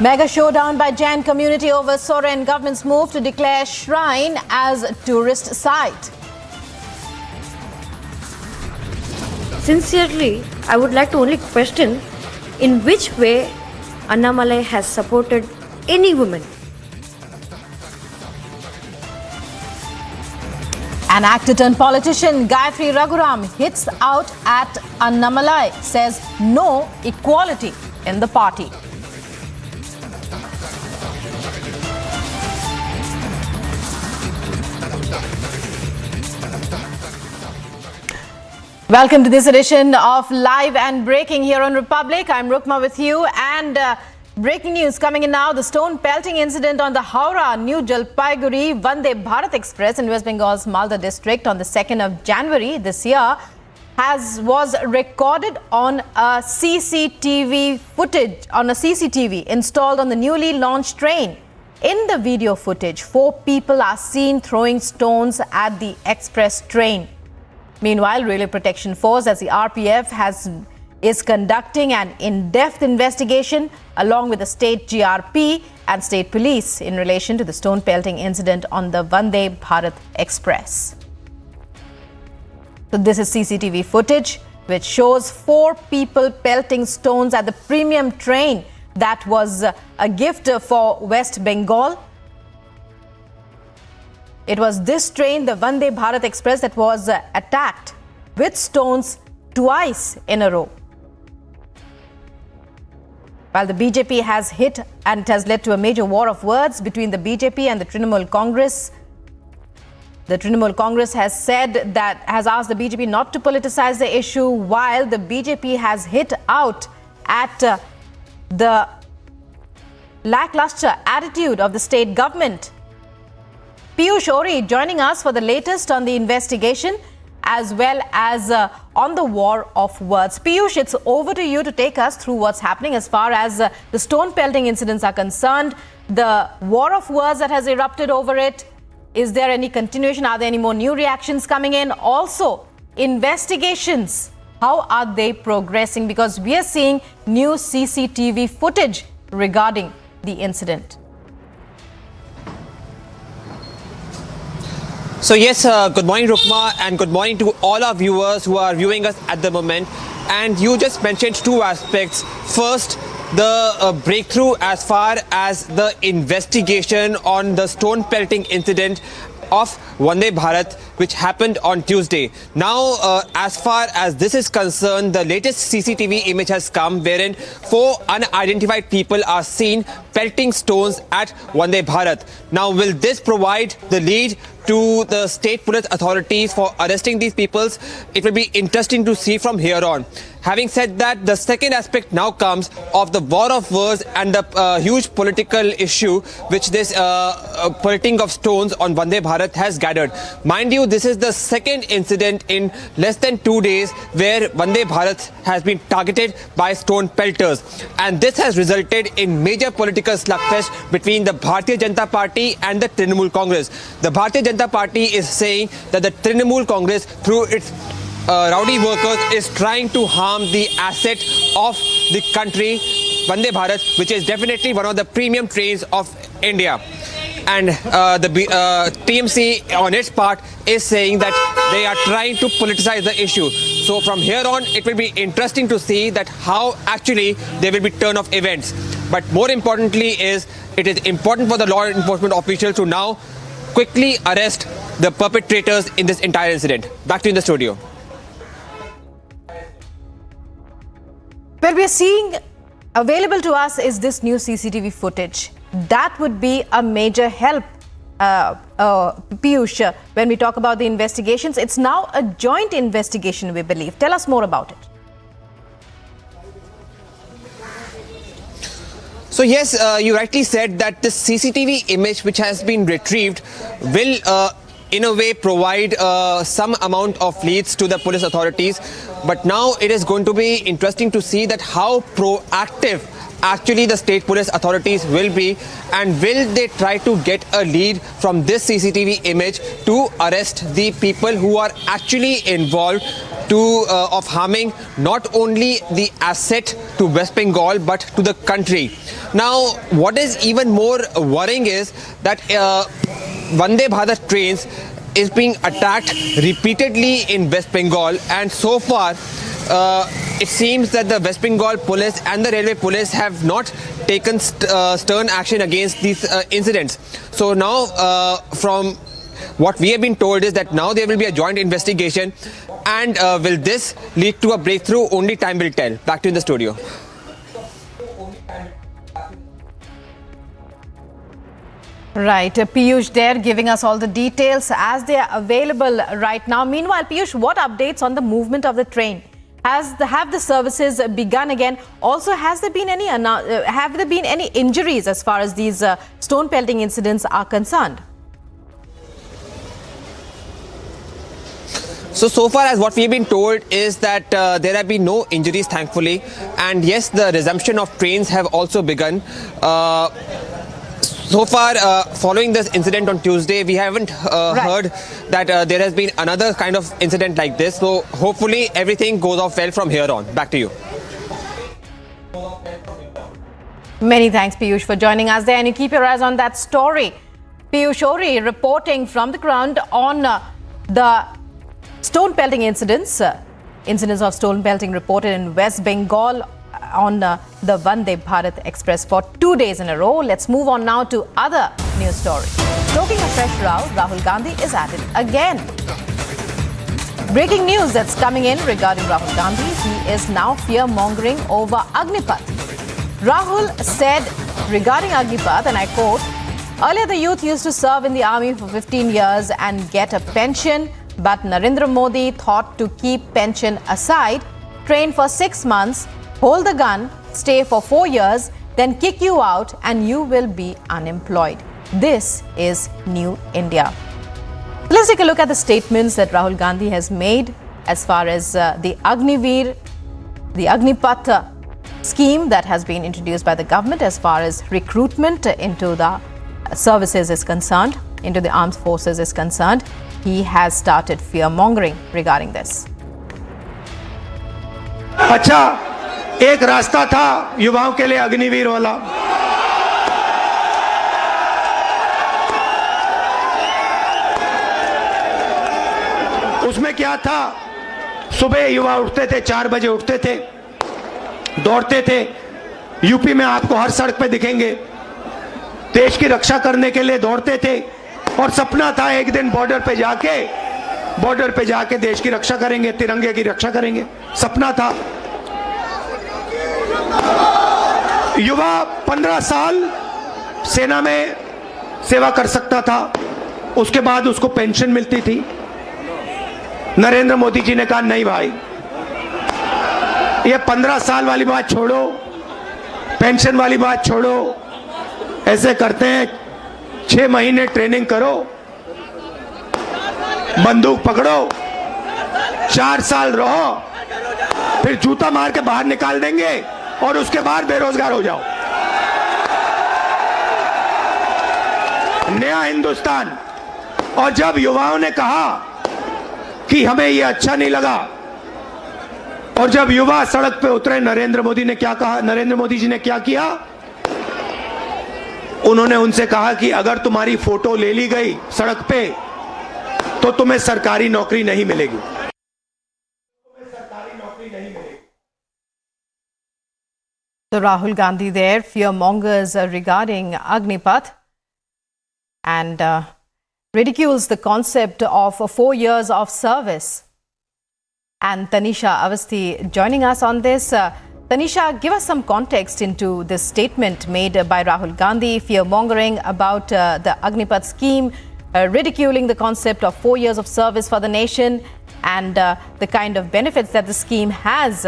Speaker 14: Mega showdown by Jain community over Soren government's move to declare shrine as tourist site.
Speaker 7: Sincerely, I would like to only question in which way Annamalai has supported any woman.
Speaker 14: An actor turned politician, Gayatri Raghuram, hits out at Annamalai, says no equality in the party. Welcome to this edition of Live and Breaking here on Republic. I'm Rukma with you, and breaking news coming in now. The stone pelting incident on the Howrah-New Jalpaiguri Vande Bharat Express in West Bengal's Malda district on the 2nd of January this year was recorded on a CCTV installed on the newly launched train. In the video footage, 4 people are seen throwing stones at the express train. Meanwhile, Railway Protection Force, as the RPF, is conducting an in-depth investigation along with the state GRP and state police in relation to the stone pelting incident on the Vande Bharat Express. So this is CCTV footage which shows 4 people pelting stones at the premium train that was a gift for West Bengal. It was this train, the Vande Bharat Express, that was attacked with stones twice in a row. While the BJP has hit, and it has led to a major war of words between the BJP and the Trinamool Congress. The Trinamool Congress has asked the BJP not to politicize the issue, while the BJP has hit out at the lackluster attitude of the state government. Piyush Ori joining us for the latest on the investigation as well as on the war of words. Piyush, it's over to you to take us through what's happening as far as the stone pelting incidents are concerned, the war of words that has erupted over it. Is there any continuation? Are there any more new reactions coming in? Also, investigations, how are they progressing? Because we are seeing new CCTV footage regarding the incident.
Speaker 10: So yes, good morning Rukma, and good morning to all our viewers who are viewing us at the moment. And you just mentioned two aspects. First, the breakthrough as far as the investigation on the stone pelting incident of Vande Bharat, which happened on Tuesday. Now, as far as this is concerned, the latest CCTV image has come wherein 4 unidentified people are seen pelting stones at Vande Bharat. Now, will this provide the lead to the state police authorities for arresting these people? It will be interesting to see from here on. Having said that, the second aspect now comes of the war of words and the huge political issue which this pelting of stones on Vande Bharat has gathered. Mind you, this is the second incident in less than 2 days where Vande Bharat has been targeted by stone pelters. And this has resulted in major political slugfest between the Bharatiya Janata Party and the Trinamool Congress. The Bharatiya Janata Party is saying that the Trinamool Congress, through its rowdy workers, is trying to harm the asset of the country, Vande Bharat, which is definitely one of the premium trains of India. And the TMC on its part is saying that they are trying to politicize the issue. So from here on, it will be interesting to see that how actually there will be turn of events. But more importantly is, it is important for the law enforcement officials to now quickly arrest the perpetrators in this entire incident. Back to you in the studio.
Speaker 14: Where we are seeing available to us is this new CCTV footage. That would be a major help, Piyush, when we talk about the investigations. It's now a joint investigation, we believe. Tell us more about it.
Speaker 10: So yes, you rightly said that the CCTV image which has been retrieved will in a way provide some amount of leads to the police authorities. But now it is going to be interesting to see that how proactive actually the state police authorities will be, and will they try to get a lead from this CCTV image to arrest the people who are actually involved of harming not only the asset to West Bengal but to the country. Now, what is even more worrying is that Vande Bharat trains is being attacked repeatedly in West Bengal, and so far it seems that the West Bengal police and the railway police have not taken stern action against these incidents. So now from what we have been told is that now there will be a joint investigation, and will this lead to a breakthrough? Only time will tell. Back to you in the studio.
Speaker 14: Right, Piyush there giving us all the details as they are available right now. Meanwhile, Piyush, what updates on the movement of the train? Have the services begun again? Also, have there been any injuries as far as these stone pelting incidents are concerned?
Speaker 10: So far as what we've been told is that there have been no injuries, thankfully. And yes, the resumption of trains have also begun. So far, following this incident on Tuesday, we haven't heard that there has been another kind of incident like this. So hopefully everything goes off well from here on. Back to you.
Speaker 14: Many thanks, Piyush, for joining us there. And you keep your eyes on that story. Piyush Ori reporting from the ground on the stone pelting incidents. Incidents of stone pelting reported in West Bengal on the Vande Bharat Express for 2 days in a row. Let's move on now to other news stories. Stoking a fresh row, Rahul Gandhi is at it again. Breaking news that's coming in regarding Rahul Gandhi. He is now fear-mongering over Agnipath. Rahul said regarding Agnipath, and I quote, "Earlier the youth used to serve in the army for 15 years and get a pension, but Narendra Modi thought to keep pension aside, train for 6 months, hold the gun stay for 4 years, then kick you out and you will be unemployed. This is New India. Let's take a look at the statements that Rahul Gandhi has made as far as the Agnipath scheme that has been introduced by the government as far as recruitment into the services is concerned, into the armed forces is concerned. He has started fear-mongering regarding this.
Speaker 22: अच्छा, एक रास्ता था युवाओं के लिए अग्निवीर वाला। उसमें क्या था? सुबह युवा उठते थे, 4 बजे उठते थे, दौड़ते थे। यूपी में आपको हर सड़क पे दिखेंगे, देश की रक्षा करने के लिए दौड़ते थे और सपना था एक दिन बॉर्डर पे जाके देश की रक्षा करेंगे, तिरंगे की रक्षा करेंगे, सपना था। युवा 15 साल सेना में सेवा कर सकता था, उसके बाद उसको पेंशन मिलती थी। नरेंद्र मोदी जी ने कहा नहीं भाई, ये 15 साल वाली बात छोड़ो, पेंशन वाली बात छोड़ो, ऐसे करते हैं 6 महीने ट्रेनिंग करो, बंदूक पकड़ो, 4 साल रहो, फिर जूता मार के बाहर निकाल देंगे और उसके बाद बेरोजगार हो जाओ। नया हिंदुस्तान। और जब युवाओं ने कहा कि हमें ये अच्छा नहीं लगा और जब युवा सड़क पे उतरे, नरेंद्र मोदी ने क्या कहा? नरेंद्र मोदी जी ने क्या किया? उन्होंने उनसे कहा कि अगर तुम्हारी फोटो ले ली गई सड़क पे तो तुम्हें सरकारी नौकरी नहीं मिलेगी।
Speaker 14: So Rahul Gandhi there, fear mongers regarding Agnipath and ridicules the concept of 4 years of service. And Tanisha Avasthi joining us on this. Tanisha, give us some context into this statement made by Rahul Gandhi, fear-mongering about the Agnipath scheme, ridiculing the concept of 4 years of service for the nation and the kind of benefits that the scheme has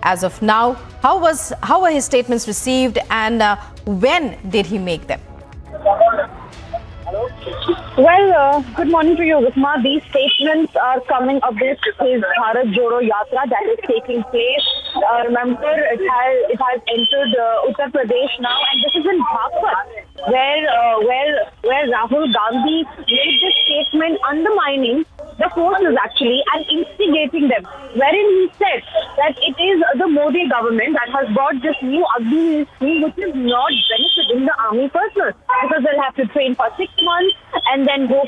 Speaker 14: as of now. How were his statements received and when did he make them?
Speaker 18: Well, good morning to you, Rukma. These statements are coming amidst his Bharat Jodo Yatra that is taking place. Remember, it has entered Uttar Pradesh now, and this is in Bhagpat, where Rahul Gandhi made this statement undermining the forces actually and instigating them, wherein he said that it is the Modi government that has brought this new Agni scheme, which is not benefiting the army personnel because they'll have to train for 6 months and then go